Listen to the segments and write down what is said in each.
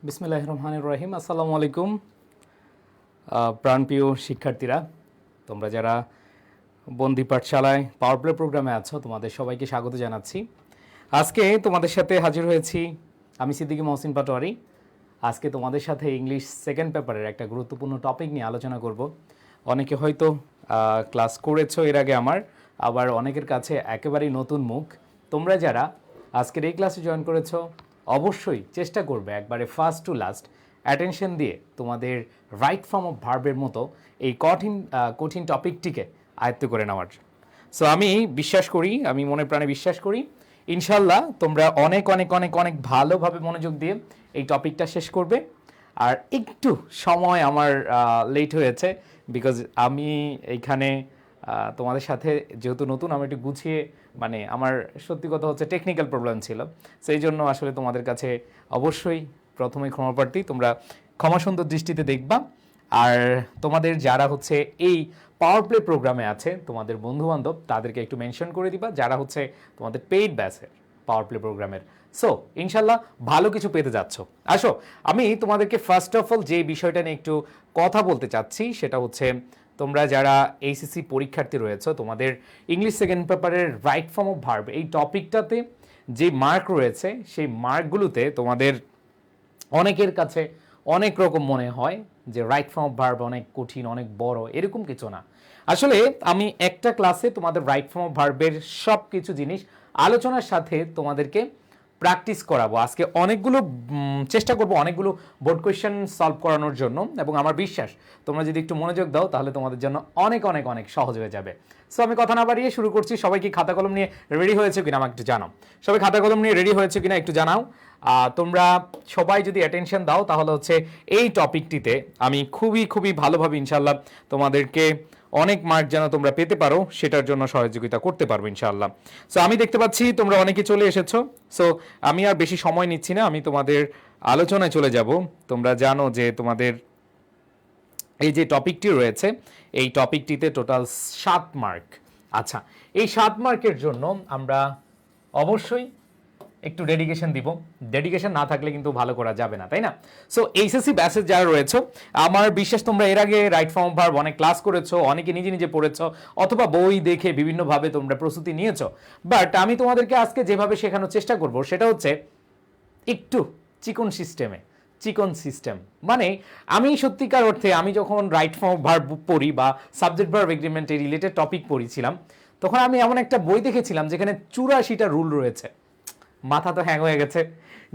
বিসমিল্লাহির রহমানির রহিম। আসসালামু আলাইকুম প্রাণপ্রিয় শিক্ষার্থীরা, তোমরা যারা বন্দি পাঠশালায় পাওয়ার প্লে প্রোগ্রামে আছো তোমাদের সবাইকে স্বাগত জানাচ্ছি। আজকে তোমাদের সাথে হাজির হয়েছি আমি সিদ্দিকী মহসিন পাটোয়ারি। আজকে তোমাদের সাথে ইংলিশ সেকেন্ড পেপারের একটা গুরুত্বপূর্ণ টপিক নিয়ে আলোচনা করব। অনেকে হয়তো ক্লাস করেছো এর আগে আবার অনেকের কাছে একেবারেই নতুন মুখ। তোমরা যারা আজকের এই ক্লাসে জয়েন করেছো অবশ্যই চেষ্টা করবে একবারে ফার্স্ট টু লাস্ট অ্যাটেনশন দিয়ে তোমাদের রাইট ফর্ম অফ ভার্বের মতো এই কঠিন টপিকটিকে আয়ত্ত করে নেওয়ার। সো আমি বিশ্বাস করি, আমি মনে প্রাণে বিশ্বাস করি ইনশাল্লাহ তোমরা অনেক অনেক অনেক অনেক ভালোভাবে মনোযোগ দিয়ে এই টপিকটা শেষ করবে। আর একটু সময় আমার লেট হয়েছে বিকজ আমি এইখানে তোমাদের সাথে যেহেতু নতুন, আমি একটু গুছিয়ে আমার সত্যি কথা হচ্ছে টেকনিক্যাল প্রবলেম ছিল, সেই জন্য আসলে তোমাদের কাছে অবশ্যই প্রথমে ক্ষমাপ্রার্থী। তোমরা ক্ষমা সুন্দর দৃষ্টিতে দেখবা। আর তোমাদের যারা হচ্ছে এই পাওয়ার প্লে প্রোগ্রামে আছে তোমাদের বন্ধুবান্ধব তাদেরকে একটু মেনশন করে দিবা যারা হচ্ছে তোমাদের পেইড ব্যাচের পাওয়ার প্লে প্রোগ্রামের। সো ইনশাল্লাহ ভালো কিছু পেতে যাচ্ছ। আসো আমি তোমাদেরকে ফার্স্ট অফ অল যে বিষয়টা নিয়ে একটু কথা বলতে চাচ্ছি সেটা হচ্ছে তোমরা যারা এইচএসসি পরীক্ষার্থী রয়েছে তোমাদের ইংলিশ সেকেন্ড পেপারের রাইট ফর্ম অফ ভার্ব এই টপিকটাতে যে মার্ক রয়েছে সেই মার্কগুলোতে তোমাদের অনেকের কাছে অনেক রকম মনে হয় যে রাইট ফর্ম অফ ভার্ব অনেক কঠিন, অনেক বড়, এরকম কিছু না। আসলে আমি একটা ক্লাসে তোমাদের রাইট ফর্ম অফ ভার্বের সব কিছু জিনিস আলোচনার সাথে তোমাদেরকে প্র্যাকটিস করাবো। আজকে অনেকগুলো চেষ্টা করব অনেকগুলো বোর্ড কোয়েশ্চেন সলভ করানোর জন্য, এবং আমার বিশ্বাস তোমরা যদি একটু মনোযোগ দাও তাহলে তোমাদের জন্য অনেক অনেক অনেক সহজ হয়ে যাবে। সো আমি কথা না বাড়িয়ে শুরু করছি। সবাই কি খাতা কলম নিয়ে রেডি হয়েছে কিনা আমাকে একটু জানাও। সবাই খাতা কলম নিয়ে রেডি হয়েছে কিনা একটু জানাও। তোমরা সবাই যদি অ্যাটেনশন দাও তাহলে হচ্ছে এই টপিকটিতে আমি খুবই খুবই ভালোভাবে ইনশাল্লাহ তোমাদেরকে অনেক মার্ক যেন তোমরা পেতে পারো সেটার জন্য সহযোগিতা করতে পারবো ইনশাআল্লাহ। সো আমি দেখতে পাচ্ছি তোমরা অনেকে চলে এসেছো। সো আমি আর বেশি সময় নিচ্ছি না, আমি তোমাদের আলোচনায় চলে যাব। তোমরা জানো যে তোমাদের এই যে টপিকটি রয়েছে এই টপিকটিতে টোটাল 7 মার্ক। আচ্ছা, এই 7 মার্কের জন্য আমরা অবশ্যই একটু ডেডিকেশন দিব। ডেডিকেশন না থাকলে কিন্তু ভালো করা যাবে না, তাই না? সো এইচএসসি ব্যাচেস যারা রয়েছে আমার বিশ্বাস তোমরা এর আগে রাইট ফর্ম অফ ভার্ব অনেক ক্লাস করেছো, অনেকে নিজে নিজে পড়েছো অথবা বই দেখে বিভিন্নভাবে তোমরা প্রস্তুতি নিয়েছো। বাট আমি তোমাদেরকে আজকে যেভাবে শেখানোর চেষ্টা করব সেটা হচ্ছে একটু চিকন সিস্টেম। মানে আমি সত্যিকার অর্থে আমি যখন রাইট ফর্ম অফ ভার্ব পড়ি বা সাবজেক্ট ভার্ব এগ্রিমেন্টে রিলেটেড টপিক পড়িছিলাম তখন আমি এমন একটা বই দেখেছিলাম যেখানে 84টা রুল রয়েছে। মাথা তো হ্যাং হয়ে গেছে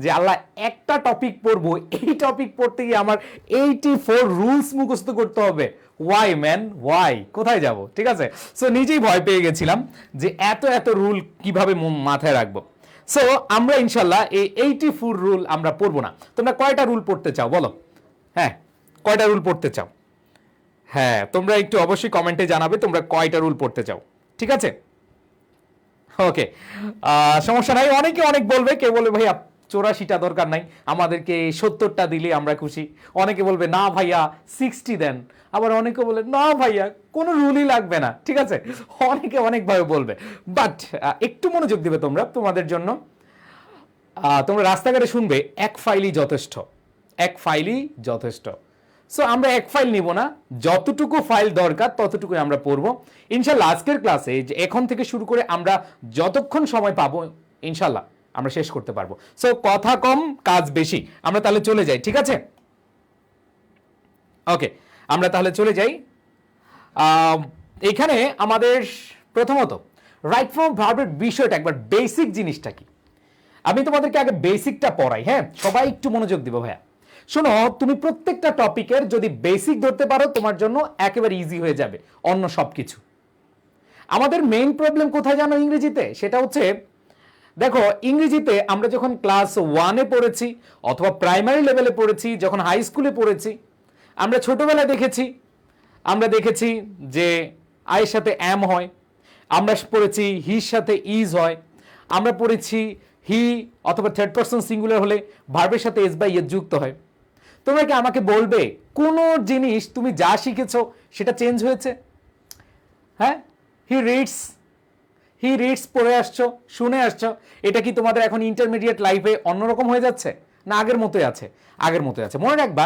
যে আল্লাহ একটা টপিক পড়বো, এই টপিক পড়তে গিয়ে আমার 84 রুলস মুখস্থ করতে হবে। ওয়াই ম্যান ওয়াই, কোথায় যাব? ঠিক আছে, সো নিজেই ভয় পেয়ে গেছিলাম যে এত এত রুল কিভাবে মাথায় রাখবো। সো আমরা ইনশাল্লাহ এই 84 রুল আমরা পড়বো না। তোমরা কয়টা রুল পড়তে চাও বলো? হ্যাঁ, কয়টা রুল পড়তে চাও? হ্যাঁ, তোমরা একটু অবশ্যই কমেন্টে জানাবে তোমরা কয়টা রুল পড়তে চাও। ঠিক আছে, ওকে, সমস্যা নাই। অনেকে অনেক বলবে, কেউ বলবে ভাইয়া 84টা দরকার নাই, আমাদেরকে 70টা দিলে আমরা খুশি। অনেকে বলবে না ভাইয়া 60 দেন, আবার অনেকে বলে না ভাইয়া কোনো রুলই লাগবে না। ঠিক আছে, অনেকে অনেকভাবে বলবে, বাট একটু মনোযোগ দিবে তোমরা। তোমাদের জন্য তোমরা রাস্তাঘাটে শুনবে এক ফাইলই যথেষ্ট, এক ফাইলই যথেষ্ট। সো আমরা এক ফাইল নিব না, যতটুকু ফাইল দরকার ততটুকুই আমরা পড়বো ইনশাল্লাহ। আজকের ক্লাসে যে এখন থেকে শুরু করে আমরা যতক্ষণ সময় পাবো ইনশাল্লাহ আমরা শেষ করতে পারবো। সো কথা কম কাজ বেশি, আমরা তাহলে চলে যাই। ঠিক আছে, ওকে, আমরা তাহলে চলে যাই। এখানে আমাদের প্রথমত রাইট ফর্ম ভার্বের বিষয়টা একবার বেসিক জিনিসটা কি আমি তোমাদেরকে আগে বেসিকটা পড়াই। হ্যাঁ, সবাই একটু মনোযোগ দিব। ভাইয়া শোনো, তুমি প্রত্যেকটা টপিকের যদি বেসিক ধরতে পারো তোমার জন্য একেবারে ইজি হয়ে যাবে অন্য সব কিছু। আমাদের মেইন প্রবলেম কোথায় জানো ইংরেজিতে? সেটা হচ্ছে দেখো, ইংরেজিতে আমরা যখন ক্লাস 1-এ পড়েছি অথবা প্রাইমারি লেভেলে পড়েছি, যখন হাই স্কুলে পড়েছি, আমরা ছোটবেলায় আমরা দেখেছি যে আয়ের সাথে অ্যাম হয়, আমরা পড়েছি হির সাথে ইজ হয়, আমরা পড়েছি হি অথবা থার্ড পারসন সিঙ্গুলার হলে ভার্বের সাথে এস বাই এস যুক্ত হয়। তোমরা কি আমাকে বলবে কোন জিনিস তুমি যা শিখেছো সেটা চেঞ্জ হয়েছে? হ্যাঁ, হি রিডস পড়ে আসছো, শুনে আসছো, এটা কি তোমাদের এখন ইন্টারমিডিয়েট লাইফে অন্যরকম হয়ে যাচ্ছে? না আগের মতোই আছে? আগের মতোই আছে। মনে রাখবা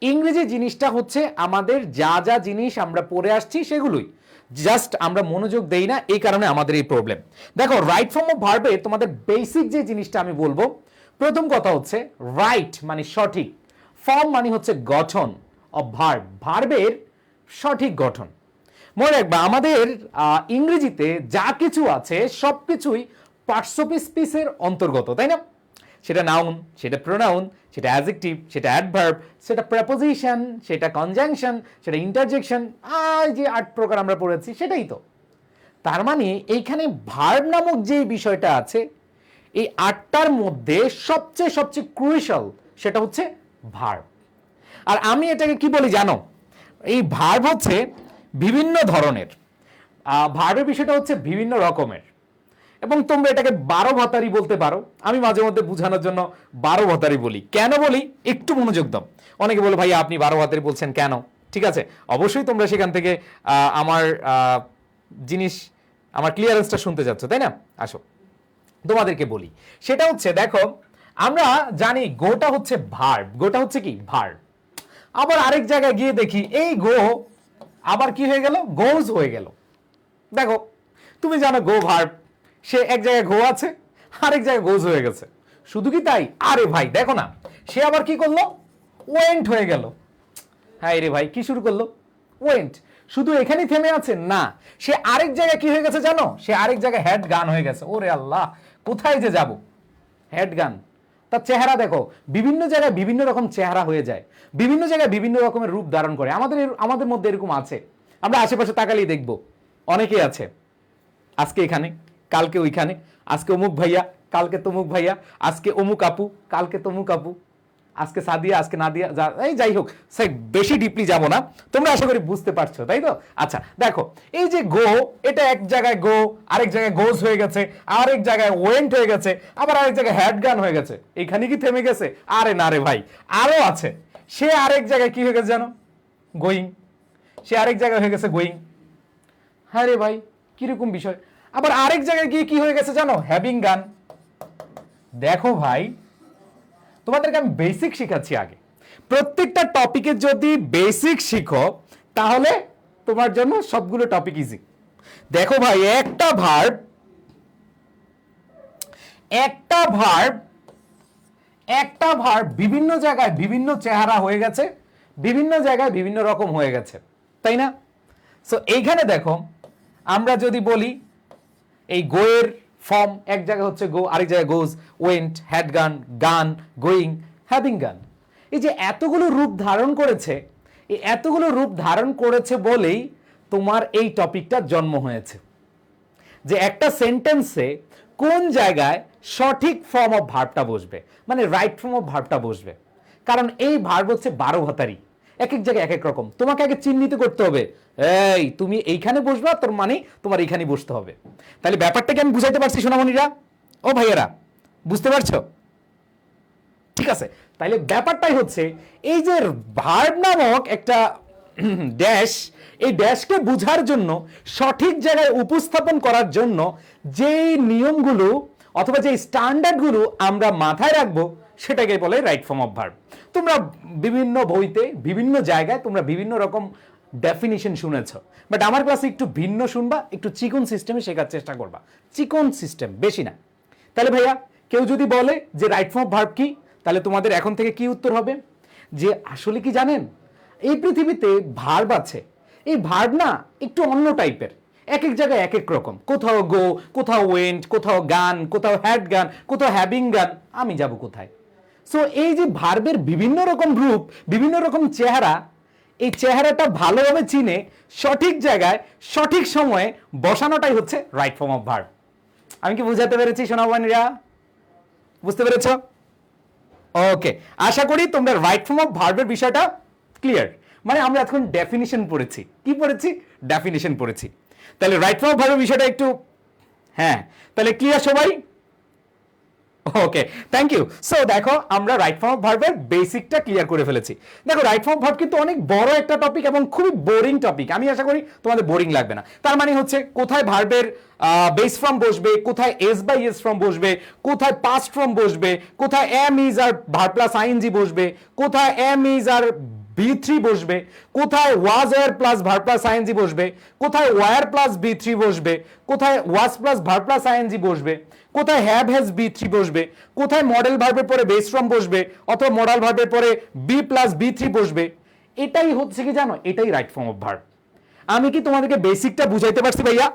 ইংরেজি জিনিসটা হচ্ছে আমাদের যা যা জিনিস আমরা পড়ে আসছি সেগুলোই, জাস্ট আমরা মনোযোগ দেই না, এই কারণে আমাদের এই প্রবলেম। দেখো রাইট ফর্ম অফ ভার্বে তোমাদের বেসিক যে জিনিসটা আমি বলবো, প্রথম কথা হচ্ছে রাইট মানে সঠিক, ফর্ম মানে হচ্ছে গঠন অফ ভার্ব, ভার্বের সঠিক গঠন। মনে রাখবা আমাদের ইংরেজিতে যা কিছু আছে সব কিছুই পার্টস অফ স্পিচের অন্তর্গত, তাই না? সেটা নাউন, সেটা প্রোনাউন, সেটা অ্যাডজেক্টিভ, সেটা অ্যাডভার্ব, সেটা প্রেপোজিশন, সেটা কনজাংশন, সেটা ইন্টারজেকশন, যে 8 প্রকার আমরা পড়েছি সেটাই তো। তার মানে এইখানে ভার্ব নামক যে বিষয়টা আছে এই 8টার মধ্যে সবচেয়ে ক্রুশাল সেটা হচ্ছে ভার্ব। আর আমি এটাকে কি বলি জানো? এই ভার্ব হচ্ছে বিভিন্ন ধরনের, ভার্বের বিষয়টা হচ্ছে বিভিন্ন রকমের, এবং তোমরা এটাকে 12 ভাতারি বলতে পারো। আমি মাঝে মধ্যে বোঝানোর জন্য 12 ভাতারি বলি। কেন বলি একটু মনোযোগ দাও। অনেকে বলে ভাই আপনি 12 ভাতারি বলছেন কেন? ঠিক আছে, অবশ্যই তোমরা সেখান থেকে আমার জিনিস, আমার ক্লিয়ারেন্সটা শুনতে যাচ্ছ, তাই না? আসো তোমাদেরকে বলি। সেটা হচ্ছে দেখো আমরা জানি গোটা হচ্ছে ভার্ব, গোটা হচ্ছে কি ভার্ব। আবার আরেক জায়গায় গিয়ে দেখি এই গো আবার কি হয়ে গেল, গোজ হয়ে গেল। দেখো তুমি জানো গো ভার্ব, সে এক জায়গায় গো আছে আরেক জায়গায় গোজ হয়ে গেছে। শুধু কি তাই? আরে ভাই দেখো না, সে আবার কি করলো, ওয়েন্ট হয়ে গেল। হ্যাঁ রে ভাই কি শুরু করলো, ওয়েন্ট। শুধু এখানেই থেমে আছে না, সে আরেক জায়গায় কি হয়ে গেছে জানো, সে আরেক জায়গায় হেড গান হয়ে গেছে। ওরে আল্লাহ, কোথায় যে যাব, হেড গান। তার চেহারা দেখো, বিভিন্ন জায়গায় বিভিন্ন রকম চেহারা হয়ে যায়, বিভিন্ন জায়গায় বিভিন্ন রকমের রূপ ধারণ করে। আমাদের মধ্যে এরকম আছে, আমরা আশেপাশে তাকালেই দেখবো অনেকেই আছে, আজকে এখানে কালকে ওইখানে, আজকে অমুক ভাইয়া কালকে তমুক ভাইয়া, আজকে অমুক আপু কালকে তমুক আপু, আজকে সাদিয়া আজকে নাদিয়া, এই যাই হোক, সেই বেশি ডিপলি যাব না, তোমরা আশা করি বুঝতে পারছো, তাই তো? আচ্ছা দেখো এই যে গো, এটা এক জায়গায় গো, আরেক জায়গায় গোজ হয়ে গেছে, আরেক জায়গায় ওয়েন্ট হয়ে গেছে, আবার আরেক জায়গায় হ্যাড গান হয়ে গেছে। এখানে কি থেমে গেছে? আরে না রে ভাই, আরো আছে। সে আরেক জায়গায় কি হয়ে গেছে জানো, গোয়িং। সে আরেক জায়গায় হয়ে গেছে গোয়িং। হ্যাঁ রে ভাই কিরকম বিষয়। আবার আরেক জায়গায় গিয়ে কি হয়ে গেছে জানো, হ্যাভিং গান। দেখো ভাই তোমাদেরকে আমি বেসিক শেখাচ্ছি আগে। প্রত্যেকটা টপিকের যদি বেসিক শিখো তাহলে তোমার জন্য সবগুলো টপিক ইজি। দেখো ভাই একটা ভার্ব বিভিন্ন জায়গায় বিভিন্ন চেহারা হয়ে গেছে, বিভিন্ন জায়গায় বিভিন্ন রকম হয়ে গেছে, তাই না? সো এইখানে দেখো আমরা যদি বলি এই গোয়ের ফর্ম, এক জায়গায় হচ্ছে গো, আরেক জায়গায় গোজ, ওয়েন্ট, হ্যাড গান, গান, গোয়িং, হ্যাভিং গান। এই যে এতগুলো রূপ ধারণ করেছে, এই এতগুলো রূপ ধারণ করেছে বলেই তোমার এই টপিকটা জন্ম হয়েছে, যে একটা সেন্টেন্সে কোন জায়গায় সঠিক ফর্ম অফ ভার্বটা বসবে, মানে রাইট ফর্ম অফ ভার্বটা বসবে। কারণ এই ভার্ব হচ্ছে 12 ভাতারি, এক এক জায়গায় এক এক রকম। তোমাকে আগে চিহ্নিত করতে হবে, এই তুমি এইখানে বসবা, তোর মানে তোমার এইখানে বসতে হবে। তাহলে ব্যাপারটাকে আমি বুঝাইতে পারছি সোনামণিরা, ও ভাইয়েরা বুঝতে পারছো? ঠিক আছে, তাইলে ব্যাপারটাই হচ্ছে এই যে ভার্ব নামক একটা ড্যাশ, এই ড্যাশকে বোঝার জন্য, সঠিক জায়গায় উপস্থাপন করার জন্য যেই নিয়মগুলো অথবা যে স্ট্যান্ডার্ডগুলো আমরা মাথায় রাখবো সেটাকে বলে রাইট ফর্ম অফ ভার্ব। তোমরা বিভিন্ন বইতে বিভিন্ন জায়গায় তোমরা বিভিন্ন রকম ডেফিনিশন শুনেছ, বাট আমার ক্লাসে একটু ভিন্ন শুনবা, একটু চিকন সিস্টেমে শেখার চেষ্টা করবা, চিকন সিস্টেম, বেশি না। তাহলে ভাইয়া কেউ যদি বলে যে রাইট ফর্ম অফ ভার্ব কি, তাহলে তোমাদের এখন থেকে কি উত্তর হবে, যে আসলে কি জানেন এই পৃথিবীতে ভার্ব আছে, এই ভার্ব না একটু অন্য টাইপের, এক এক জায়গায় এক এক রকম, কোথাও গো, কোথাও ওয়েন্ট, কোথাও গান, কোথাও হ্যাড গান, কোথাও হ্যাভিং গান, আমি যাব কোথায়? সো এই যে ভার্বের বিভিন্ন রকম রূপ, বিভিন্ন রকম চেহারা, এই চেহারাটা ভালোভাবে চিনে সঠিক জায়গায় সঠিক সময়ে বসানোটাই হচ্ছে রাইট ফর্ম অফ ভার্ব। আমি কি বুঝাতে পেরেছি সোনাবানীরা? বুঝতে পেরেছ? ওকে, আশা করি তোমরা রাইট ফর্ম অফ ভার্বের বিষয়টা ক্লিয়ার। মানে আমরা এখন ডেফিনিশন পড়েছি, কি পড়েছি? ডেফিনিশন পড়েছি। তাহলে রাইট ফর্ম অফ ভার্বের বিষয়টা একটু, হ্যাঁ তাহলে ক্লিয়ার সবাই? ওকে, থ্যাংক ইউ। সো দেখো আমরা রাইট ফর্ম অফ ভার্বের বেসিকটা ক্লিয়ার করে ফেলেছি। দেখো রাইট ফর্ম অফ ভার্ব কিন্তু অনেক বড় একটা টপিক এবং খুবই বোরিং টপিক, আমি আশা করি তোমাদের বোরিং লাগবে না। তার মানে হচ্ছে কোথায় ভার্বের বেস ফর্ম বসবে, কোথায় এস বাই এস ফর্ম বসবে, কোথায় পাস্ট ফর্ম বসবে, কোথায় am is are verb plus ING বসবে, কোথায় এম ইজ আর B3 বসবে, কোথায় was were plus verb plus ING বসবে, কোথায় ওয়ার প্লাস B3 বসবে, কোথায় was plus verb plus ING বসবে, কোথায় হ্যাভ হ্যাজ B3 বসবে, কোথায় মডেল ভার্বের পরে বেস ফর্ম বসবে অথবা মডেল ভার্বের পরে বি প্লাস B3 বসবে। এটাই হচ্ছে কি জানো, এটাই রাইট ফর্ম অফ ভার্ব। আমি কি তোমাদেরকে বেসিকটা বুঝাইতে পারছি ভাইয়া?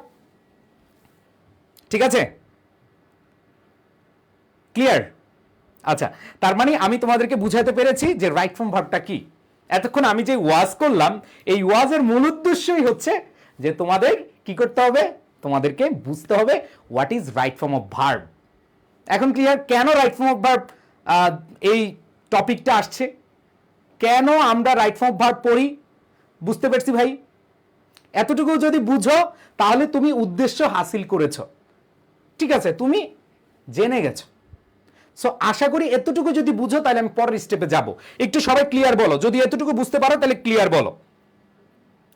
ঠিক আছে, ক্লিয়ার? আচ্ছা, তার মানে আমি তোমাদেরকে বুঝাতে পেরেছি যে রাইট ফর্ম ভার্বটা কি। এতক্ষণ আমি যে ওয়াজ করলাম, এই ওয়াজের মূল উদ্দেশ্যই হচ্ছে যে তোমাদের কি করতে হবে, তোমাদেরকে বুঝতে হবে what is right form of verb. এখন ক্লিয়ার কেন রাইট ফর্ম অফ ভার্ব এই টপিকটা আসছে, কেন আমরা রাইট ফর্ম অফ ভার্ব পড়ি, বুঝতে পারছি ভাই? এতটুকু যদি বুঝো তাহলে তুমি উদ্দেশ্য হাসিল করেছ, ঠিক আছে, তুমি জেনে গেছো। সো আশা করি এতটুকু যদি বুঝো তাহলে আমি পরের স্টেপে যাব। একটু সবাই ক্লিয়ার বলো, যদি এতটুকু বুঝতে পারো তাহলে ক্লিয়ার বলো,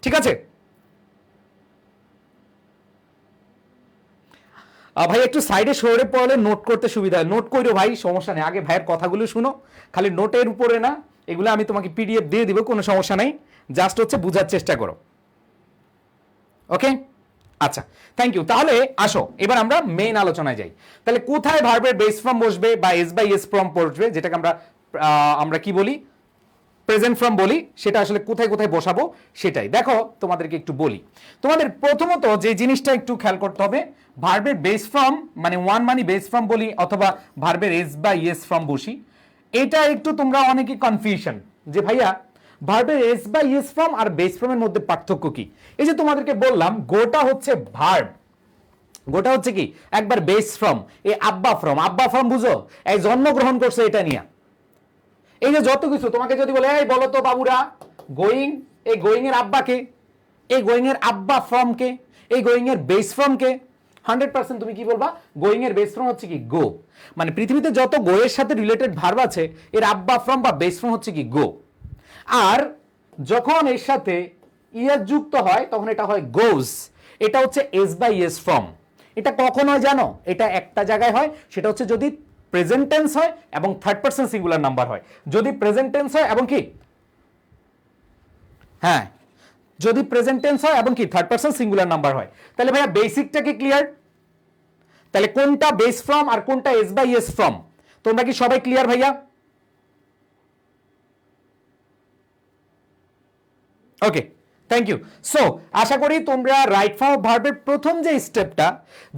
ঠিক আছে? ভাই একটু সাইডে সরে পড়লে নোট করতে সুবিধা হয়, নোট করো ভাই, সমস্যা নেই, আগে ভাইয়ের কথাগুলো শুনো, খালি নোটের উপরে না, এগুলো আমি তোমাকে পিডিএফ দিয়ে দিব, কোনো সমস্যা নাই, জাস্ট হচ্ছে বুঝার চেষ্টা করো। ওকে, আচ্ছা, থ্যাংক ইউ। তাহলে আসো এবার আমরা মেইন আলোচনায় যাই। তাহলে কোথায় ভার্বের বেস ফর্ম বসবে বা এস বাই এস ফর্ম বসবে, যেটাকে আমরা কি বলি, প্রেজেন্ট ফর্ম বলি, সেটা আসলে কোথায় কোথায় বসাবো সেটাই দেখো তোমাদেরকে একটু বলি। তোমাদের প্রথমত যে জিনিসটা একটু খেয়াল করতে হবে, ভার্বের বেস ফর্ম মানে ওয়ান মানি বেস ফর্ম বলি অথবা ভার্বের এস বাই এস ফর্ম বসি, এটা একটু তোমরা অনেকে কনফিউশন যে ভাইয়া ভার্বের এস বাই এস ফর্ম আর বেস ফর্মের মধ্যে পার্থক্য কি। এই যে তোমাদেরকে বললাম গোটা হচ্ছে ভার্ব, গোটা হচ্ছে কি একবার বেস ফর্ম, এই আব্বা ফর্ম, আব্বা ফর্ম বুঝো, এই জন্মগ্রহণ করছে এটা নিয়ে। এই যে যত কিছু তোমাকে যদি বলে এই বলো তো বাবুরা গোয়িং, এই গোয়িং এর আব্বা কে, এই গোয়িং এর আব্বা ফর্ম কে, এই গোয়িং এর বেস ফর্ম কে, 100% তুমি কি বলবা, গোয়িং এর বেস ফর্ম হচ্ছে কি গো। মানে পৃথিবীতে যত গো এর সাথে রিলেটেড ভার্ব আছে এর আব্বা ফর্ম বা বেস ফর্ম হচ্ছে কি গো। আর যখন এর সাথে ইয়ার যুক্ত হয় তখন এটা হয় গোজ, এটা হচ্ছে এস বাই এস ফর্ম। এটা কখন হয় জানো, এটা একটা জায়গায় হয়, সেটা হচ্ছে যদি প্রেজেন্ট টেন্স হয় এবং থার্ড পারসন সিঙ্গুলার নাম্বার হয়। যদি প্রেজেন্ট টেন্স হয় এবং কি, হ্যাঁ, যদি প্রেজেন্ট টেন্স হয় এবং কি থার্ড পারসন সিঙ্গুলার নাম্বার হয়। তাহলে ভাইয়া বেসিকটা কি ক্লিয়ার? তাহলে কোনটা বেস ফর্ম আর কোনটা এস বাই এস ফর্ম, তোমরা কি সবাই ক্লিয়ার ভাইয়া? ওকে, থ্যাংক ইউ। সো আশা করি তোমরা রাইট ফর্ম অফ ভার্বের প্রথম যে স্টেপটা,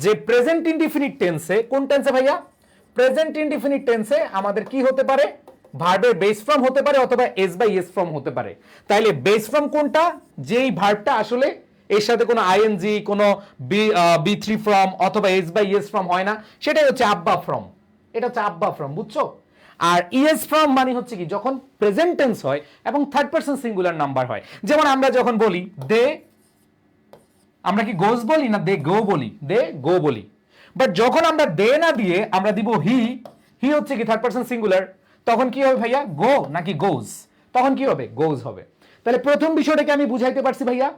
যে প্রেজেন্ট ইনডিফিনিট টেন্সে, কোন টেন্সে ভাইয়া, প্রেজেন্ট ইনডিফিনিট টেন্সে আমাদের কি হতে পারে, ভার্বের বেস ফর্ম হতে পারে অথবা এস বাই এস ফর্ম হতে পারে। তাইলে বেস ফর্ম কোনটা, যেই ভার্বটা আসলে এর সাথে কোনো আইএনজি, কোনো বি3 ফর্ম অথবা এস বাই এস ফর্ম হয় না, সেটাই হচ্ছে আব্বা ফর্ম, এটা হচ্ছে আব্বা ফর্ম, বুঝছো? আর ইএস ফর্ম মানে হচ্ছে কি যখন প্রেজেন্ট টেন্স হয় এবং থার্ড পারসন সিঙ্গুলার নাম্বার হয়। যেমন আমরা যখন বলি দে, আমরা কি গোজ বলি না দে গো বলি, দে গো বলি। বাট যখন আমরা দে না দিয়ে আমরা দিব হি, হি হচ্ছে কি থার্ড পারসন সিঙ্গুলার, তখন কি হবে ভাইয়া, গো নাকি গোজ, তখন কি হবে, গোজ হবে। তাহলে প্রথম বিষয়টাকে আমি বুঝাইতে পারছি ভাইয়া?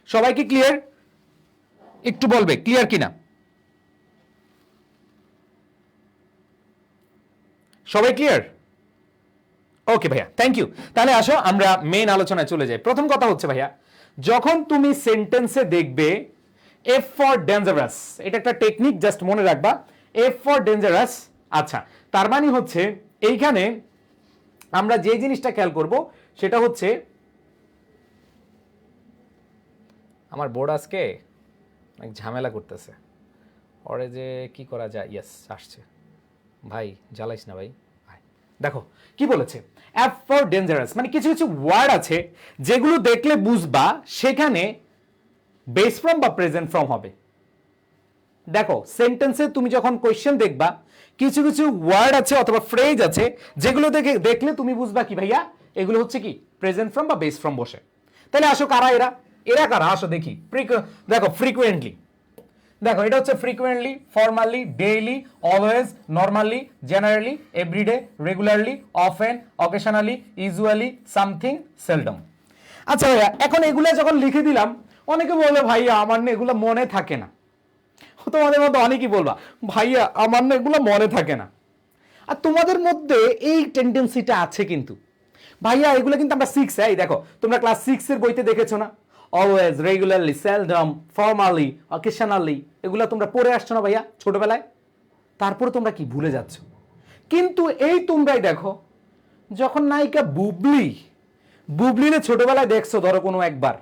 সবাই কি ক্লিয়ার? একটু বলবে ক্লিয়ার কিনা, সবাই ক্লিয়ার? ওকে ভাইয়া, থ্যাংক ইউ। তাহলে আসো আমরা মেইন আলোচনায় চলে যাই। প্রথম কথা হচ্ছে ভাইয়া, যখন তুমি সেন্টেন্সে দেখবে এফ ফর ডেঞ্জারাস, এটা একটা টেকনিক, জাস্ট মনে রাখবা, এফ ফর ডেঞ্জারাস। আচ্ছা, তার মানে হচ্ছে এইখানে আমরা যে জিনিসটা খেয়াল করব সেটা হচ্ছে, আমার বোর্ড আজকে অনেক ঝামেলা করতেছে, ওরে যে কি করা যায়, ইয়েস আসছে ভাই, জ্বালাইস না ভাই। দেখো কি বলেছে, অ্যাপ ফর ডেঞ্জারাস, মানে কিছু কিছু ওয়ার্ড আছে যেগুলো দেখলে বুঝবা সেখানে বেস ফর্ম বা প্রেজেন্ট ফর্ম হবে। দেখো সেন্টেন্সে তুমি যখন কোয়েশ্চেন দেখবা কিছু কিছু ওয়ার্ড আছে অথবা ফ্রেজ আছে যেগুলো দেখলে তুমি বুঝবা কি ভাইয়া এগুলো হচ্ছে কি প্রেজেন্ট ফর্ম বা বেস ফর্ম বসে। তাহলে আসো কারা এরা, এরা কারা আসো দেখি। দেখো ফ্রিকুয়েন্টলি, দেখো এটা হচ্ছে frequently, formally, daily, always, normally, generally, everyday, regularly, often, occasionally, usually, something, seldom. আচ্ছা ভাইয়া, এখন এগুলো যখন লিখে দিলাম, অনেকে বলবে ভাইয়া আমার না এগুলো মনে থাকে না। তোমাদের মধ্যে অনেকেই বলবা ভাইয়া আমার না এগুলো মনে থাকে না। আর তোমাদের মধ্যে এই টেন্ডেন্সিটা আছে কিন্তু, ভাইয়া এগুলো কিন্তু আমরা শিখছি। এই দেখো তোমরা ক্লাস 6 এর বইতে দেখেছো না, always, regularly, seldom, formally, occasionally, এগুলো তোমরা পড়ে আসছো না ভাইয়া ছোটবেলায়? তারপরে তোমরা কি ভুলে যাচ্ছ? কিন্তু এই তোমরাই দেখো, যখন নায়িকা বুবলিরে ছোটবেলায় দেখছো ধরো কোনো একবার,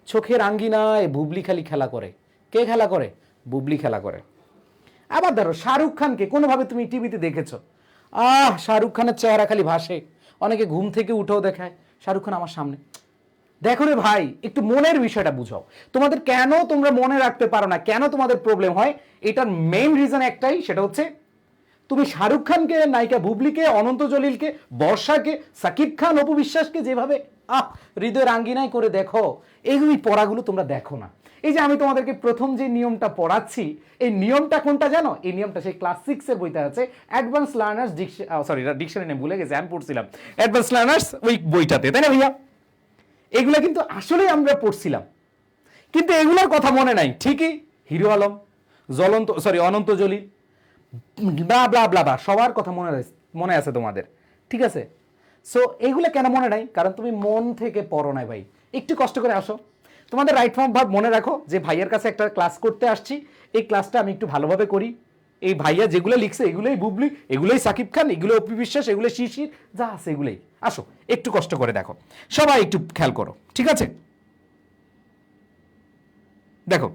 চোখের আঙ্গিনায় বুবলি খালি খেলা করে। কে খেলা করে? বুবলি খেলা করে। আবার ধরো শাহরুখ খানকে কোনোভাবে তুমি টিভিতে দেখেছো, শাহরুখ খানের চেহারা খালি ভাসে, অনেকে ঘুম থেকে উঠেও দেখায় শাহরুখ খান আমার সামনে। দেখো রে ভাই, একটু মনের বিষয়টা বুঝাও। তোমাদের কেন তোমরা মনে রাখতে পারো না, কেন তোমাদের প্রবলেম হয়, এটার মেইন রিজন একটাই, সেটা হচ্ছে তুমি শাহরুখ খানকে, নায়িকা বুবলিকে, অনন্ত জলিলকে, বর্ষাকে, সাকিব খান, অপু বিশ্বাসকে যেভাবে হৃদয়ের আঙ্গিনায় করে দেখো, এইগুলি পড়াগুলো তোমরা দেখো না। এই যে আমি তোমাদেরকে প্রথম যে নিয়মটা পড়াচ্ছি, এই নিয়মটা কোনটা জানো? এই নিয়মটা সেই ক্লাস 6 এর বইতে আছে, অ্যাডভান্স লার্নার্স ডিকশনারি নেম ভুলে গেছে, আমি পড়ছিলাম অ্যাডভান্স লার্নার্স ওই বইটাতে, তাই না ভাইয়া? এগুলা কিন্তু আসলেই আমরা পড়ছিলাম, কিন্তু এগুলোর কথা মনে নাই। ঠিকই, হিরো আলম, অনন্ত জলিল, ব্লা ব্লা ব্লা ব্লা, সবার কথা মনে আছে তোমাদের, ঠিক আছে? সো এইগুলো কেন মনে নাই? কারণ তুমি মন থেকে পড়ো নাই ভাই। একটু কষ্ট করে আসো, তোমাদের রাইট ফর্ম ভাব মনে রাখো যে ভাইয়ের কাছে একটা ক্লাস করতে আসছি, এই ক্লাসটা আমি একটু ভালোভাবে করি। এই ভাইয়া যেগুলো লিখছে এগুলোই বুবলি, এগুলোই সাকিব খান, এগুলো অপু বিশ্বাস, এগুলো শিশির, যা আছে এগুলোই। আসো একটু কষ্ট করে দেখো, সবাই একটু খেয়াল করো, ঠিক আছে? দেখো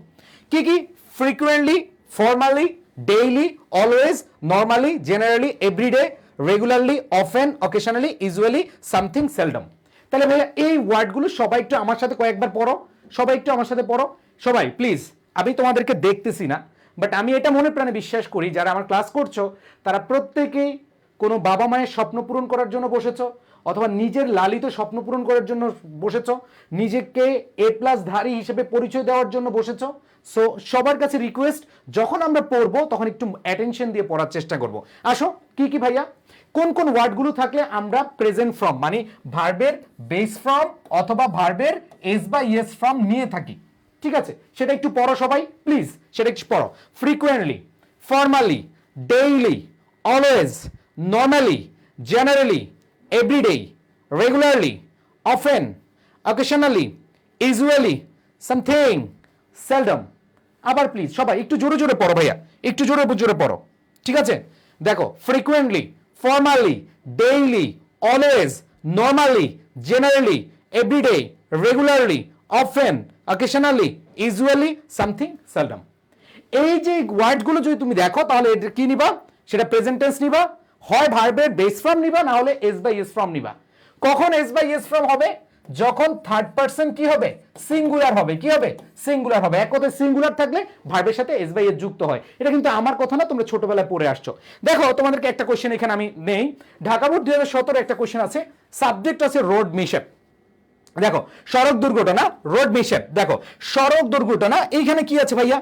কি কি: frequently, formally, daily, always, normally, generally, everyday, regularly, often, occasionally, usually, something, seldom. তাহলে ভাইয়া এই ওয়ার্ডগুলো সবাই একটু আমার সাথে কয়েকবার পড়ো, সবাই একটু আমার সাথে পড়ো, সবাই প্লিজ। আমি তোমাদেরকে দেখতেছি না, বাট আমি এটা মনে প্রাণে বিশ্বাস করি যারা আমার ক্লাস করছো তারা প্রত্যেকেই কোনো বাবা মায়ের স্বপ্ন পূরণ করার জন্য বসেছো, অথবা নিজের লালিত স্বপ্ন পূরণ করার জন্য বসেছো, নিজেকে A+ ধারী হিসেবে পরিচয় দেওয়ার জন্য বসেছো। সো সবার কাছে রিকোয়েস্ট, যখন আমরা পড়বো তখন একটু অ্যাটেনশন দিয়ে পড়ার চেষ্টা করব। আসো কি কি ভাইয়া, কোন কোন ওয়ার্ডগুলো থাকলে আমরা প্রেজেন্ট ফর্ম মানে ভার্বের বেস ফর্ম অথবা ভার্বের এস বা ইএস ফর্ম নিয়ে থাকি, ঠিক আছে? সেটা একটু পড়ো সবাই প্লিজ, সেটা একটু পড়ো। Frequently, formally, daily, always, normally, generally, everyday, regularly, often, occasionally, usually, something, seldom. আবার প্লিজ সবাই একটু জোরে জোরে পড়ো ভাইয়া, একটু জোরে জোরে পড়ো, ঠিক আছে? দেখো frequently, formally, daily, always, normally, generally, everyday, regularly, often, occasionally, usually, something, seldom. এই যে ওয়ার্ডগুলো যদি তুমি দেখো তাহলে এটা কি নিবা? সেটা প্রেজেন্ট টেন্স নিবা, হয় ভার্বের বেস ফর্ম নিবা, না হলে এস বাই এস ফর্ম নিবা। কখন এস বাই এস ফর্ম হবে? যখন থার্ড পারসন কি হবে? সিঙ্গুলার হবে। কি হবে? সিঙ্গুলার হবে। এক কথায় সিঙ্গুলার থাকলে ভার্বের সাথে এস বাই এস যুক্ত হয়। এটা কিন্তু আমার কথা না, তোমরা ছোটবেলায় পড়ে আসছো। দেখো তোমাদেরকে একটা কোশ্চেন এখানে আমি নেই, ঢাকা বোর্ড 2017 একটা কোশ্চেন আছে, সাবজেক্ট আছে রোড মিসহ্যাপ। দেখো সড়ক দুর্ঘটনা, রোড মিসহ্যাপ। দেখো সড়ক দুর্ঘটনা, এইখানে কি আছে ভাইয়া?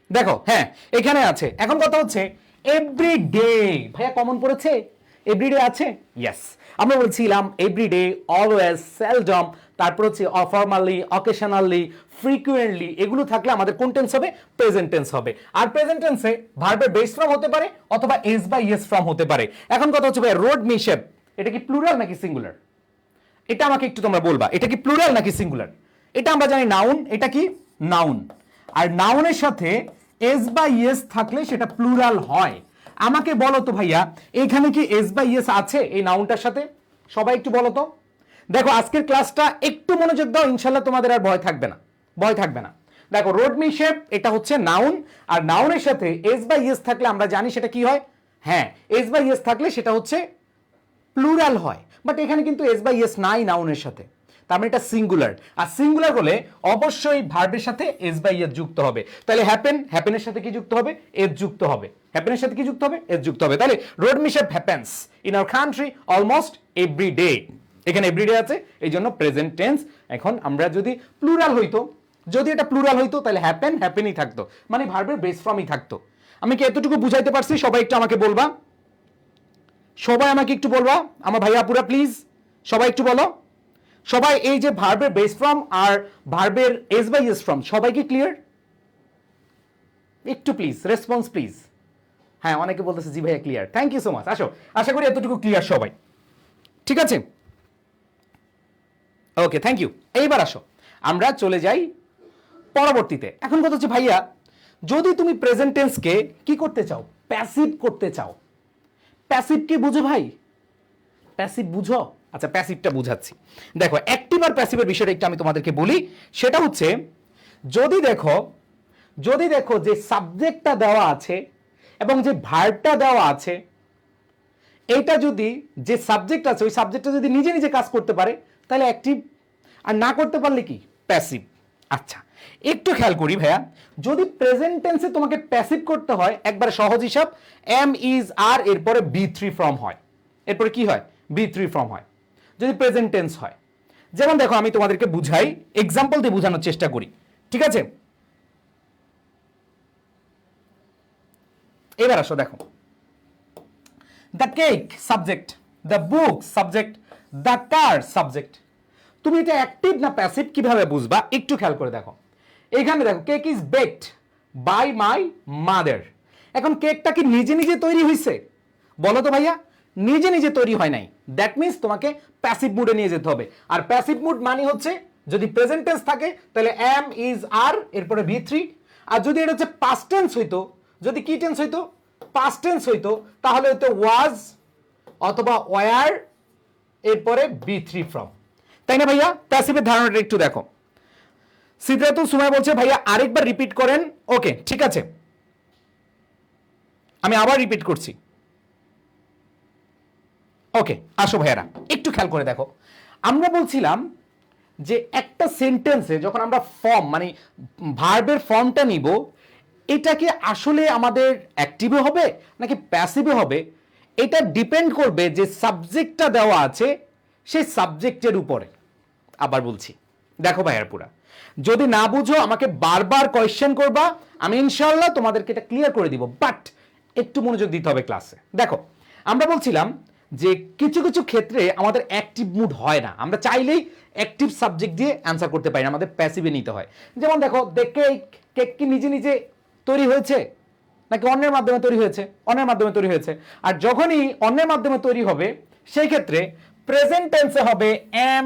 দেখো হ্যাঁ এখানে আছে। এখন কথা হচ্ছে এভরিডে, ভাইয়া কমন পড়েছে? এভরিডে আছে? ইয়েস, আমরা বলছিলাম এভরিডে, অলওয়েজ, সেলডম, তারপর হচ্ছে ফর্মালি, অকেশনালি, ফ্রিকুয়েন্টলি, এগুলো থাকলে আমাদের কোন টেন্স হবে? প্রেজেন্ট টেন্স হবে। আর প্রেজেন্ট টেন্সে ভার্বের বেস ফর্ম হতে পারে অথবা এস বা ইএস ফর্ম হতে পারে। এখন কথা হচ্ছে ভাই রোড মিসহ্যাপ, এটা কি প্লুরাল নাকি সিঙ্গুলার? এটা আমাকে একটু তোমরা বলবা, এটা কি প্লুরাল নাকি সিঙ্গুলার? এটা আমরা জানি নাউন, এটা কি নাউন। আর নাউনের সাথে এস বা ইএস থাকলে সেটা প্লুরাল হয়। আমাকে বলো তো ভাইয়া, এখানে কি এস বা ইএস আছে এই নাউনটার সাথে? সবাই একটু বলো তো। দেখো আজকের ক্লাসটা একটু মনোযোগ দাও, ইনশাল্লাহ তোমাদের আর ভয় থাকবে না, ভয় থাকবে না। দেখো রোড মিসহ্যাপ এটা হচ্ছে নাউন, আর নাউনের সাথে এস বা ইএস থাকলে আমরা জানি সেটা কি হয়? হ্যাঁ, এস বা ইএস থাকলে সেটা হচ্ছে প্লুরাল হয়। বাট এখানে কিন্তু এস বাই এস নাই নাউনের সাথে, তার মানে এটা সিঙ্গুলার। আর সিঙ্গুলার হলে অবশ্যই ভার্বের সাথে এস বাই এস যুক্ত হবে। তাহলে হ্যাপেন, হ্যাপেনের সাথে কি যুক্ত হবে? এস যুক্ত হবে। হ্যাপেনের সাথে কি যুক্ত হবে? এস যুক্ত হবে। তাহলে road mishap happens in our country almost every day. এখানে এভরিডে আছে, এই জন্য প্রেজেন্ট টেন্স। এখন আমরা যদি প্লুরাল হইতো, যদি এটা প্লুরাল হইতো তাহলে হ্যাপেন হ্যাপেনই থাকতো, মানে ভার্বের বেস ফর্মই থাকতো। আমি কি এতটুকু বুঝাইতে পারছি? সবাই একটু আমাকে বলবা, সবাই আমাকে একটু বলবা, আমার ভাইয়া পুরা প্লিজ সবাই একটু বলো। সবাই এই যে ভার্বের বেস ফর্ম আর ভার্বের এস বাই এস ফর্ম সবাই কি ক্লিয়ার? একটু প্লিজ রেসপন্স প্লিজ। হ্যাঁ, অনেকে বলতেছে জি ভাইয়া clear, thank you so much. আসো, আশা করি এতটুকু ক্লিয়ার সবাই, ঠিক আছে? Okay, thank you. এইবার আসো আমরা চলে যাই পরবর্তীতে। এখন কথা হচ্ছে ভাইয়া, যদি তুমি প্রেজেন্ট টেন্সকে কি করতে চাও, প্যাসিভ করতে চাও, প্যাসিভ কি বুঝো ভাই? প্যাসিভ বুঝো? আচ্ছা, প্যাসিভটা বুঝাচ্ছি। দেখো, অ্যাক্টিভ আর প্যাসিভের বিষয়টা একটু আমি তোমাদেরকে বলি। সেটা হচ্ছে, যদি দেখো যে সাবজেক্টটা দেওয়া আছে এবং যে ভার্বটা দেওয়া আছে, এইটা যদি, যে সাবজেক্ট আছে ওই সাবজেক্টটা যদি নিজে নিজে কাজ করতে পারে তাহলে অ্যাক্টিভ, আর না করতে পারলে কি প্যাসিভ। আচ্ছা, একটু খেয়াল করি ভাইয়া, যদি প্রেজেন্ট টেন্সে তোমাকে প্যাসিভ করতে হয়, একবার সহজ হিসাব, এম ইজ আর এরপরে বি থ্রি ফর্ম হয়, এরপরে কি হয়, বি থ্রি ফর্ম হয় যদি প্রেজেন্ট টেন্স হয়। যেমন দেখো, আমি তোমাদেরকে বুঝাই, এক্সাম্পল দিয়ে বোঝানোর চেষ্টা করি, ঠিক আছে? এবার আসো, দেখো, the cake subject, the book subject, the car subject. তুমি এটা অ্যাক্টিভ না প্যাসিভ কিভাবে বুঝবা একটু খেয়াল করে দেখো। এখানে দেখো, cake is baked by my mother. এখন কেকটা কি নিজে নিজে তৈরি হয়েছে? বলো তো ভাইয়া, নিজে নিজে তৈরি হয় নাই। দ্যাট মিন্স তোমাকে প্যাসিভ মুডে নিয়ে যেতে হবে। আর প্যাসিভ মুড মানে হচ্ছে, যদি প্রেজেন্ট টেন্স থাকে তাহলে এম ইজ আর এরপরে বি থ্রি, আর যদি এটা হচ্ছে পাস্ট টেন্স হইতো, যদি কি টেন্স হইতো, পাস্ট টেন্স হইতো, তাহলে হয়তো ওয়াজ অথবা ওয়ার এরপরে বি থ্রি ফ্রম, তাই না ভাইয়া? প্যাসিভের ধারণাটা একটু দেখো। সিদ্ধাতুল সুমাই বলছে ভাইয়া আরেকবার রিপিট করেন। ওকে, ঠিক আছে, আমি আবার রিপিট করছি। ওকে, আসো ভাইয়ারা, একটু খেয়াল করে দেখো। আমরা বলছিলাম যে একটা সেন্টেন্সে যখন আমরা ফর্ম, মানে ভার্বের ফর্মটা নিব, এটা কি আসলে আমাদের অ্যাক্টিভে হবে নাকি প্যাসিভে হবে, এটা ডিপেন্ড করবে যে সাবজেক্টটা দেওয়া আছে সেই সাবজেক্টের উপরে। আবার বলছি, দেখো ভাইয়ার পুরা, যদি না বুঝো আমাকে বারবার কোয়েশ্চেন করবা, আমি ইনশাআল্লাহ তোমাদেরকে এটা ক্লিয়ার করে দিব, বাট একটু মনোযোগ দিতে হবে ক্লাসে। দেখো, আমরা বলছিলাম যে কিছু কিছু ক্ষেত্রে আমাদের অ্যাক্টিভ মুড হয় না, আমরা চাইলেই অ্যাক্টিভ সাবজেক্ট দিয়ে অ্যান্সার করতে পারি না, আমাদের প্যাসিভে নিতে হয়। যেমন দেখো, কেক কি নিজে নিজে তৈরি হয়েছে নাকি অন্যের মাধ্যমে তৈরি হয়েছে? অন্যের মাধ্যমে তৈরি হয়েছে। আর যখনই অন্যের মাধ্যমে তৈরি হবে, সেই ক্ষেত্রে প্রেজেন্ট টেন্সে হবে এম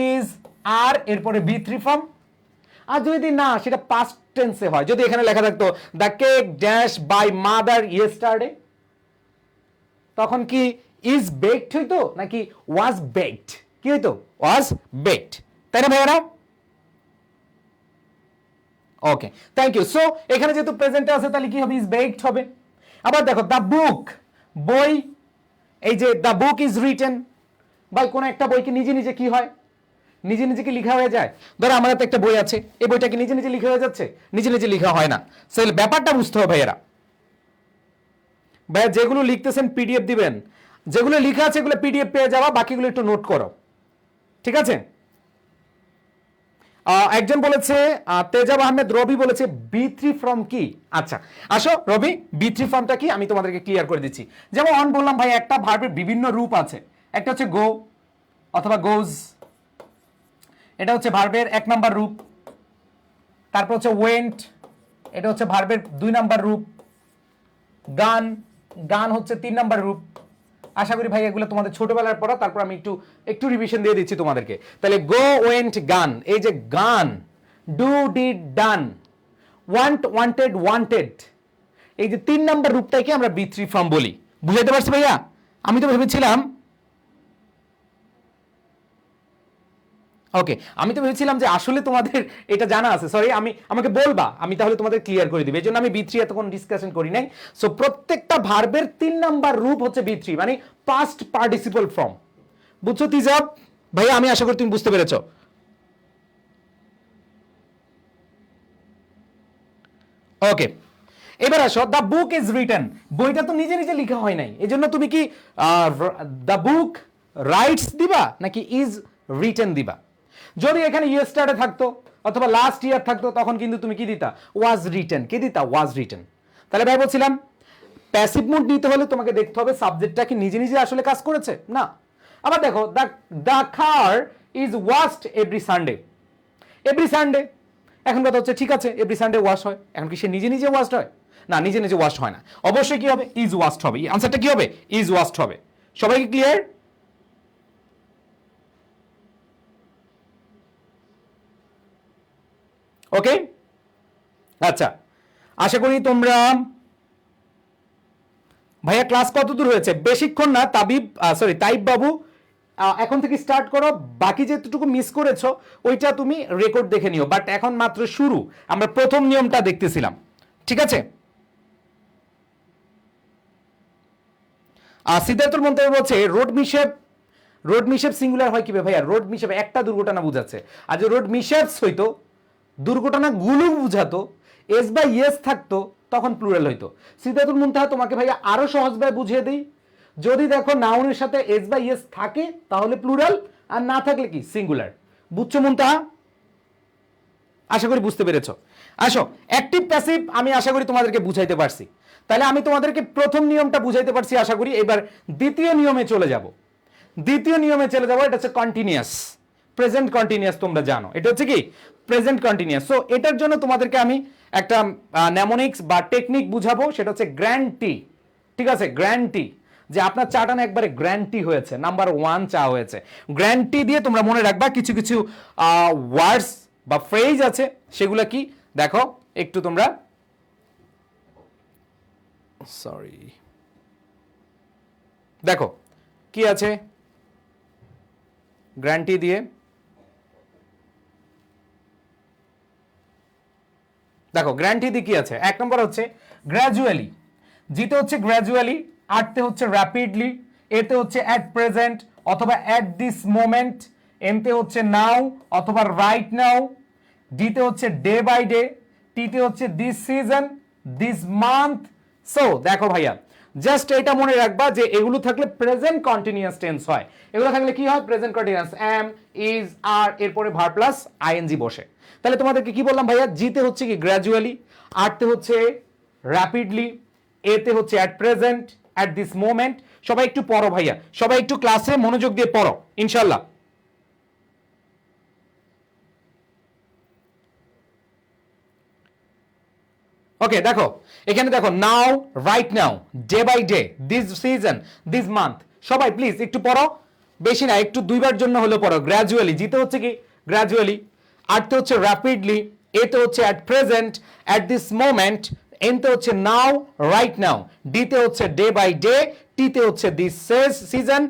ইজ আর এরপরে বি থ্রি ফর্ম। আর যদি না সেটা পাস্ট টেন্সে হয়, যদি এখানে লেখা থাকতো the cake dash by mother yesterday, তখন কি ইজ বেকড হইতো নাকি ওয়াজ বেকড? কি হইতো? ওয়াজ বেকড, তাই না ভাইয়ারা? ওকে, থ্যাংক ইউ। সো এখানে যেহেতু প্রেজেন্টে আছে তাহলে কি হবে, ইজ বেকড হবে। আবার দেখো, দ্য বুক, বই, এই যে দ্য বুক ইজ রিটেন, ভাই কোন একটা বই কি নিজে নিজে কি হয়, নিজে নিজে কি লেখা হয়ে যায়? ধরো আমার হাতে একটা বই আছে, এই বইটা কি নিজে নিজে লেখা হয়ে যাচ্ছে? নিজে নিজে লেখা হয় না। তাহলে ব্যাপারটা বুঝতে হবে ভাইয়েরা। ভাইয়া যেগুলো লিখতেছেন পিডিএফ দিবেন, যেগুলো লেখা আছে এগুলো পিডিএফ পেয়ে যাওয়া, বাকিগুলো একটু নোট করো, ঠিক আছে? একজন বলেছে, তেজাব আহমেদ রবি বলেছে বি থ্রি ফর্ম কি? আচ্ছা, আসো রবি, বি থ্রি ফর্মটা কি আমি তোমাদেরকে ক্লিয়ার করে দিচ্ছি। যেমন অন বললাম ভাই, একটা ভার্বের বিভিন্ন রূপ আছে। একটা হচ্ছে গো অথবা গোজ, এটা হচ্ছে ভার্বের 1 নাম্বার রূপ। তারপর হচ্ছে ওয়েন্ট, এটা হচ্ছে ভার্বের 2 নাম্বার রূপ। গান, গান হচ্ছে 3 নাম্বার রূপ। আশা করি ভাই এগুলো তোমাদের ছোটবেলার পড়া, তারপর আমি একটু রিভিশন দিয়ে দিচ্ছি তোমাদেরকে। তাহলে গো, ওয়েন্ট, গান, এই যে গান, do, did, done, want, wanted, wanted, এই যে 3 নাম্বার রূপটাকে আমরা বি থ্রি ফর্ম বলি। বুঝাইতে পারছি ভাইয়া? আমি তো ভেবেছিলাম, ওকে, আমি তো ভেবেছিলাম যে আসলে তোমাদের এটা জানা আছে। সরি, আমাকে বলবা, আমি তাহলে তোমাদের ক্লিয়ার করে দিই। এই জন্য আমি বি থ্রি এতক্ষণ ডিসকাশন করি নাই। সো প্রত্যেকটা ভার্বের 3 নাম্বার রূপ হচ্ছে বি থ্রি, মানে পাস্ট পার্টিসিপল ফর্ম। বুঝছো তিজাব ভাইয়া? আমি আশা করি তুমি বুঝতে পেরেছো। ওকে, এবার আসো, দ্য বুক ইজ রিটেন, বইটা তো নিজে নিজে লেখা হয় নাই, এই জন্য তুমি কি দ্য বুক রাইটস দিবা নাকি ইজ রিটেন দিবা? যদি এখানে ইয়েস্টারডে থাকতো অথবা লাস্ট ইয়ার থাকতো তখন কিন্তু তুমি কি দিতা? Was written. কি দিতা? Was written. তাহলে ভাই বলছিলাম প্যাসিভ মুড নিতে হলে তোমাকে দেখতে হবে সাবজেক্টটা কি নিজে নিজে আসলে কাজ করেছে না। আবার দেখো the car is washed every Sunday. Every Sunday, এখন কথা হচ্ছে ঠিক আছে এভরি সানডে ওয়াশ হয়, এখন কি সে নিজে নিজে ওয়াশড হয়? না, নিজে নিজে ওয়াশ হয় না, অবশ্যই কি হবে? ইজ ওয়াশড হবে। আনসারটা কি হবে? ইজ ওয়াশড হবে। সবাই কি ক্লিয়ার? ওকে, আচ্ছা, আশা করি তোমরা ভাইয়া ক্লাস কত দূর হয়েছে? বেশিক্ষণ না তাইব বাবু, এখন থেকে স্টার্ট করো। বাকি যেটুকু মিস করেছো ওইটা তুমি রেকর্ড দেখে নিও, বাট এখন মাত্র শুরু, আমরা প্রথম নিয়মটা দেখতেছিলাম, ঠিক আছে? সিদ্ধার্থর মন্তব্য বলছে রোড মিশেপ সিঙ্গুলার হয় কিভাবে ভাইয়া? রোড মিশেপ একটা দুর্ঘটনা বুঝাচ্ছে, আর যে রোড মিশেপস হইতো দুর্ঘটনা গুলো বুঝাতো, এস বাই ইয়েস থাকতো তখন প্লুরাল হইতো। সিদ্ধার্থুল মুনতাহা তোমাকে ভাইয়া আরো সহজভাবে বুঝিয়ে দিই, যদি দেখো নাউনের সাথে এস বাই ইয়েস থাকে তাহলে প্লুরাল, আর না থাকলে কি সিঙ্গুলার। বুঝছো মুনতাহা? আশা করি বুঝতে পেরেছো। আসো, অ্যাক্টিভ প্যাসিভ আমি আশা করি তোমাদেরকে বুঝাইতে পারছি। তাহলে আমি তোমাদেরকে প্রথম নিয়মটা বুঝাইতে পারছি আশা করি। এবার দ্বিতীয় নিয়মে চলে যাব। এটা হচ্ছে কন্টিনিউয়াস, প্রেজেন্ট কন্টিনিউয়াস। তোমরা জানো এটা হচ্ছে কি প্রেজেন্ট কন্টিনিউয়াস। সো এটার জন্য তোমাদেরকে আমি একটা নেমোনিক্স বা টেকনিক বুঝাবো, সেটা হচ্ছে গ্র্যান্টি। ঠিক আছে, গ্র্যান্টি, যে আপনার চাটা না একবারে গ্র্যান্টি হয়েছে, নাম্বার 1 চা হয়েছে। গ্র্যান্টি দিয়ে তোমরা মনে রাখবা কিছু কিছু ওয়ার্ডস বা ফ্রেজ আছে, সেগুলো কি দেখো একটু তোমরা, সরি, দেখো কি আছে গ্র্যান্টি দিয়ে। দেখো গ্র্যান্টি দিয়ে কি আছে, এক নম্বর হচ্ছে গ্র্যাজুয়ালি। জিতে হচ্ছে গ্র্যাজুয়ালি, আরতে হচ্ছে র্যাপিডলি, এতে হচ্ছে অ্যাট প্রেজেন্ট অথবা অ্যাট দিস মোমেন্ট, এমতে হচ্ছে নাও অথবা রাইট নাও, ডিতে হচ্ছে ডে বাই ডে, টিতে হচ্ছে this season, this month. So দেখো ভাইয়া, জাস্ট এটা মনে রাখবা যে এগুলো থাকলে প্রেজেন্ট কন্টিনিউয়াস টেন্স হয়। এগুলো থাকলে কি হয়? প্রেজেন্ট কন্টিনিউয়াস, এম, ইজ, আর, এরপরে ভার প্লাস আইএনজি বসে। তাহলে তোমাদেরকে কি বললাম ভাইয়া? জিতে হচ্ছে কি গ্র্যাজুয়ালি, আরতে হচ্ছে র্যাপিডলি, এতে হচ্ছে at present, at this moment. সবাই একটু পড়ো ভাইয়া, সবাই একটু ক্লাসে মনোযোগ দিয়ে পড়ো ইনশাল্লাহ। ওকে, দেখো এখানে দেখো now, right now, day by day, this season, this month. সবাই প্লিজ একটু পড়ো, বেশি না, একটু দুইবার জন্য হলো পড়ো। গ্র্যাজুয়ালি, জিতে হচ্ছে কি গ্র্যাজুয়ালি, আরতে হচ্ছে র্যাপিডলি, এতে হচ্ছে at present, at this moment, এনতে হচ্ছে নাও, রাইট নাও, ডিতে হচ্ছে ডে বাই ডে, টিতে হচ্ছে দিস সিজন,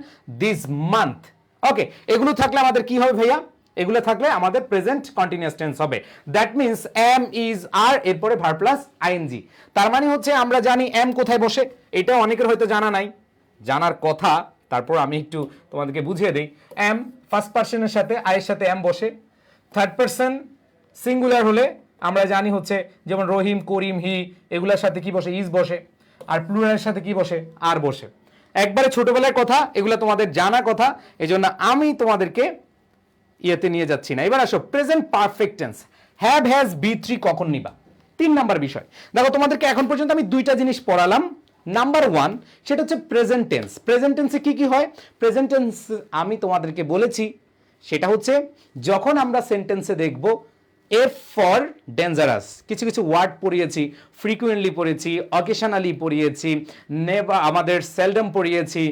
দিস মান্থ। ওকে, এগুলো থাকলে আমাদের কি হবে ভাইয়া? এগুলো থাকলে আমাদের প্রেজেন্ট কন্টিনিউয়াস টেন্স হবে। দ্যাট মিন্স এম, ইজ, আর, এরপরে ভার প্লাস আইএনজি। তার মানে হচ্ছে আমরা জানি এম কোথায় বসে, এটা অনেকের হয়তো জানা নাই, জানার কথা, তারপর আমি একটু তোমাদেরকে বুঝিয়ে দিই। এম ফার্স্ট পার্সনের সাথে আয়ের সাথে এম বসে। থার্ড পার্সন সিঙ্গুলার হলে আমরা জানি হচ্ছে যেমন রহিম, করিম, হি, এগুলোর সাথে কি বসে? ইজ বসে। আর প্লুরালের সাথে কি বসে? আর বসে। একবারে ছোটবেলার কথা, এগুলো তোমাদের জানা কথা, এজন্য আমি তোমাদেরকে ইয়েতে নিয়ে যাচ্ছি না। এবার আসো present perfect tense, have, has, B three কখন নিবা? 3 নাম্বার বিষয়। দেখো তোমাদেরকে এখন পর্যন্ত আমি 2টা জিনিস পড়ালাম। নাম্বার 1 সেটা হচ্ছে প্রেজেন্ট টেন্স। প্রেজেন্ট টেন্সে কি কি হয়? প্রেজেন্ট টেন্স আমি তোমাদেরকে বলেছি, সেটা হচ্ছে যখন আমরা সেন্টেন্সে দেখব এফ ফর ডেঞ্জারাস, কিছু কিছু ওয়ার্ড পড়িয়েছি, ফ্রিকুয়েন্টলি পড়িয়েছি, অকেশনালি পড়িয়েছি, নেভার, আমাদের সেলডম পড়িয়েছি,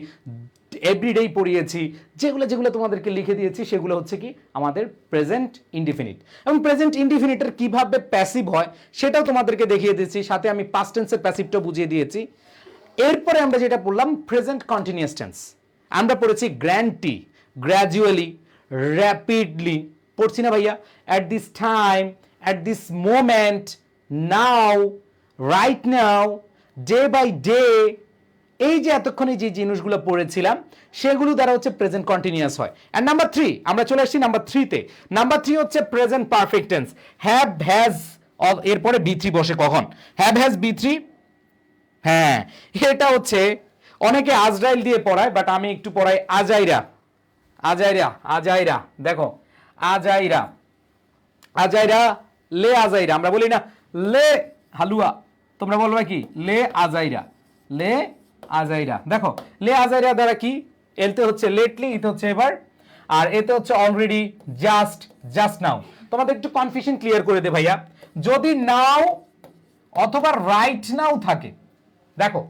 এভরিডেই পড়িয়েছি, যেগুলো যেগুলো তোমাদেরকে লিখে দিয়েছি সেগুলো হচ্ছে কি আমাদের প্রেজেন্ট ইনডিফিনিট। এবং প্রেজেন্ট ইনডিফিনিটের কিভাবে প্যাসিভ হয় সেটাও তোমাদেরকে দেখিয়ে দিয়েছি, সাথে আমি পাস্ট টেন্সের প্যাসিভটাও বুঝিয়ে দিয়েছি। এরপরে আমরা যেটা পড়লাম প্রেজেন্ট কন্টিনিউয়াস টেন্স, আমরা পড়েছি গ্র্যান্টি, গ্র্যাজুয়ালি, র্যাপিডলি, পড়ছি না ভাইয়া? At this time, at this moment, now, right now, day by day. এই যে এতক্ষণে যে জিনিসগুলো পড়েছিলাম সেগুলো দ্বারা হচ্ছে প্রেজেন্ট কন্টিনিউয়াস হয়। এন্ড নাম্বার 3 আমরা চলে আসছি নাম্বার 3 তে। নাম্বার 3 হচ্ছে present perfect tense, have, has, এরপরে বি3 বসে কখন? হ্যাভ, হ্যাজ, বি3। হ্যাঁ, এটা হচ্ছে অনেকে আজরাইল দিয়ে পড়ায়, বাট আমি একটু পড়াই আজাইরা। আজাইরা, আজাইরা, দেখো আজাইরা, আজাইরা, লে আজাইরা, আমরা বলি না লে হালুয়া, তোমরা বলবে কি লে আজাইরা, লে আজাইরা। দেখো লে আজাইরা দ্বারা কি, এলতে হচ্ছে লেটলি, ইতে হচ্ছে এবার, আর এতে হচ্ছে অলরেডি, জাস্ট, জাস্ট নাও। তোমাদের একটু কনফিউশন ক্লিয়ার করে দে ভাইয়া, যদি নাও অথবা রাইট নাও থাকে, দেখো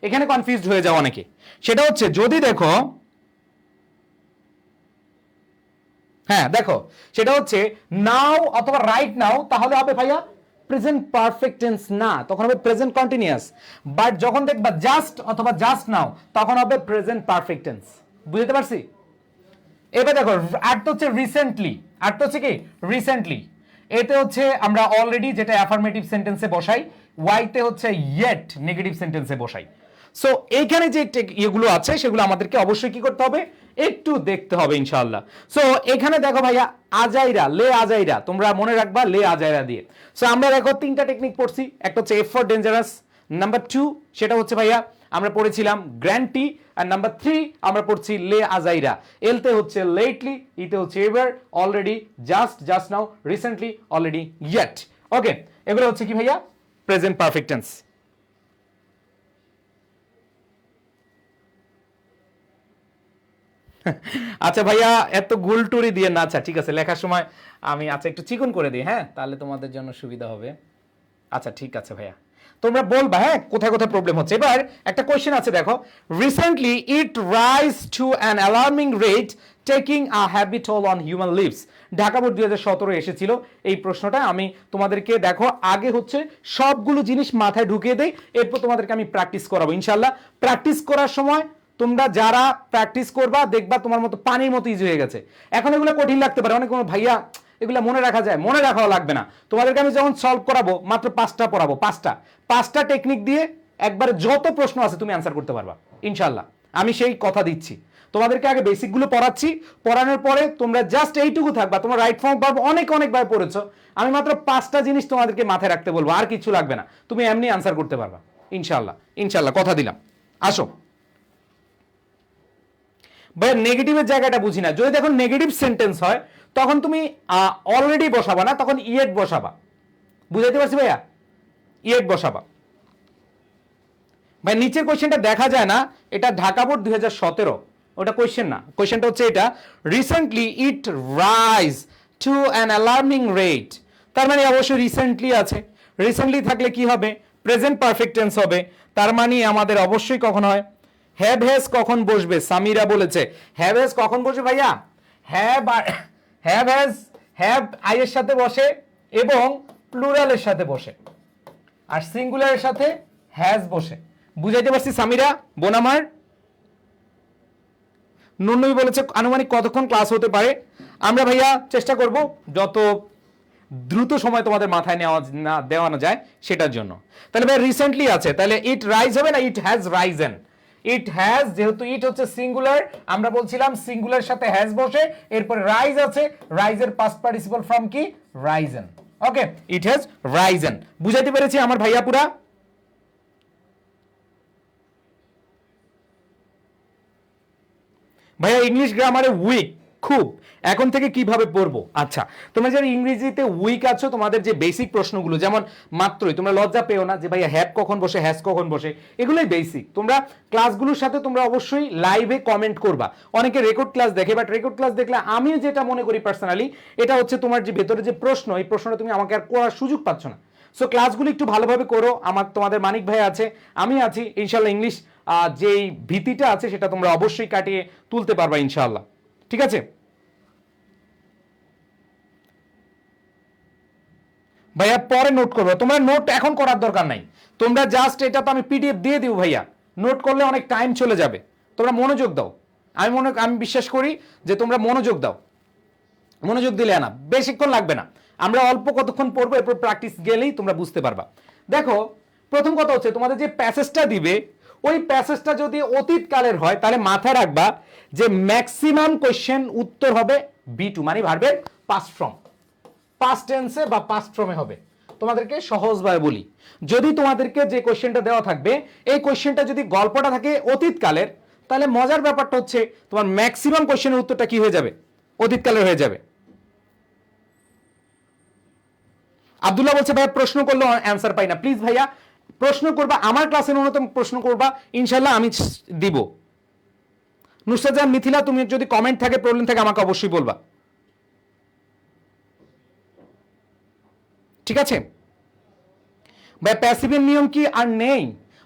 এখানে কনফিউজড হয়ে যাও অনেকে, সেটা হচ্ছে যদি দেখো, হ্যাঁ দেখো সেটা হচ্ছে নাও অথবা রাইট নাও, তাহলে হবে ভাইয়া প্রেজেন্ট পারফেক্ট টেন্স না, তখন হবে প্রেজেন্ট কন্টিনিউয়াস। বাট যখন দেখবা জাস্ট অথবা জাস্ট নাও, তখন হবে প্রেজেন্ট পারফেক্ট টেন্স। বুঝতে পারছি? এবার দেখো আরটা হচ্ছে রিসেন্টলি, আরটা হচ্ছে কি রিসেন্টলি, এতে হচ্ছে আমরা অলরেডি যেটা অ্যাফার্মেটিভ সেন্টেন্সে বসাই, ওয়াইতে হচ্ছে ইয়েট নেগেটিভ সেন্টেন্সে বসাই। সো এইখানে যে ইয়েগুলো আছে সেগুলো আমাদেরকে অবশ্যই কি করতে হবে, একটু দেখতে হবে ইনশাআল্লাহ। সো এখানে দেখো ভাইয়া আজাইরা, লে আজাইরা, তোমরা মনে রাখবা লে আজাইরা দিয়ে। সো আমরা দেখো তিনটা টেকনিক পড়ছি, একটা হচ্ছে এফ ফর ডেঞ্জারাস, নাম্বার 2 সেটা হচ্ছে ভাইয়া আমরা পড়েছিলাম গ্র্যান্টি, আর নাম্বার 3 আমরা পড়ছি লে আজাইরা। এলতে হচ্ছে লেটলি, ইতে হচ্ছে ever, already, just, just now, recently, already, yet. Okay, এগুলো হচ্ছে কি ভাইয়া প্রেজেন্ট পারফেক্ট টেন্স। আচ্ছা ভাইয়া এত গুলটুরি দিয়ে না, আচ্ছা ঠিক আছে, লেখার সময় আমি আচ্ছা একটু চিকন করে দিই, হ্যাঁ তাহলে তোমাদের জন্য সুবিধা হবে। আচ্ছা ঠিক আছে ভাইয়া, তোমরা বলবা হ্যাঁ কোথায় কোথায় প্রবলেম হচ্ছে। এবার একটা কোয়েশ্চেন আছে দেখো, recently it rise to an alarming rate taking a habit hole on human lives. Dhaka board 2017 এসেছিল এই প্রশ্নটা। আমি তোমাদেরকে দেখো আগে হচ্ছে সবগুলো জিনিস মাথায় ঢুকিয়ে দেই, এরপর তোমাদেরকে আমি প্র্যাকটিস করাবো ইনশাল্লাহ। প্র্যাকটিস করার সময় তোমরা যারা প্র্যাকটিস করবা দেখবা তোমার মতো পানির মতো ইজি হয়ে গেছে। এখন এগুলো কঠিন লাগতে পারে অনেক, কোনো ভাইয়া এগুলো মনে রাখা যায়, মনে রাখাও লাগবে না। তোমাদেরকে আমি যখন সলভ করাবো মাত্র 5টা পড়াবো, 5টা টেকনিক দিয়ে একবারে যত প্রশ্ন আছে তুমি অ্যান্সার করতে পারবা ইনশাল্লাহ, আমি সেই কথা দিচ্ছি। তোমাদেরকে আগে বেসিকগুলো পড়াচ্ছি, পড়ানোর পরে তোমরা জাস্ট এইটুকু থাকবা, তোমরা রাইট ফর্ম পারবো অনেক অনেকবার পড়েছো, আমি মাত্র 5টা জিনিস তোমাদেরকে মাথায় রাখতে বলবো, আর কিছু লাগবে না, তুমি এমনি অ্যান্সার করতে পারবা ইনশাল্লাহ, ইনশাল্লাহ কথা দিলাম। আসো ভাই নেগেটিভের জায়গাটা বুঝি না, যদি দেখো নেগেটিভ সেন্টেন্স হয় তখন তুমি অলরেডি বসাবা না, তখন ইয়েট বসাবা। বুঝাইতে পারছি ভাইয়া? ইয়েট বসাবা। ভাই নিচের কোয়েশ্চেনটা দেখা যায় না, এটা ঢাকা বোর্ড 2017, ওটা কোয়েশ্চেন না, কোয়েশ্চেনটা হচ্ছে এটা, recently it rise to an alarming rate. তার মানে অবশ্যই রিসেন্টলি আছে, রিসেন্টলি থাকলে কি হবে প্রেজেন্ট পারফেক্ট টেন্স হবে, তার মানে আমাদের অবশ্যই কখন হয়, হ্যাভ হ্যাজ কখন বসবে, সামিরা বলেছে হ্যাভ হ্যাজ কখন বসবে ভাইয়া, হ্যাভ হ্যাজ হ্যাভ আই এর সাথে বসে এবং প্লুরালের সাথে বসে, আর সিঙ্গুলারের সাথে হ্যাজ বসে। বুঝাইতে পারছি সামিরা বোন আমার? নুনই বলেছে আনুমানিক কতক্ষণ ক্লাস হতে পারে, আমরা ভাইয়া চেষ্টা করব যত দ্রুত সময় তোমাদের মাথায় দেওয়ানো যায় সেটার জন্য। তাহলে ভাই রিসেন্টলি আছে, তাহলে ইট রাইজ হবে না ইট হ্যাজ রাইজেন? ইট হ্যাজ, যেহেতু ইট হচ্ছে সিঙ্গুলার, আমরা বলছিলাম সিঙ্গুলার সাথে হ্যাজ বসে, এরপরে রাইজ আছে, রাইজের পাস্ট পার্টিসিপল ফর্ম কি Ryzen. Okay, it has Ryzen. বুঝাইতে পেরেছি আমার ভাইয়া পুরা? ভাইয়া ইংলিশ গ্রামারে উইক খুব, এখন থেকে কিভাবে পড়বো? আচ্ছা তোমরা যারা ইংরেজিতে উইক আছো, তোমাদের যে বেসিক প্রশ্নগুলো, যেমন মাত্রই তোমরা লজ্জা পেও না যে ভাইয়া হ্যাভ কখন বসে হ্যাজ কখন বসে, এগুলোই বেসিক। তোমরা ক্লাসগুলোর সাথে তোমরা অবশ্যই লাইভে কমেন্ট করবা। অনেকে রেকর্ড ক্লাস দেখে, বাট রেকর্ড ক্লাস দেখলে আমি যেটা মনে করি পার্সোনালি, এটা হচ্ছে তোমার যে ভেতরে যে প্রশ্ন, এই প্রশ্নটা তুমি আমাকে আর করার সুযোগ পাচ্ছ না। সো ক্লাসগুলো একটু ভালোভাবে করো, আমার তোমাদের মানিক ভাই আছে, আমি আছি, ইনশাল্লাহ ইংলিশ যেই ভীতিটা আছে সেটা তোমরা অবশ্যই কাটিয়ে তুলতে পারবা ইনশাআল্লাহ। ঠিক আছে ভাইয়া? পরে নোট করবো, তোমরা নোট এখন করার দরকার নাই, তোমরা জাস্ট এটা তো আমি পিডিএফ দিয়ে দিব ভাইয়া, নোট করলে অনেক টাইম চলে যাবে, তোমরা মনোযোগ দাও। আমি বিশ্বাস করি যে তোমরা মনোযোগ দাও, মনোযোগ দিলে না বেশিক্ষণ লাগবে না, আমরা অল্প কতক্ষণ পড়বো, এরপর প্র্যাকটিস গেলেই তোমরা বুঝতে পারবা। দেখো প্রথম কথা হচ্ছে তোমাদের যে প্যাসেজটা দিবে, ওই প্যাসেজটা যদি অতীত কালের হয় তাহলে মাথায় রাখবা যে ম্যাক্সিমাম কোশ্চেন উত্তর হবে B2, মানে ভার্বের পাস্ট ফর্ম, পাস্ট টেন্সে বা পাস্ট ফর্মে হবে। তোমাদেরকে সহজভাবে বলি, যদি তোমাদেরকে যে কোশ্চেনটা দেওয়া থাকবে, এই কোশ্চেনটা যদি গল্পটা থাকে অতীত কালের, তাহলে মজার ব্যাপারটা হচ্ছে তোমার ম্যাক্সিমাম কোশ্চেনের উত্তরটা কি হয়ে যাবে, অতীতকালের হয়ে যাবে। আব্দুল্লাহ বলছে ভাইয়া প্রশ্ন করলে অ্যান্সার পাই না। প্লিজ ভাইয়া প্রশ্ন করবা, আমার ক্লাসের ন্যূনতম প্রশ্ন করবা, ইনশাল্লাহ আমি দিব। নুসরাত জাহান মিথিলা, তুমি যদি কমেন্ট থাকে, প্রবলেম থাকে, আমাকে অবশ্যই বলবা, ঠিক আছে? ভাই প্যাসিভের নিয়ম কি আর নেই?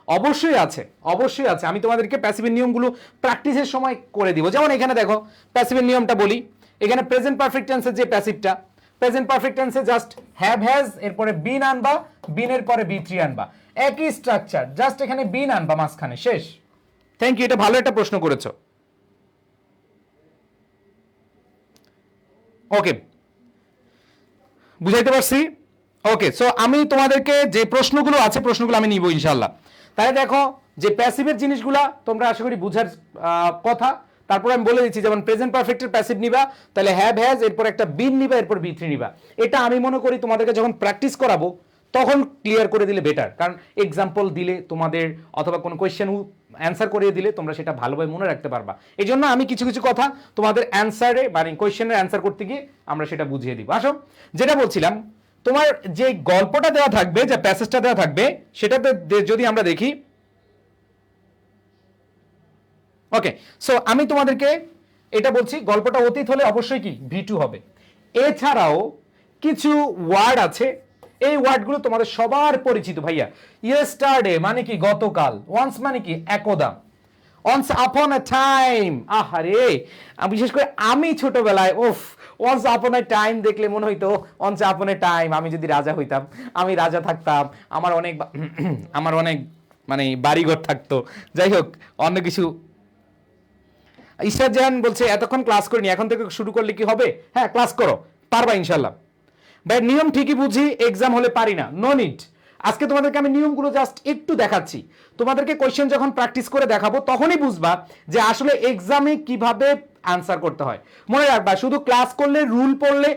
অবশ্যই আছে, অবশ্যই আছে। আমি তোমাদেরকে প্যাসিভের নিয়মগুলো প্র্যাকটিসের সময় করে দিব। যেমন এখানে দেখো প্যাসিভের নিয়মটা বলি। এখানে প্রেজেন্ট পারফেক্ট টেন্সের যে প্যাসিভটা, প্রেজেন্ট পারফেক্ট টেন্সে জাস্ট হ্যাভ হ্যাজ, এরপরে বিন আনবা, বিনের পরে বি3 আনবা, একই স্ট্রাকচার, জাস্ট এখানে বিন আনবা মাঝখানে, শেষ। থ্যাংক ইউ, এটা ভালো একটা প্রশ্ন করেছো। ওকে, বুঝাইতে পারছি? ওকে, সো আমি তোমাদেরকে যে প্রশ্নগুলো আছে, প্রশ্নগুলো আমি নিব ইনশাল্লাহ। তাহলে দেখো যে প্যাসিভের জিনিসগুলা তোমরা আশা করি বুঝার কথা। তারপর আমি বলে দিচ্ছি, যেমন প্রেজেন্ট পারফেক্টের প্যাসিভ নিবা, তাহলে হ্যাভ হ্যাজ, এরপর একটা বিন নিবা, এরপর বি3 নিবা। এটা আমি মনে করি তোমাদেরকে যখন প্র্যাকটিস করাবো তখন ক্লিয়ার করে দিলে বেটার, কারণ এক্সাম্পল দিলে তোমাদের, অথবা কোনো কোয়েশ্চেন অ্যান্সার করিয়ে দিলে তোমরা সেটা ভালোভাবে মনে রাখতে পারবা। এই জন্য আমি কিছু কিছু কথা তোমাদের অ্যান্সারে, মানে কোয়েশ্চেনের অ্যান্সার করতে গিয়ে আমরা সেটা বুঝিয়ে দিব। আসো, যেটা বলছিলাম, তোমার যে গল্পটা দেওয়া থাকবে, যে প্যাসেজটা দেওয়া থাকবে, সেটাতে যদি আমরা দেখি, ওকে, সো আমি তোমাদেরকে এটা বলছি, গল্পটা অতীত হলে অবশ্যই কি ভি2 হবে। এছাড়াও কিছু ওয়ার্ড আছে, এই ওয়ার্ডগুলো তোমাদের সবার পরিচিত ভাইয়া। ইয়েস্টারডে মানে কি গতকাল, ওয়ান্স মানে কি একদা, ওয়ান্স আপন এ টাইম, আহারে বিশেষ করে আমি ছোটবেলায় ওয়ান্স আপন এ টাইম দেখলে মনে হইতো ওয়ান্স আপন এ টাইম আমি যদি রাজা হইতাম, আমি রাজা থাকতাম, আমার অনেক আমার অনেক মানে বাড়িঘর থাকতো, যাই হোক অন্য কিছু। ইশরাত জাহান বলছে এতক্ষণ ক্লাস করিনি, এখন থেকে শুরু করলে কি হবে? হ্যাঁ, ক্লাস করো, পারবা ইনশাল্লাহ। ভাই নিয়ম ঠিকই বুঝি, এক্সাম হলে পারি না, নো নিড। আজকে তোমাদেরকে আমি নিয়মগুলো জাস্ট একটু দেখাচ্ছি। তোমাদেরকে কোয়েশ্চেন যখন প্র্যাকটিস করে দেখাবো তখনই বুঝবা যে আসলে এক্সামে কিভাবে আনসার করতে হয়। মনে রাখবা, শুধু ক্লাস করলে, রুল পড়লে,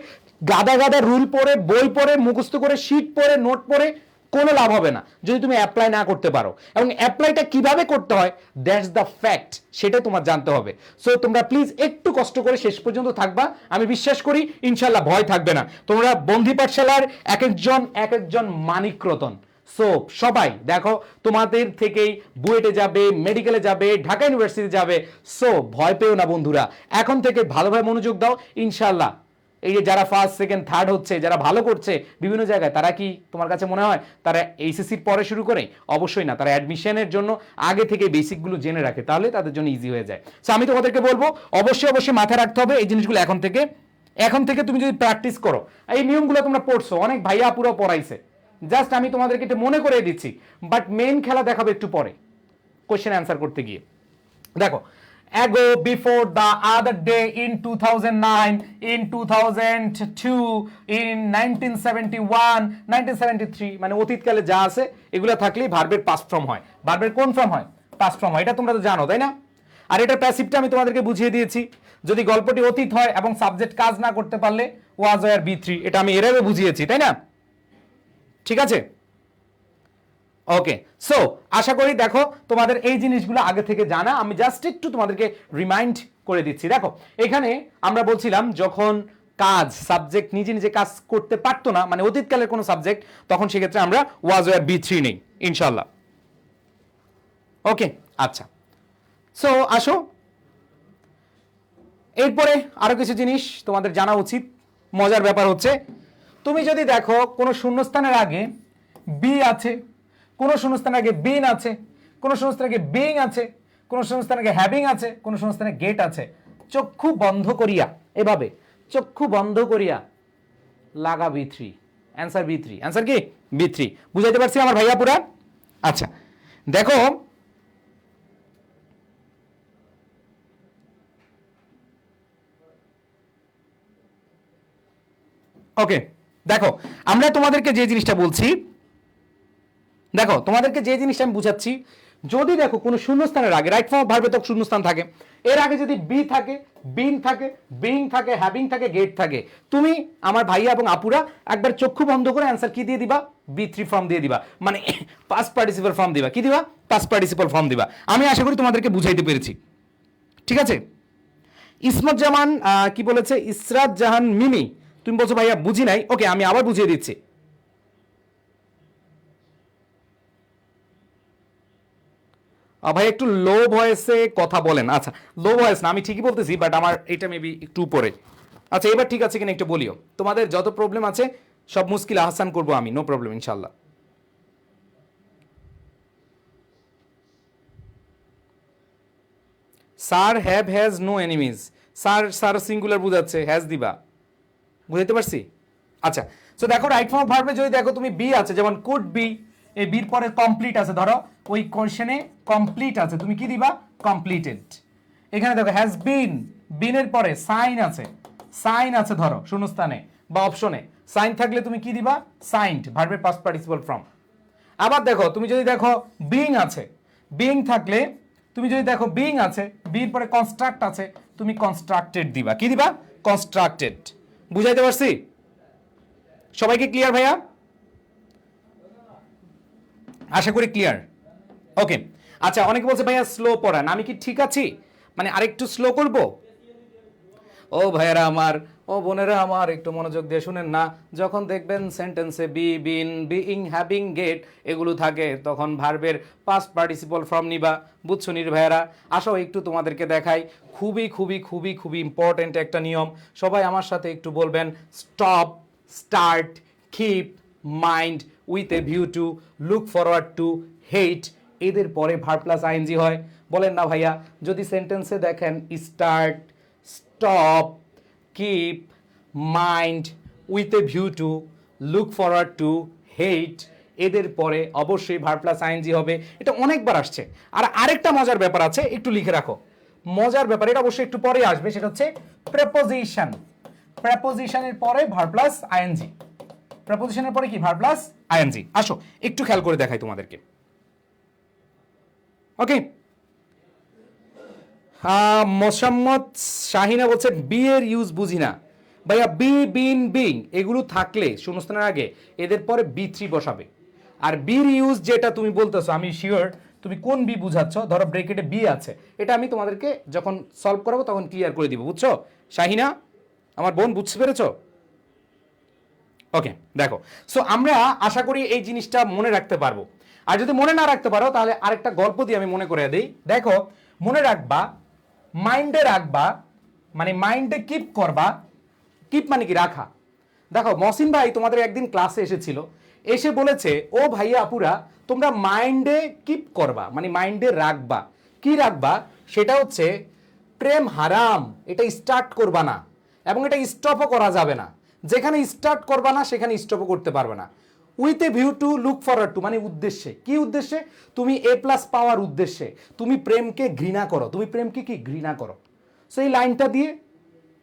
গাদা গাদা রুল পড়ে, বই পড়ে, মুখস্থ করে, শিট পড়ে, নোট পড়ে কোনো লাভ হবে না যদি তুমি অ্যাপ্লাই না করতে পারো। এবং অ্যাপ্লাইটা কিভাবে করতে হয়, দ্যাটস দ্য ফ্যাক্ট, সেটা তোমার জানতে হবে। সো তোমরা প্লিজ একটু কষ্ট করে শেষ পর্যন্ত থাকবা, আমি বিশ্বাস করি ইনশাল্লাহ ভয় থাকবে না। তোমরা বন্ধি পাঠশালার এক একজন মানিক রতন। সো সবাই দেখো, তোমাদের থেকেই বুয়েটে যাবে, মেডিকেলে যাবে, ঢাকা ইউনিভার্সিটি যাবে। সো ভয় পেও না বন্ধুরা, এখন থেকে ভালোভাবে মনোযোগ দাও ইনশাল্লাহ। এই যে যারা ফার্স্ট সেকেন্ড থার্ড হচ্ছে, যারা ভালো করছে বিভিন্ন জায়গায়, তারা কি তোমার কাছে মনে হয় তারা এইচএসসির পরে শুরু করে? অবশ্যই না, তারা অ্যাডমিশনের জন্য আগে থেকে বেসিকগুলো জেনে রাখে, তাহলে তাদের জন্য ইজি হয়ে যায়। সো আমি তোমাদেরকে বলবো অবশ্যই অবশ্যই মাথায় রাখতে হবে এই জিনিসগুলো এখন থেকে তুমি যদি প্র্যাকটিস করো। এই নিয়মগুলো তোমরা পড়ছো, অনেক ভাইয়া পুরো পড়াইছে, জাস্ট আমি তোমাদেরকে এটা মনে করে দিচ্ছি। বাট মেইন খেলা দেখাবো একটু পরে কোশ্চেন অ্যান্সার করতে গিয়ে। দেখো, ago, before, the other day, in 2009, in 2002, in 1971, 1973, মানে অতীতকালে যা আছে এগুলো থাকলেই ভার্বের পাস্ট ফর্ম হয়। ভার্বের কোন ফর্ম হয়? পাস্ট ফর্ম হয়। এটা তোমরা তো জানো, তাই না? আর এটার প্যাসিভটা আমি তোমাদেরকে বুঝিয়ে দিয়েছি। যদি গল্পটি অতীত হয় এবং সাবজেক্ট কাজ না করতে পারলে ওয়াজ আর বি3, এটা আমি এর আগে বুঝিয়েছি, তাই না? ঠিক আছে, ওকে। সো আশা করি দেখো তোমাদের এই জিনিসগুলো আগে থেকে জানা, আমি জাস্ট একটু তোমাদেরকে রিমাইন্ড করে দিচ্ছি। দেখো এখানে আমরা বলছিলাম যখন কাজ, সাবজেক্ট নিজে নিজে কাজ করতে পারতো না, মানে অতীতকালের কোনো সাবজেক্ট, তখন সেক্ষেত্রে আমরা ওয়াজ ওয়ার বি3 নেই ইনশাল্লাহ। ওকে, আচ্ছা। সো আসো, এরপরে আরো কিছু জিনিস তোমাদের জানা উচিত। মজার ব্যাপার হচ্ছে, তুমি যদি দেখো কোনো শূন্যস্থানের আগে বি আছে, কোনো শূন্যস্থানের আগে বিন আছে, কোনো শূন্যস্থানের আগে বিং আছে, কোনো শূন্যস্থানের আগে হ্যাভিং আছে, কোনো শূন্যস্থানে গেট আছে, চক্ষু বন্ধ করিয়া, এভাবে চক্ষু বন্ধ করিয়া লাগা বি3, অ্যান্সার বি3। অ্যান্সার কি? বি3। বুঝাইতে পারছি আমার ভাইয়া পুরা? আচ্ছা দেখো, ওকে, দেখো আমরা তোমাদেরকে যে জিনিসটা বলছি, দেখো তোমাদেরকে যে জিনিসটা আমি বুঝাচ্ছি, যদি দেখো কোনো শূন্যস্থানের আগে, রাইট ফর্ম অফ ভার্বে তো শূন্যস্থান থাকে, এর আগে যদি বি থাকে, বিন থাকে, বিং থাকে, হ্যাভিং থাকে, গেট থাকে, তুমি আমার ভাইয়া এবং আপুরা একবার চক্ষু বন্ধ করে অ্যান্সার কি দিয়ে দিবা? বি3 ফর্ম দিয়ে দিবা, মানে পাস্ট পার্টিসিপল ফর্ম দিবা। কি দিবা? পাস্ট পার্টিসিপল ফর্ম দিবা। আমি আশা করি তোমাদেরকে বুঝাইতে পেরেছি। ঠিক আছে। ইসমত জামান কি বলেছে, ইসরাত জাহান মিমি, তুমি বলছো ভাইয়া বুঝি নাই। ওকে, আমি আবার বুঝিয়ে দিচ্ছি। ভাই একটু লো ভয়েসে কথা বলেন। আচ্ছা, লো ভয়েস না, আমি ঠিকই বলতেছি, বাট আমার এটা মেবি একটু উপরে। আচ্ছা, এবার ঠিক আছে কিনা একটু বলিও। তোমাদের যত প্রবলেম আছে সব মুশকিল আহসান করবো আমি, নো প্রবলেম ইনশাল্লাহ। Sir have has no enemies, sir sir singular বুঝাচ্ছে, হ্যাজ দিবা, বুঝাইতে পারছি? আচ্ছা, সো দেখো রাইট ফর্ম ভার্বে যদি দেখো তুমি বি আছে, যেমন কুড বি, এই বির পরে কমপ্লিট আছে, ধরো ওই কোশ্চেনে কমপ্লিট আছে, তুমি কি দিবা? কমপ্লিটেড। এখানে দেখো হ্যাজ বিন, বিনের পরে সাইন আছে, সাইন আছে ধরো শূন্যস্থানে বা অপশনে, সাইন থাকলে তুমি কি দিবা? সাইন্ড, ভার্বের পাস্ট পার্টিসিপল ফর্ম। আবার দেখো তুমি যদি দেখো বিং আছে, বিং থাকলে তুমি যদি দেখো বিং আছে, বির পরে কনস্ট্রাক্ট আছে, তুমি কনস্ট্রাক্টেড দিবা। কি দিবা? কনস্ট্রাক্টেড। বুঝাইতে পারছি? সবাইকে ক্লিয়ার ভাইয়া? আশা করি ক্লিয়ার। ওকে, আচ্ছা, অনেকে বলছে ভাইয়া স্লো পড়ান, আমি কি ঠিক আছি? মানে আরেকটু স্লো করব? ও ভাইয়ারা আমার, ও বোনেরা আমার, একটু মনোযোগ দিয়ে শুনেন না। যখন দেখবেন সেন্টেন্সে বি, বিন, বিইং, হ্যাভিং, গেট এগুলো থাকে, তখন ভার্বের পাস্ট পার্টিসিপল ফর্ম নিবা। বুঝছো নির ভাইয়ারা? আসো একটু তোমাদেরকে দেখাই, খুবই খুবই খুবই খুবই ইম্পর্টেন্ট একটা নিয়ম। সবাই আমার সাথে একটু বলবেন, stop, start, keep, mind, with a view to, look forward to, hate, এদের পরে ভার্ব প্লাস আইএনজি হয়। বলেন না ভাইয়া? যদি সেন্টেন্সে দেখেন start, stop, keep, mind, with a view to, look forward to, hate, এদের পরে অবশ্যই ভার্ব প্লাস আইএনজি হবে। এটা অনেকবার আসছে। আর আরেকটা মজার ব্যাপার আছে, একটু লিখে রাখো। মজার ব্যাপার, এটা অবশ্যই একটু পরে আসবে, সেটা হচ্ছে প্রেপোজিশন। প্রেপোজিশনের পরে ভার্ব প্লাস আইএনজি, প্রেপোজিশনের পরে কি? Verb plus ING. আসো একটু খেয়াল করে দেখাই তোমাদেরকে। ওকে, মোসাম্মদ শাহিনা বলছেন বি এর ইউজ বুঝি না। ভাইয়া বি, বিন, বিং এগুলো থাকলে শূন্যস্থানের আগে এদের পরে বি3 বসাবে। আর বির ইউজ যেটা তুমি বলতেছো, আমি শিওর তুমি কোন বি বুঝাচ্ছ। ধরো ব্রেকেটে বি আছে, এটা আমি তোমাদেরকে যখন সলভ করাবো তখন ক্লিয়ার করে দিব। বুঝছো শাহিনা আমার বোন? বুঝতে পেরেছো? ওকে, দেখো, সো আমরা আশা করি এই জিনিসটা মনে রাখতে পারবো। আর যদি মনে না রাখতে পারো তাহলে আরেকটা গল্প দিয়ে আমি মনে করে দিই। দেখো, মনে রাখবা, মাইন্ডে রাখবা মানে মাইন্ডে কিপ করবা। কিপ মানে কি? রাখা। দেখো মহসিন ভাই তোমাদের একদিন ক্লাসে এসেছিল, এসে বলেছে ও ভাইয়া আপুরা তোমরা মাইন্ডে কিপ করবা মানে মাইন্ডে রাখবা। কি রাখবা? সেটা হচ্ছে প্রেম হারাম, এটা স্টার্ট করবা না এবং এটা স্টপও করা যাবে না। যেখানে স্টার্ট করবা না সেখানে স্টপও করতে পারবে না। With a view to, look forward two মানে উদ্দেশ্যে। কি উদ্দেশ্যে? তুমি এ প্লাস পাওয়ার উদ্দেশ্যে তুমি প্রেমকে ঘৃণা করো, তুমি প্রেমকে কি ঘৃণা করো। সো এই লাইনটা দিয়ে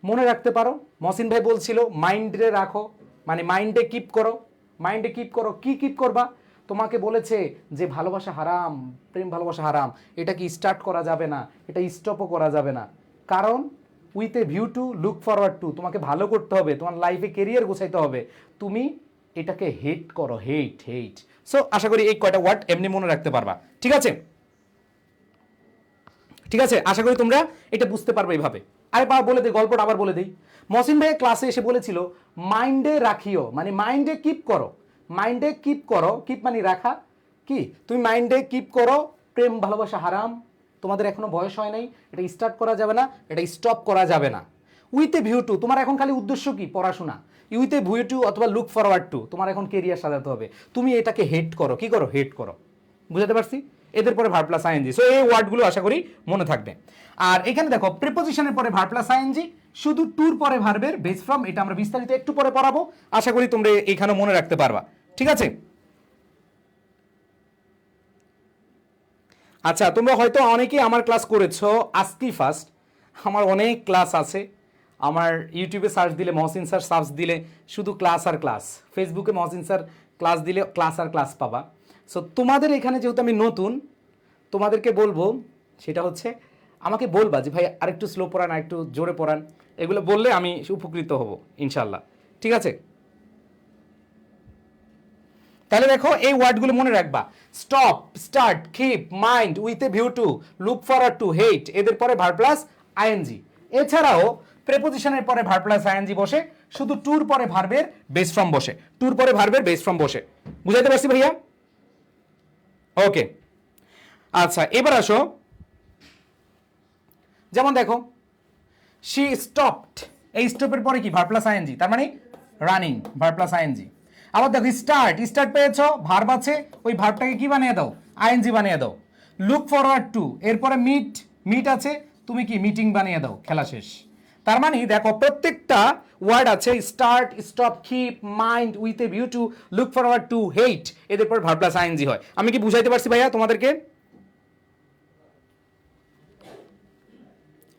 মনে রাখতে পারো। মহসিন ভাই বলছিল মাইন্ডে রাখো মানে মাইন্ডে কিপ করো। মাইন্ডে কিপ করো, কি কিপ করবা? তোমাকে বলেছে যে ভালোবাসা হারাম, প্রেম ভালোবাসা হারাম, এটা কি স্টার্ট করা যাবে না, এটা স্টপও করা যাবে না। কারণ with a view to, look forward two, তোমাকে ভালো করতে হবে, তোমার লাইফে কেরিয়ার গোছাইতে হবে, তুমি এটাকে হেট করো, হেট হেট। সো আশা করি এই কয়টা ওয়ার্ড এমনি মনে রাখতে পারবা। ঠিক আছে? ঠিক আছে, আশা করি তোমরা এটা বুঝতে পারবে এইভাবে। আরেকবার বলে দিই, গল্পটা আবার বলে দিই। মহসিন ভাই ক্লাসে এসে বলেছিল মাইন্ডে রাখিও মানে মাইন্ডে কিপ করো। মাইন্ডে কিপ করো, কিপ মানে রাখা। কি? তুমি মাইন্ডে কিপ করো প্রেম ভালোবাসা হারাম, তোমাদের এখনো বয়স হয় নাই, এটা স্টার্ট করা যাবে না, এটা স্টপ করা যাবে না। উইথ এ ভিউ টু, তোমার এখন খালি উদ্দেশ্য কি? পড়াশোনা। উইথ এ ভিউ টু অথবা লুক ফরওয়ার্ড টু, তোমার এখন কেরিয়ার সাজাতে হবে, তুমি এটাকে হেট করো। কি করো? হেট করো। বুঝাতে পারছি? এদের পরে ভার্ব প্লাস আইএনজি। সো এই ওয়ার্ডগুলো আশা করি মনে থাকবে। আর এখানে দেখো প্রিপোজিশনের পরে ভার্ব প্লাস আইএনজি, শুধু টুর পরে ভার্বের বেস ফর্ম, এটা আমরা বিস্তারিত একটু পরে পড়াবো। আশা করি তোমরা এখানে মনে রাখতে পারবা। ঠিক আছে? আচ্ছা, তোমরা হয়তো অনেকেই আমার ক্লাস করেছো, আজকেই ফার্স্ট। আমার অনেক ক্লাস আছে। আমার ইউটিউবে সার্চ দিলে মহসিন স্যার সার্চ দিলে শুধু ক্লাস আর ক্লাস, ফেসবুকে মহসিন স্যার ক্লাস দিলে ক্লাস আর ক্লাস পাবা। সো তোমাদের এখানে যেহেতু আমি নতুন, তোমাদেরকে বলবো সেটা হচ্ছে আমাকে বলবা যে ভাই আরেকটু স্লো পড়ান, আরেকটু জোরে পড়ান। এগুলো বললে আমি উপকৃত হব ইনশাল্লাহ। ঠিক আছে? তাহলে দেখো এই ওয়ার্ডগুলো মনে রাখবা, stop, start, keep, mind, with a view to, look forward to, hate, এদের পরে ভার্ব প্লাস আইএনজি। এছাড়াও প্রেপোজিশনের পরে ভার্ব প্লাস আইএনজি বসে, শুধু টুর পরে ভার্বের বেস ফর্ম বসে, টুর পরে ভার্বের বেস ফর্ম বসে। বুঝাইতে পারছি ভাইয়া? ওকে, আচ্ছা এবার আসো, যেমন দেখো শি স্টপড, এই স্টপের পরে কি ভার্ব প্লাস আইএনজি, তার মানে রানিং, ভার্ব প্লাস আইএনজি। আবার দেখো স্টার্ট, স্টার্ট পেয়েছো, ভার্ব আছে, ওই ভার্বটাকে কি বানিয়ে দাও, আইএনজি বানিয়ে দাও। লুক ফরওয়ার্ড টু, এরপরে মিট, মিট আছে, তুমি কি মিটিং বানিয়ে দাও, খেলা শেষ। তার মানে দেখো প্রত্যেকটা ওয়ার্ড আছে, start, stop, keep, mind, with a view to, look forward to, hate, এদের পর ভার্ব প্লাস আইএনজি হয়। আমি কি বুঝাইতে পারছি ভাইয়া তোমাদেরকে?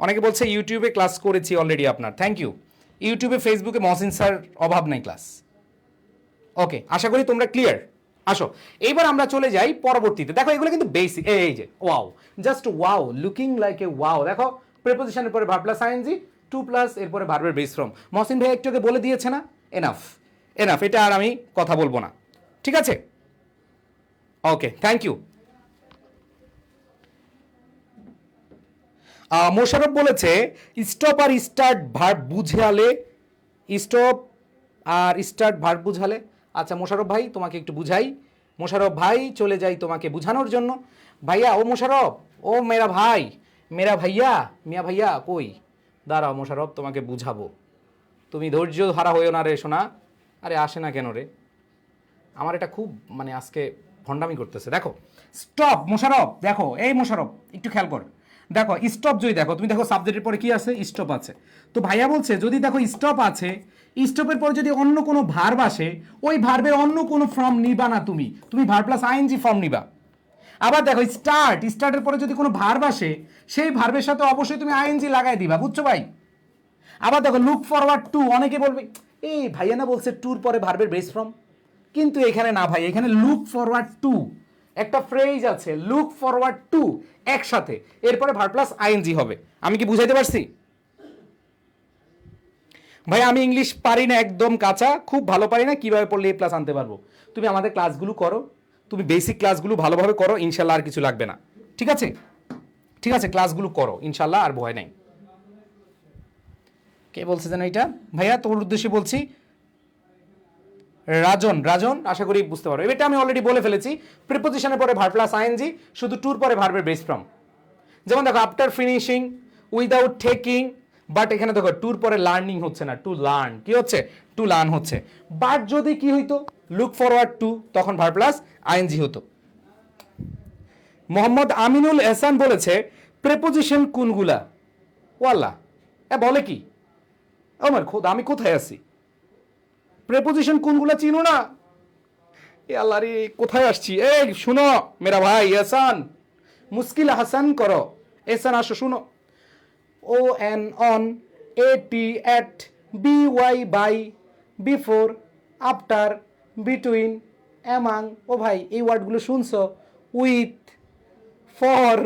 অনেকে বলছে ইউটিউবে ক্লাস করেছি অলরেডি আপনার, থ্যাংক ইউ। ইউটিউবে, ফেসবুকে মহসিন স্যার অভাব নাই ক্লাস। ওকে, আশা করি তোমরা ক্লিয়ার। আসো এইবার আমরা চলে যাই পরবর্তীতে। দেখো এগুলো কিন্তু বেসিক, এই যে wow, just wow, looking like a wow. দেখো প্রিপোজিশনের পরে verb plus ING, to plus এরপরে ভার্বের বেস ফর্ম। মহসিন ভাই একটু আগে বলে দিয়েছে না, এনাফ, এনাফ, এটা আর আমি কথা বলবো না, ঠিক আছে? Okay, thank you. মোশারফ বলেছে স্টপ আর স্টার্ট ভার্ব বুঝালে, স্টপ আর স্টার্ট ভার্ব বুঝালে। আচ্ছা মোশারফ ভাই তোমাকে একটু বুঝাই, মোশারফ ভাই চলে যাই তোমাকে বুঝানোর জন্য। ভাইয়া, ও মোশারফ, ও মেরা ভাই, মেরা ভাইয়া, মিয়া ভাইয়া কই, দাঁড়াও মোশারফ তোমাকে বুঝাবো। তুমি ধৈর্য হারা হইও না রে সোনা। আরে আসে না কেন রে, আমার এটা খুব মানে আজকে ভণ্ডামি করতেছে। দেখো স্টপ, মোশারফ দেখো, এই মোশারফ একটু খেয়াল কর, দেখো স্টপ যদি দেখো, তুমি দেখো সাবজেক্টের পরে কি আছে, স্টপ আছে। তো ভাইয়া বলছে যদি দেখো স্টপ আছে, স্টপের পরে যদি অন্য কোনো ভার্ব আসে, ওই ভার্বের অন্য কোনো ফর্ম নিবা না, তুমি তুমি ভার্ব প্লাস আইএনজি ফর্ম নিবা। আবার দেখো স্টার্ট, স্টার্টের পরে যদি কোনো ভার্ব আসে, সেই ভার্বের সাথে অবশ্যই তুমি আইএনজি লাগাই দিবা, বুঝছো ভাই? আবার দেখো লুক ফরওয়ার্ড টু, অনেকে বলবে এই ভাইয়া না বলছে টুর পরে ভার্বের বেস ফর্ম, কিন্তু এখানে না ভাই, এখানে লুক ফরওয়ার্ড টু, একটা ফ্রেজ আছে লুক ফরওয়ার্ড টু একসাথে, এরপরে ভার্ব প্লাস আইএনজি হবে। আমি কি বুঝাইতে পারছি ভাই? আমি ইংলিশ পারি না, একদম কাঁচা, খুব ভালো পারি না, কিভাবে পড়লে এ প্লাস আনতে পারবো? তুমি আমাদের ক্লাসগুলো করো, তুমি বেসিক ক্লাসগুলো ভালোভাবে করো, ইনশাল্লাহ আর কিছু লাগবে না, ঠিক আছে? ঠিক আছে, ক্লাসগুলো করো ইনশাল্লাহ, আর ভয় নাই। কে বলছে যেন এটা, ভাইয়া তোর উদ্দেশ্যে বলছি, রাজন, রাজন, আশা করি বুঝতে পারো। এটা আমি অলরেডি বলে ফেলেছি, প্রিপোজিশনের পরে ভার্ব প্লাস আইএনজি, শুধু টুর পরে ভার্বের বেস ফর্ম। যেমন দেখো after finishing, without taking, but এখানে দেখো টুর পরে লার্নিং হচ্ছে না, টু লার্ন, কি হচ্ছে, টু লার্ন হচ্ছে। বাট যদি কি হইতো, লুক ফরওয়ার্ড টু, তখন ভার্ব প্লাস আইএনজি হতো। মোহাম্মদ আমিনুল এহসান বলেছে প্রেপোজিশন কোনগুলা, ওয়াল্লাহ বলে কি, আমার খোদ আমি কোথায় আছি, প্রেপোজিশন কোনগুলা চিনো না? এ আল্লাহ রে, কোথায় আসছি? এই শুনো মেরা ভাই এহসান, মুশকিল হাসান করো, এহসান আসো শুনো। O N on, A T at, B Y by, before, after, between, among. ও ভাই এই ওয়ার্ডগুলো শুনছো? উইথ, ফর,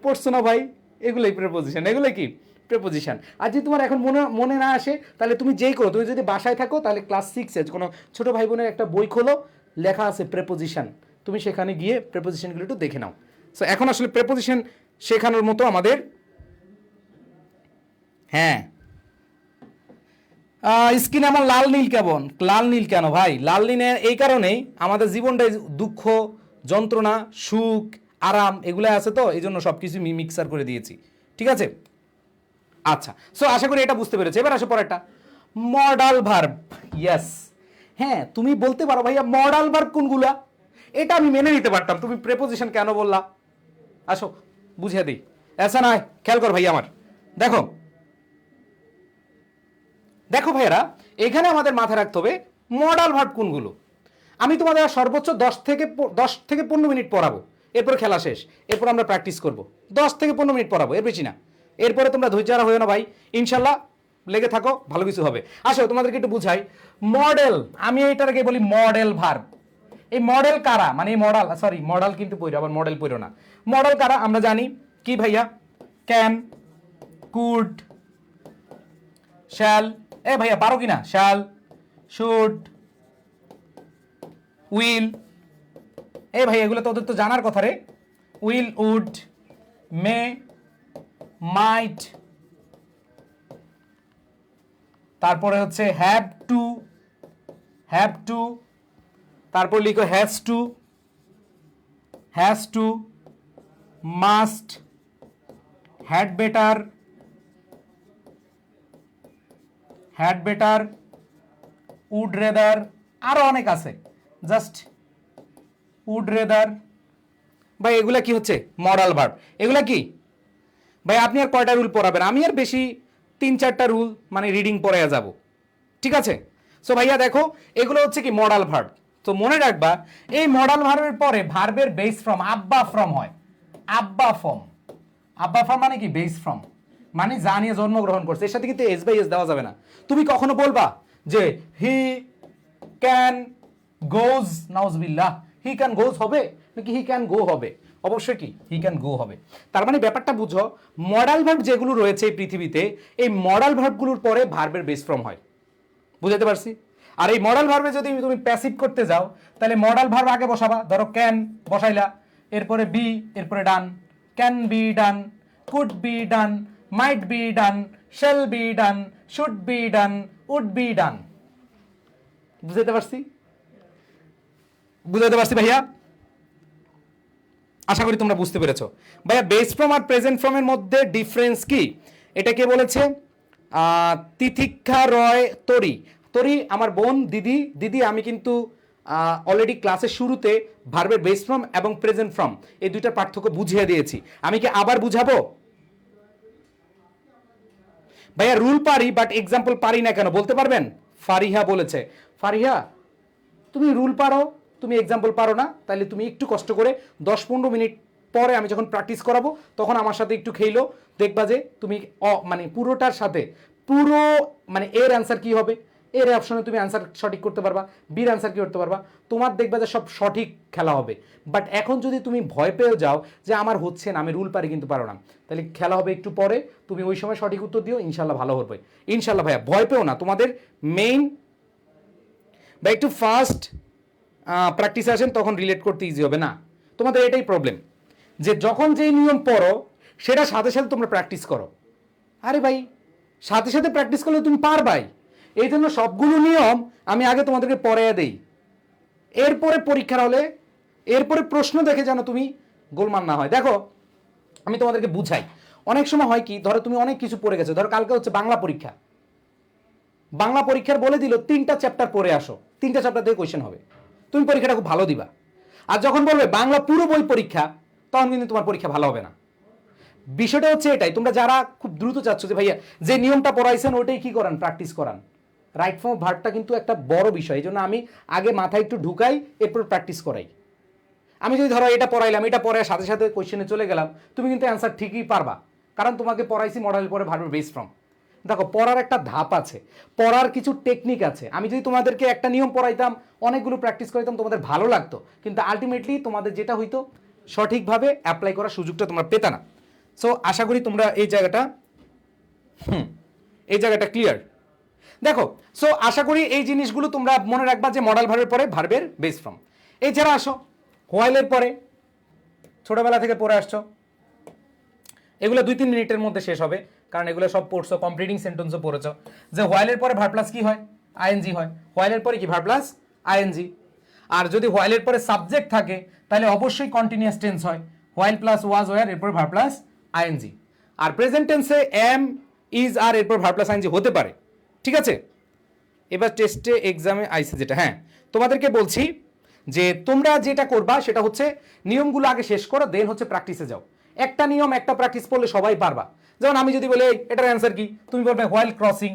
পড়ছো না ভাই? এগুলোই প্রেপোজিশন, এগুলো কি প্রেপোজিশন। আর যদি তোমার এখন মনে মনে না আসে, তাহলে তুমি যেই করো, তুমি যদি বাসায় থাকো তাহলে ক্লাস 6-এ কোনো ছোটো ভাই বোনের একটা বই খোলো, লেখা আছে প্রেপোজিশন, তুমি সেখানে গিয়ে প্রেপোজিশনগুলো একটু দেখে নাও। সো এখন আসলে প্রেপোজিশন শেখানোর মতো আমাদের, হ্যাঁ স্কিন আমার লাল নীল কেমন, লাল নীল কেন ভাই? লাল নীলের এই কারণেই আমাদের জীবনটাই দুঃখ, যন্ত্রণা, সুখ, আরাম এগুলো আছে, তো এই জন্য সব কিছু মিক্সার করে দিয়েছি, ঠিক আছে? আচ্ছা, সো আশা করি এটা বুঝতে পেরেছো। এবার আসো পরেরটা, মডাল ভার্ব। ইয়েস, হ্যাঁ তুমি বলতে পারো ভাইয়া মডাল ভার্ব কোনগুলা, এটা আমি মেনে নিতে পারতাম, তুমি প্রেপোজিশন কেন বললা? আসো বুঝিয়ে দিই, এসা নয়, খেয়াল কর ভাই আমার, দেখো দেখো ভাইয়েরা, এখানে আমাদের মাথায় রাখতে হবে মডাল ভার্ব কোনগুলো। আমি তোমাদের সর্বোচ্চ 10 থেকে 15 মিনিট পড়াবো, এরপর খেলা শেষ, এরপর আমরা প্র্যাকটিস করব। 10 থেকে 15 মিনিট পড়াবো, এর বেশি না। এরপরে তোমরা ধৈর্য হয়ে না ভাই, ইনশাল্লাহ লেগে থাকো, ভালো কিছু হবে। আসো তোমাদেরকে একটু বুঝাই মডেল, আমি এইটাকে বলি মডেল ভার্ব। এই মডেল কারা, মানে এই মডেল, সরি মডেল কিন্তু পড়ো, আবার মডেল পড়ো না। মডেল কারা আমরা জানি, কি ভাইয়া? ক্যান, কুড, শ্যাল, এ ভাইয়া পারো কিনা, শ্যাল, শুড, উইল, এই ভাই এগুলো তোদের তো জানার কথা রে। উইল, উড, মে, মাইট, তারপরে হচ্ছে হ্যাভ টু, তারপর লিখো has to, must, had better, would rather, আরো অনেক আছে, জাস্ট উড রেদার। ভাই এগুলা কি হচ্ছে? Modal verb. এগুলা কি ভাই? আপনি আর কয়টা রুল পড়াবেন? আমি আর বেশি 3-4টা রুল মানে রিডিং পড়ে যাব, ঠিক আছে? সো ভাইয়া দেখো এগুলো হচ্ছে কি মডাল ভার্ব। তো মনে রাখবা এই মডাল ভার্বের পরে ভার্বের বেস ফ্রম আব্বা ফ্রম হয়। আব্বা ফর্ম মানে কি? বেস ফ্রম মানে যা নিয়ে জন্মগ্রহণ করছে, এর সাথে কিন্তু এস বাই এস দেওয়া যাবে না। তুমি কখনো বলবা যে হি ক্যান গোজ, নাউজুবিল্লাহ, হি ক্যান গোজ হবে নাকি হি ক্যান গো হবে? অবশ্যই কি হি ক্যান গো হবে। তার মানে ব্যাপারটা বুঝো, মডাল ভার্ব যেগুলো রয়েছে এই পৃথিবীতে, এই মডাল ভার্বগুলোর পরে ভার্বের বেস ফর্ম হয়। বুঝাতে পারছি? আর এই মডাল ভার্বে যদি তুমি প্যাসিভ করতে যাও, তাহলে মডাল ভার্ব আগে বসাবা। ধরো ক্যান বসাইলা, এরপরে বি, এরপরে done, can be done, could be done, might be done, shall be done, should be done, would be done. বুঝাতে পারছি ভাইয়া? আশা করি তোমরা বুঝতে পেরেছো। ভাইয়া বেস ফর্ম আর প্রেজেন্ট ফর্মের মধ্যে ডিফারেন্স কি? এটা কে বলেছে? তিতিক্ষা রয় তরি। আমার বোন দিদি আমি কিন্তু অলরেডি ক্লাসের শুরুতে ভার্বের বেস ফর্ম এবং প্রেজেন্ট ফর্ম এই দুইটার পার্থক্য বুঝিয়ে দিয়েছি। আমি কি আবার বুঝাবো? ভাইয়া রুল পারি বাট এক্সাম্পল পারি না কেন বলতে পারবেন? ফারিহা বলেছে, ফারিহা তুমি রুল পারো, তুমি এক্সাম্পল পারো না, তাহলে তুমি একটু কষ্ট করে 10-15 মিনিট পরে আমি যখন প্র্যাকটিস করাবো তখন আমার সাথে একটু খেইলো, দেখবা যে তুমি মানে পুরোটার সাথে পুরো মানে এর অ্যান্সার কি হবে, এর অপশনে তুমি অ্যান্সার সঠিক করতে পারবা, বির অ্যান্সার কি করতে পারবা, তোমার দেখবা যে সব সঠিক খেলা হবে। বাট এখন যদি তুমি ভয় পেয়ে যাও যে আমার হচ্ছে না, আমি রুল পারি কিন্তু পারো না, তাহলে খেলা হবে একটু পরে, তুমি ওই সময় সঠিক উত্তর দিও, ইনশাল্লাহ ভালো হবে। ইনশাল্লাহ ভাইয়া ভয় পেও না, তোমাদের মেইন বা একটু ফাস্ট প্র্যাকটিস আসেন তখন রিলেট করতে ইজি হবে না। তোমাদের এটাই প্রবলেম যে যখন যেই নিয়ম পড়ো সেটা সাথে সাথে তোমরা প্র্যাকটিস করো। আরে ভাই সাথে সাথে প্র্যাকটিস করলে তুমি পারবাই। এই জন্য সবগুলো নিয়ম আমি আগে তোমাদেরকে পড়াইয়া দেই, এরপরে পরীক্ষার হলে এরপরে প্রশ্ন দেখে যেন তুমি গোলমাল না হয়। দেখো আমি তোমাদেরকে বুঝাই। অনেক সময় হয় কি, ধরো তুমি অনেক কিছু পড়ে গেছো, ধরো কালকে হচ্ছে বাংলা পরীক্ষার বলে দিল 3টা চ্যাপ্টার পড়ে আসো, 3টা চ্যাপ্টার থেকে কোয়েশ্চেন হবে, তুমি পরীক্ষাটা খুব ভালো দিবা। আর যখন বলবে বাংলা পুরো বই পরীক্ষা, তখন কিন্তু তোমার পরীক্ষা ভালো হবে না। বিষয়টা হচ্ছে এটাই, তোমরা যারা খুব দ্রুত চাচ্ছ যে ভাইয়া যে নিয়মটা পড়াইছেন ওটাই কি করান, প্র্যাকটিস করান। রাইট ফর্ম ভার্বটা কিন্তু একটা বড় বিষয়, এই জন্য আমি আগে মাথায় একটু ঢুকাই, এরপর প্র্যাকটিস করাই। আমি যদি ধরো এটা পড়াইলাম, এটা পড়ে সাথে সাথে কোয়েশ্চেনে চলে গেলাম, তুমি কিন্তু অ্যান্সার ঠিকই পারবা, কারণ তোমাকে পড়াইছি মডেল পরে ভার্বের বেস ফর্ম। দেখো পড়ার একটা ধাপ আছে, পড়ার কিছু টেকনিক আছে। আমি যদি তোমাদেরকে একটা নিয়ম পড়াইতাম, অনেকগুলো প্র্যাকটিস করাইতাম, তোমাদের ভালো লাগতো, কিন্তু আলটিমেটলি তোমাদের যেটা হইতো সঠিকভাবে অ্যাপ্লাই করার সুযোগটা তোমরা পেতে না। সো আশা করি তোমরা এই জায়গাটা ক্লিয়ার। দেখো সো আশা করি এই জিনিসগুলো তোমরা মনে রাখবা যে মডেল ভার্বের পরে ভার্বের বেস ফর্ম। এই যারা আসো হোয়াইলের পরে ছোটবেলা থেকে পড়ে আসছো, এগুলো 2-3 মিনিটের মধ্যে শেষ হবে, কারণ এগুলো সব পড়ছো, কমপ্লিটিং সেন্টেন্সও পড়েছো। যে হোয়াইলের পরে ভার্ব প্লাস কি হয়? আইএনজি হয়। হোয়াইলের পরে কি? Verb plus ING. আর যদি হোয়াইলের পরে সাবজেক্ট থাকে তাহলে অবশ্যই কন্টিনিউয়াস টেন্স হয়, হোয়াইল প্লাস ওয়াজ ওয়ার এরপর ভার্ব প্লাস আইএনজি। আর প্রেজেন্ট টেন্সে এম, ইজ, আর এরপর ভার্ব প্লাস আইএনজি হতে পারে, ঠিক আছে? এবার টেস্টে এক্সামে আইসে যেটা, হ্যাঁ তোমাদেরকে বলছি যে তোমরা যেটা করবা সেটা হচ্ছে নিয়মগুলো আগে শেষ করো, দেন হচ্ছে প্র্যাকটিসে যাও। একটা নিয়ম একটা প্র্যাকটিস করলে সবাই পারবা। যেমন আমি যদি বলি এটার অ্যান্সার কি, তুমি বলবে হোয়াইল ক্রসিং।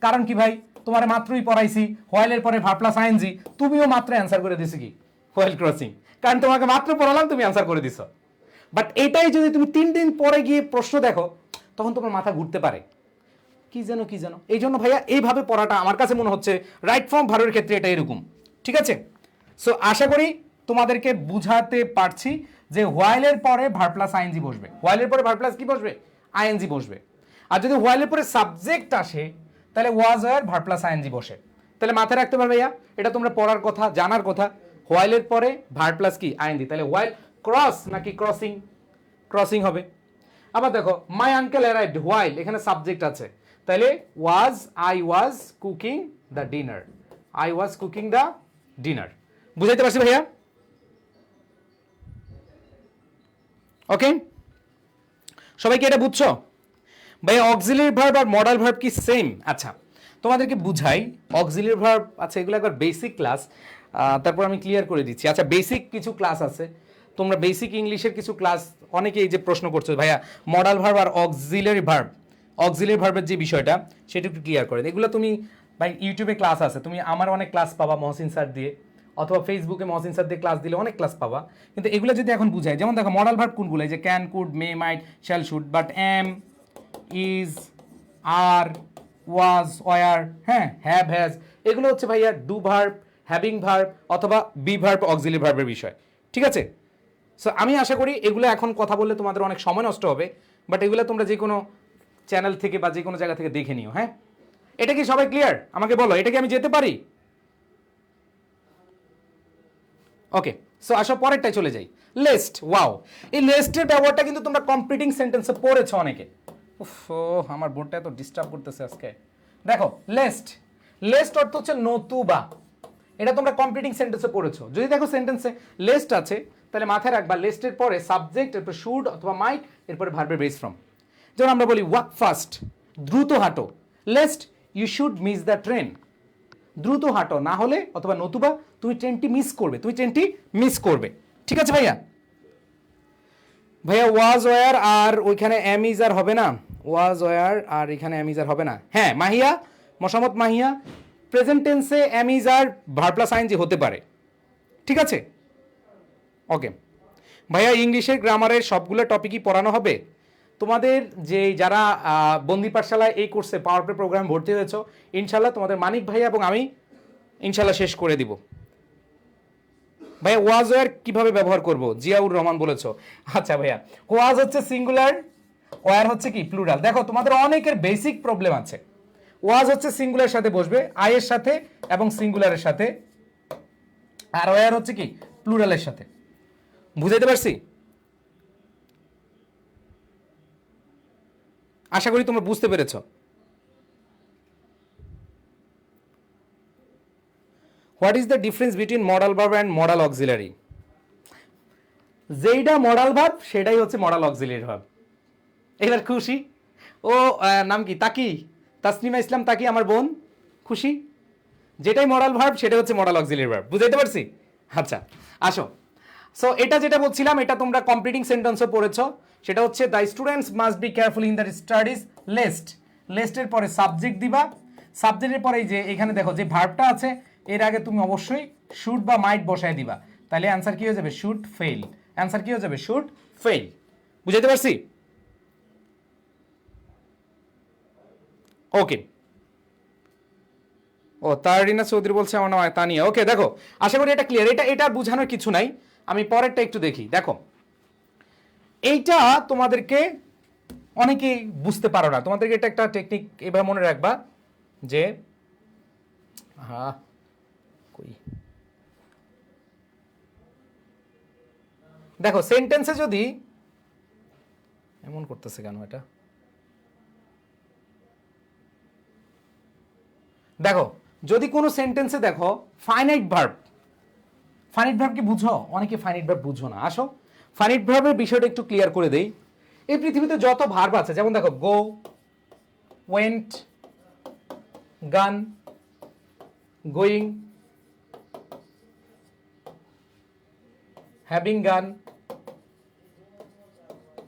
কারণ কি ভাই, তোমার মাত্রই পড়াইছি হোয়াইলের পরে ভার্ব প্লাস আইএনজি, তুমিও মাত্র অ্যান্সার করে দিছো কি হোয়াইল ক্রসিং, কারণ তোমাকে মাত্র পড়ালাম, তুমি অ্যান্সার করে দিছো। বাট এটাই যদি তুমি 3 দিন পরে গিয়ে প্রশ্ন দেখো, তখন তোমার মাথা ঘুরতে পারে, কি যেন। এই জন্য ভাইয়া এইভাবে পড়াটা আমার কাছে মনে হচ্ছে রাইট ফর্ম ভার্বের ক্ষেত্রে এটা এরকম, ঠিক আছে? সো আশা করি তোমাদেরকে বুঝাতে পারছি যে হোয়াইলের পরে ভার্ব প্লাস আইএনজি বসবে, হোয়াইলের পরে ভার্ব প্লাস কি বসবে? আইএনজি বসবে। আর যদি হোয়াইলের পরে সাবজেক্ট আসে তাহলে was were verb plus ING বসে। তাহলে মাথায় রাখতে পারবে ভাইয়া, এটা তোমরা পড়ার কথা, জানার কথা। হোয়াইলের পরে ভার্ব প্লাস কি আইএনজি, তাহলে হোয়াইল ক্রস নাকি ক্রসিং, ক্রসিং হবে। আবার দেখো মাই আঙ্কেল অ্যারাইভড, হোয়াইল এখানে সাবজেক্ট আছে, তাহলে I was cooking the dinner, I was cooking the dinner. বুঝাইতে পারছি ভাইয়া? ওকে, সবাই কি এটা বুঝছো? ভাইয়া অক্সিলারি ভার্ব আর মডাল ভার্ব কি সেম? আচ্ছা তোমাদেরকে বুঝাই, অক্সিলারি ভার্ব আচ্ছা এগুলো একবার বেসিক ক্লাস, তারপর আমি ক্লিয়ার করে দিচ্ছি। আচ্ছা বেসিক কিছু ক্লাস আছে, তোমরা বেসিক ইংলিশের কিছু ক্লাস অনেকেই যে প্রশ্ন করছো ভাইয়া মডাল ভার্ব আর অক্সিলারি ভার্ব, অক্সিলারি ভার্বের যে বিষয়টা সেটা একটু ক্লিয়ার করে। এগুলো তুমি ভাই ইউটিউবে ক্লাস আছে, তুমি আমার অনেক ক্লাস পাবা মহসিন স্যার দিয়ে, অথবা ফেসবুকে মহসিন স্যার দিয়ে ক্লাস দিলে অনেক ক্লাস পাবা। কিন্তু এগুলো যদি এখন বুঝাই, যেমন দেখো মডাল ভার্ব কোনগুলো, যে can, could, may, might, shall, should, but, am, is, are, was, were, হ্যাঁ, হ্যাভ, হ্যাজ, এগুলো হচ্ছে ভাইয়া ডু ভার্ব, হ্যাভিং ভার্ব অথবা বি ভার্ব অক্সিলারি ভার্বের বিষয়। ঠিক আছে? সো আমি আশা করি এগুলো এখন কথা বললে তোমাদের অনেক সময় নষ্ট হবে, বাট এগুলো তোমরা যে কোনো চ্যানেল থেকে বা যে কোনো জায়গা থেকে দেখে নিও। হ্যাঁ, এটা কি সবাই ক্লিয়ার? আমাকে বলো, এটা কি আমি যেতে পারি? ওকে, সো আসো পরেরটাই চলে যাই। লিস্ট, ওয়াও, এই লিস্টের ব্যবহারটা কিন্তু তোমরা কমপ্লিটিং সেন্টেন্সে পড়েছো অনেকে। উফ, আমার বোর্ডটা এত ডিস্টার্ব করতেছে আজকে। দেখো লিস্ট, লিস্ট অর্থ হচ্ছে নতুবা, এটা তোমরা কমপ্লিটিং সেন্টেন্সে পড়েছো। যদি দেখো সেন্টেন্সে লিস্ট আছে তাহলে মাথায় রাখবা লিস্টের পরে সাবজেক্ট, এরপর শুড অথবা মাইট, এরপরে ভার্বের বেস ফর্ম। যেমন আমরা বলি ওয়াক ফাস্ট, দ্রুত হাঁটো, lest you should miss the train, দ্রুত হাঁটো, না হলে অথবা নতুবা তুমি ট্রেনটি মিস করবে, তুমি ট্রেনটি মিস করবে। ঠিক আছে ভাইয়া? ভাইয়া ওয়াজ ওয়ার আর ওইখানে এম ইজ আর হবে না, ওয়াজ ওয়ার আর এখানে এম ইজ আর হবে না। হ্যাঁ মাহিয়া, মশামত মাহিয়া, প্রেজেন্ট টেন্সে am is are verb plus ING হতে পারে। ঠিক আছে? ওকে ভাইয়া, ইংলিশের গ্রামারের সবগুলো টপিকই পড়ানো হবে তোমাদের? যে যারা বন্দি পাঠশালায় এই কোর্সে পাওয়ার প্লে প্রোগ্রাম ভর্তি হয়েছো, ইনশাল্লাহ তোমাদের মানিক ভাইয়া এবং আমি ইনশাল্লাহ শেষ করে দিব। ভাইয়া ওয়াজ ওয়ার কিভাবে ব্যবহার করব? জিয়াউর রহমান বলেছো। আচ্ছা ভাইয়া, ওয়াজ হচ্ছে সিঙ্গুলার, ওয়ার হচ্ছে কি প্লুরাল। দেখো তোমাদের অনেকের বেসিক প্রবলেম আছে, ওয়াজ হচ্ছে সিঙ্গুলার সাথে বসবে, আই এর সাথে এবং সিঙ্গুলারের সাথে, আর ওয়ার হচ্ছে কি প্লুরালের সাথে। বুঝাইতে পারছি? আশা করি তোমরা বুঝতে পেরেছো। What is the difference between modal verb and modal auxiliary? যেইটা মডাল ভার্ব সেটাই হচ্ছে মডাল অক্সিলারি ভার্ব। এবার খুশি? ও নাম কি? তাকি, তাসনিমা ইসলাম তাকি, আমার বোন। খুশি? যেটাই মডাল ভার্ব সেটা হচ্ছে মডাল অক্সিলারি ভার্ব। বুঝাইতে পারছি? আচ্ছা আসো, সো এটা যেটা বলছিলাম এটা তোমরা কমপ্লিটিং সেন্টেন্সও পড়েছো, সেটা হচ্ছে the students must be careful in the studies. Lest, লিস্টের পরে সাবজেক্ট দিবা, সাবজেক্টের পরে যে এখানে দেখো যে ভার্বটা আছে এর আগে তুমি অবশ্যই শুড বা মাইট বসায় দিবা, তাহলে অ্যান্সার কি হয়ে যাবে? Should fail. অ্যান্সার কি হয়ে যাবে? Should fail. বুঝাইতে পারছি? ওকে। ও তারিনা চৌধুরী বলছে আমার নাম তানিয়া। ওকে দেখো, আশা করি এটা ক্লিয়ার। এটা বোঝানোর কিছু নাই, আমি পরেরটা একটু দেখি। দেখো এইটা তোমাদেরকে অনেকেই বুঝতে পারো না, তোমাদেরকে এটা একটা টেকনিক এভাবে মনে রাখবা যে কই দেখো সেন্টেন্সে যদি এমন করতেছে কেন এটা, দেখো যদি কোনো সেন্টেন্সে দেখো ফাইনাইট ভার্ব, ফাইনাইট ভার্ব কি বুঝো? অনেকে ফাইনাইট ভার্ব বুঝো না। আসো ফাইনাইট ভার্বের বিষয়টা একটু ক্লিয়ার করে দেই। এই পৃথিবীতে যত ভার্ব আছে, যেমন দেখো গো, ওয়েন্ট, গান, গোয়িং, হ্যাভিং গান,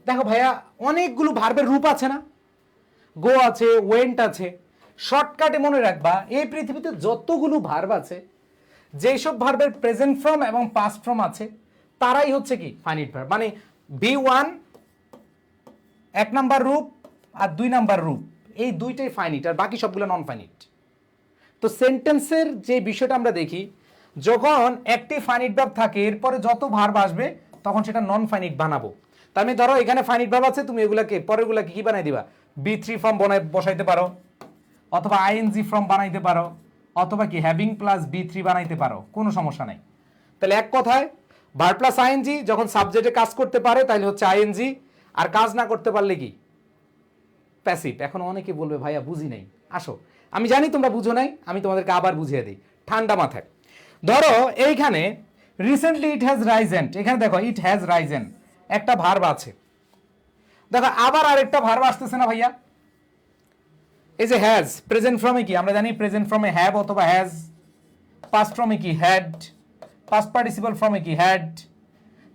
দেখো ভাইয়া অনেকগুলো ভার্বের রূপ আছে না? গো আছে, ওয়েন্ট আছে। শর্টকাটে মনে রাখবা এই পৃথিবীতে যতগুলো ভার্ব আছে, যেসব ভার্বের প্রেজেন্ট ফর্ম এবং পাস্ট ফর্ম আছে তারাই হচ্ছে কি ফাইনাইট ভার্ব। মানে বি ওয়ান 1 নাম্বার রূপ আর 2 নাম্বার রূপ, এই দুইটাই ফাইনাইট আর বাকি সবগুলো নন ফাইনাইট। তো সেন্টেন্সের যে বিষয়টা আমরা দেখি, যখন একটি ফাইনাইট ভার্ব থাকে এরপরে যত ভার্ব আসবে তখন সেটা নন ফাইনাইট বানাবো। তার মানে ধরো এখানে ফাইনাইট ভার্ব আছে, তুমি এগুলাকে পরেরগুলাকে কি বানাই দিবা? বি3 ফর্ম বসাইতে পারো, অথবা আইএনজি ফর্ম বানাইতে পারো, অথবা কি হ্যাভিং প্লাস বি3 বানাইতে পারো, কোনো সমস্যা নাই। তাহলে এক কথায় ভার্ব প্লাস আইএনজি যখন সাবজেক্টে কাজ করতে পারে তাহলে হচ্ছে আইএনজি, আর কাজ না করতে পারলে কি প্যাসিভ। এখন অনেকে বলবে ভাইয়া বুঝি নাই, আসো আমি জানি তোমরা বুঝো নাই, আমি তোমাদেরকে আবার বুঝিয়ে দিই ঠান্ডা মাথায়। ধরো এইখানে রিসেন্টলি ইট হ্যাজ রাইজেন, এখানে দেখো ইট হ্যাজ রাইজেন একটা ভার্ব আছে, দেখো আবার আরেকটা ভার্ব আসতেছে না ভাইয়া, এই যে হ্যাজ, প্রেজেন্ট ফর্মে কি আমরা জানি প্রেজেন্ট ফর্মে হ্যাভ অথবা হ্যাজ, পাস্ট ফর্মে কি হ্যাড, পাস্ট পার্টিসিপল ফর্মে কি হ্যাড।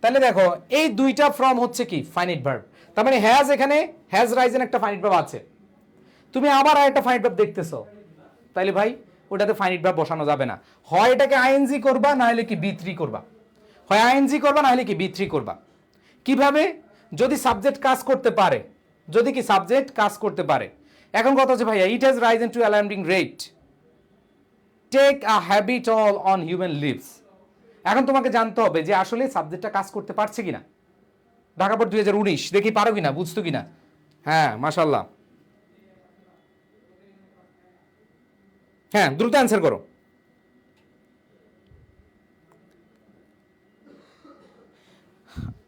তাহলে দেখো এই দুইটা ফর্ম হচ্ছে কি ফাইনাইট ভার্ব, তার মানে হ্যাজ, এখানে হ্যাজ রাইজেন একটা ফাইনাইট ভার্ব আছে, তুমি আবার আরেকটা ফাইনাইট ভার্ব দেখতেছো, তাইলে ভাই ওটাতে ফাইনাইট ভার্ব বসানো যাবে না, হয় এটাকে আইএনজি করবা না হলে কি বি3 করবা, হয় আইএনজি করবা না হলে কি বি3 করবা। কিভাবে? যদি সাবজেক্ট কাজ করতে পারে, যদি কি সাবজেক্ট কাজ করতে পারে। এখন কথা হচ্ছে ভাইয়া it has risen to alarming rate, take a habit all on human lives. এখন তোমাকে জানতে হবে যে আসলে সাবজেক্টটা কাজ করতে পারছে কিনা। ঢাকা বোর্ড 2019 দেখি পারো কিনা, বুঝতো কিনা। হ্যাঁ মাশাআল্লাহ, হ্যাঁ দ্রুত অ্যান্সার করো।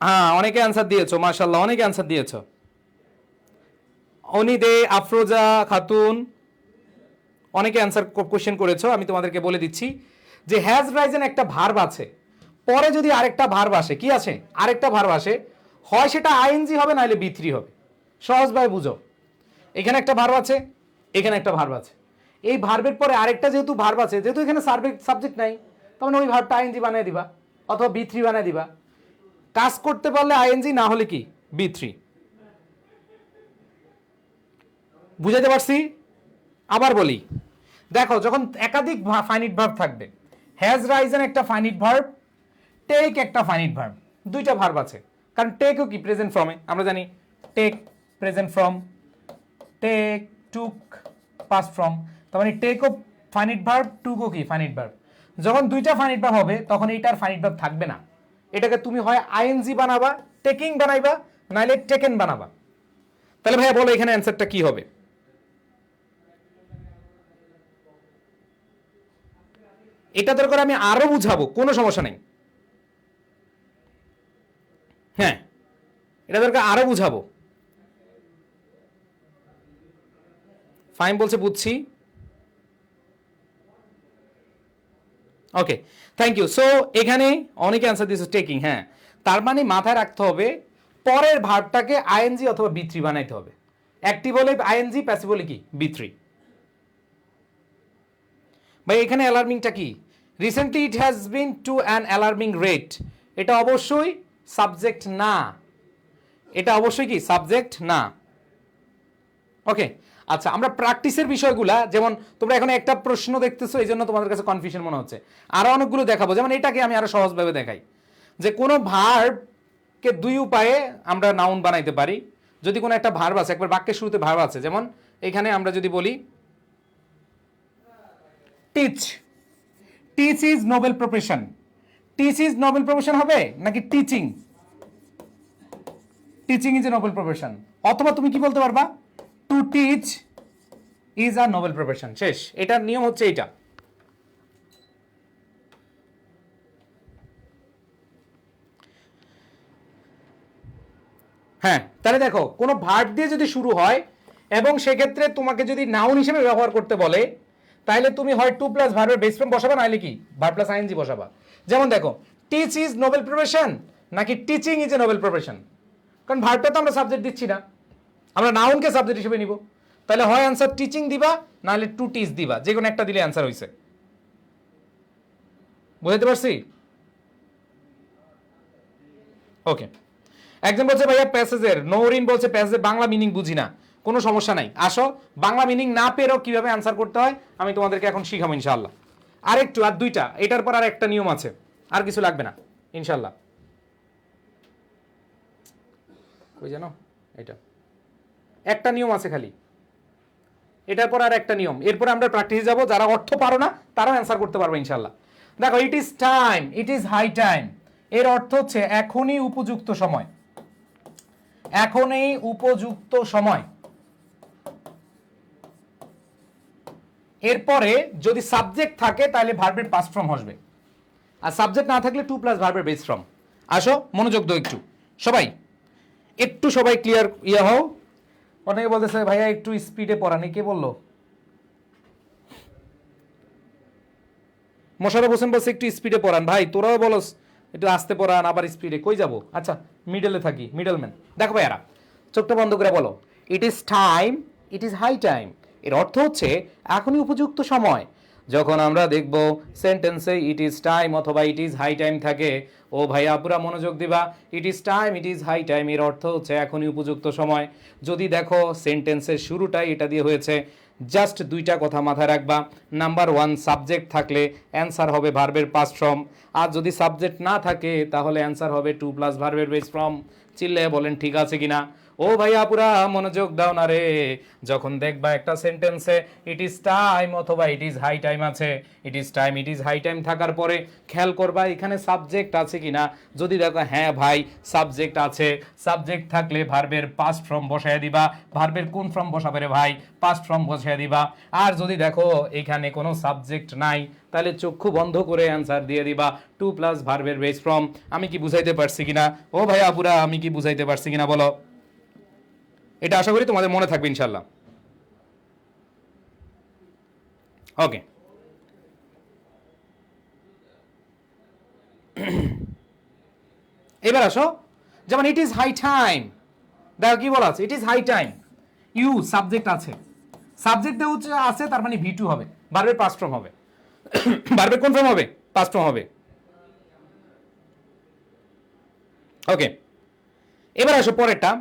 হ্যাঁ অনেকে অ্যান্সার দিয়েছো মাশাআল্লাহ, অনেকে অ্যান্সার দিয়েছো। অনিদে, আফরোজা খাতুন, অনেকে অ্যান্সার কোশ্চেন করেছো। আমি তোমাদেরকে বলে দিচ্ছি যে হ্যাজ রাইজেন একটা ভার্ব আছে, পরে যদি আরেকটা ভার্ব আসে, কি আছে আরেকটা ভার্ব আসে, হয় সেটা আইএনজি হবে নাহলে বি3 হবে। সহজভাবে বুঝো, এখানে একটা ভার্ব আছে, এখানে একটা ভার্ব আছে, এই ভার্বের পরে আরেকটা যেহেতু ভার্ব আছে, যেহেতু এখানে সাবজেক্ট নাই, তখন ওই ভার্বটা আইএনজি বানিয়ে দিবা অথবা বি3 বানিয়ে দিবা। কাজ করতে পারলে আইএনজি, না হলে কি বি3। বুঝাতে পারছি? আবার বলি, দেখো যখন একাধিক ফাইনিট ভার্ব থাকবে, হ্যাজ রাইজেন একটা ফাইনিট ভার্ব, টেক একটা ফাইনিট ভার্ব, দুইটা ভার্ব আছে, কারণ টেকও কি প্রেজেন্ট ফর্মে, আমরা জানি take present form, take took past form, তার মানে টেকও ফাইনিট ভার্ব, টুকও কি ফাইনিট ভার্ব। যখন দুইটা ফাইনিট ভার্ব হবে তখন এইটার ফাইনিট ভার্ব থাকবে না, এটাকে তুমি হয় আইএনজি বানাবা, টেকিং বানাইবা, নাইলে টেকেন বানাবা। তাহলে ভাইয়া বলো এখানে অ্যান্সারটা কি হবে? এটা দরকার আমি আরো বুঝাবো, কোনো সমস্যা নেই। হ্যাঁ এটা দরকার আরো বুঝাবো। ফাইন বলছে বুঝছি, ওকে থ্যাংক ইউ। সো এখানে অনেকে অ্যান্সার দিয়েছে টেকিং, হ্যাঁ তার মানে মাথায় রাখতে হবে পরের ভার্বটাকে আইএনজি অথবা বি3 বানাইতে হবে। অ্যাক্টিভ হলে আইএনজি, প্যাসিভ হলে কি বি3। ভাই এখানে অ্যালার্মিংটা কি? Recently it has been to an alarming rate, এটা অবশ্যই সাবজেক্ট না, এটা অবশ্যই কি সাবজেক্ট না। ওকে আচ্ছা, আমরা প্র্যাকটিসের বিষয়গুলা, যেমন তোমরা এখন একটা প্রশ্ন দেখতেছো এই জন্য তোমাদের কাছে কনফিউশন মনে হচ্ছে, আরো অনেকগুলো দেখাবো। যেমন এটাকে আমি আরো সহজভাবে দেখাই যে কোনো ভার্বকে দুই উপায়ে আমরা নাউন বানাইতে পারি। যদি কোনো একটা ভার্ব আছে, একবার বাক্যের শুরুতে ভার্ব আছে, যেমন এখানে আমরা যদি বলি teach, teach is noble profession, teach is noble profession হবে নাকি teaching, teaching is a noble profession. অথবা তুমি কি বলতে পারবা, to teach is a noble profession. শেষ, এটার নিয়ম হচ্ছে এইটা। হ্যাঁ তাহলে দেখো কোনো ভার্ব দিয়ে যদি শুরু হয় এবং সেক্ষেত্রে তোমাকে যদি নাউন হিসেবে ব্যবহার করতে বলে, তাহলে তুমি হয় টু প্লাস ভার্বের বেস ফর্ম বসাবা, নাহলে কি ভার্ব প্লাস আইএনজি বসাবা। যেমন দেখো টিচ ইজ নোবেল প্রফেশন নাকি teaching is a noble profession, কারণ ভার্বটা তো আমরা সাবজেক্ট দিচ্ছি না, আমরা নাউনকে সাবজেক্ট হিসেবে নিব। তাহলে হয় অ্যান্সার টিচিং দিবা, নাহলে টু টিচ দিবা, যে কোনো একটা দিলে অ্যান্সার হয়েছে। বুঝতে পারছি? ওকে, একজন বলছে ভাইয়া প্যাসেজের, নৌরিন বলছে প্যাসেজের বাংলা মিনিং বুঝি না। কোনো সমস্যা নাই, আসো বাংলা মিনিং না পেরেও কিভাবে অ্যান্সার করতে হয় আমি তোমাদেরকে এখন শিখাবো ইনশাআল্লাহ। আরেকটু, আর দুইটা, এটার পর আর একটা নিয়ম আছে, আর কিছু লাগবে না ইনশাআল্লাহ। ওই জানো এটা একটা নিয়ম আছে খালি, এটার পর আর একটা নিয়ম, এরপর আমরা প্র্যাকটিসে যাব। যারা অর্থ পারো না তারাও অ্যান্সার করতে পারবে ইনশাআল্লাহ। দেখো it is time, it is high time, এর অর্থ হচ্ছে এখনই উপযুক্ত সময়, এখনই উপযুক্ত সময়। এরপরে যদি সাবজেক্ট থাকে তাহলে ভার্বের পাস্ট ফর্ম আসবে। আর সাবজেক্ট না থাকলে টু প্লাস ভার্বের বেস ফ্রম। আসো মনোযোগ দাও একটু সবাই, একটু সবাই ক্লিয়ার ইয়ে হও। অনেকে বলতেছে ভাইয়া একটু স্পিডে পড়ানি, কে বললো? মোশাররফ হোসেন বলছে একটু স্পিডে পড়ান। ভাই তোরাও বলস একটু আস্তে পড়ান, আবার স্পিডে, কই যাব? আচ্ছা মিডলে থাকি, মিডলম্যান। দেখো ভাইয়ারা, চোখটা বন্ধ করে বলো, it is time, it is high time. এর অর্থ হচ্ছে এখনই উপযুক্ত সময়। যখন আমরা দেখব সেন্টেন্সে ইট ইজ টাইম অথবা ইট ইজ হাই টাইম থাকে, ও ভাইয়া পুরা মনোযোগ দিবা, it is time, it is high time এর অর্থ হচ্ছে এখনই উপযুক্ত সময়। যদি দেখো সেন্টেন্সের শুরুটাই এটা দিয়ে হয়েছে, জাস্ট দুইটা কথা মাথায় রাখবা। নাম্বার ওয়ান, সাবজেক্ট থাকলে অ্যান্সার হবে ভার্বের পাস্ট ফর্ম, আর যদি সাবজেক্ট না থাকে তাহলে অ্যান্সার হবে টু প্লাস ভার্বের বেস ফর্ম। চিল্লে বলেন ঠিক আছে কিনা? ও ভাইয়া পুরা মনোযোগ দাও না রে। যখন দেখবা একটা সেন্টেন্সে ইট ইজ টাইম অথবা ইট ইজ হাই টাইম আছে, it is time, it is high time থাকার পরে খেয়াল করবা এখানে সাবজেক্ট আছে কিনা। যদি দেখো হ্যাঁ ভাই সাবজেক্ট আছে, সাবজেক্ট থাকলে ভার্বের পাস্ট ফর্ম বসায় দিবা। ভার্বের কোন ফর্ম বসাবে রে ভাই? পাস্ট ফর্ম বসায় দিবা। আর যদি দেখো এখানে কোনো সাবজেক্ট নাই, তাহলে চক্ষু বন্ধ করে অ্যান্সার দিয়ে দিবা টু প্লাস ভার্বের বেস ফর্ম। আমি কি বুঝাইতে পারছি কিনা? ও ভাইয়া পুরা আমি কি বুঝাইতে পারছি কিনা বলো? এটা আশা করি তোমাদের মনে থাকবে ইনশাল্লাহ। ওকে, এবার আসো, যেমন ইট ইজ হাই টাইম, দেখো কি বলা আছে, it is high time. You subject আছে, সাবজেক্ট আছে তার মানে ভি2 হবে, ভার্বের পাস্ট ফর্ম হবে। ভার্বের কোন ফর্ম হবে? পাস্ট ফর্ম হবে। ওকে, এবার আসো পরেরটা,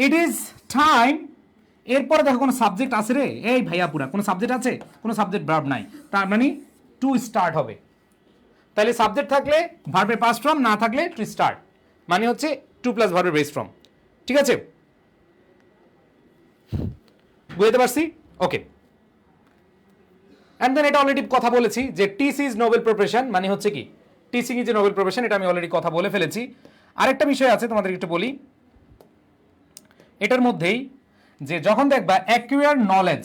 ইট ইজ টাইম, এরপরে দেখো কোনো সাবজেক্ট আছে রে? এই ভাইয়া পুরা কোনো সাবজেক্ট আছে? কোনো সাবজেক্ট ভার্ব নাই, তার মানে টু স্টার্ট হবে। তাহলে সাবজেক্ট থাকলে ভার্বের পাস্ট ফর্ম, না থাকলে টু স্টার্ট, মানে হচ্ছে টু প্লাস ভার্বের বেস ফর্ম। ঠিক আছে, বুঝতে পারছি? ওকে, অ্যান্ড দেন এটা অলরেডি কথা বলেছি যে টিসি ইজ নোবেল প্রফেশন, মানে হচ্ছে কি teaching is a noble profession, এটা আমি অলরেডি কথা বলে ফেলেছি। আরেকটা বিষয় আছে তোমাদের একটু বলি এটার মধ্যেই, যে যখন দেখবা অ্যাকুয়ার নলেজ,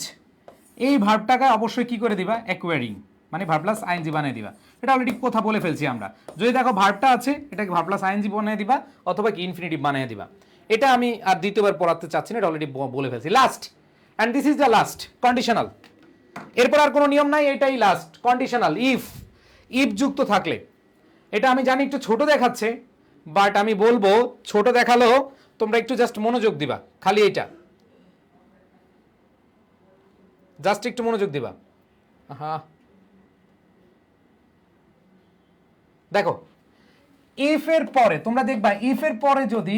এই ভার্বটাকে অবশ্যই কি করে দিবা? অ্যাকুয়ারিং, মানে ভার্ব প্লাস আইএনজি বানিয়ে দিবা। এটা অলরেডি কথা বলে ফেলছি আমরা। যদি দেখো ভার্বটা আছে, এটাকে ভার্ব প্লাস আইএনজি বানিয়ে দিবা অথবা কি ইনফিনিটিভ বানিয়ে দিবা। এটা আমি আর দ্বিতীয়বার পড়াতে চাচ্ছি না, এটা অলরেডি বলে ফেলছি। Last, and this is the last conditional, এরপর আর কোনো নিয়ম নাই, এটাই লাস্ট কন্ডিশনাল। ইফ, ইফ যুক্ত থাকলে, এটা আমি জানি একটু ছোট দেখাচ্ছে, বাট আমি বলবো ছোট দেখালেও তোমরা একটু জাস্ট মনোযোগ দিবা, খালি এইটা জাস্ট একটু মনোযোগ দিবা। হ্যাঁ দেখো, ইফ এর পরে তোমরা দেখবা, ইফ এর পরে যদি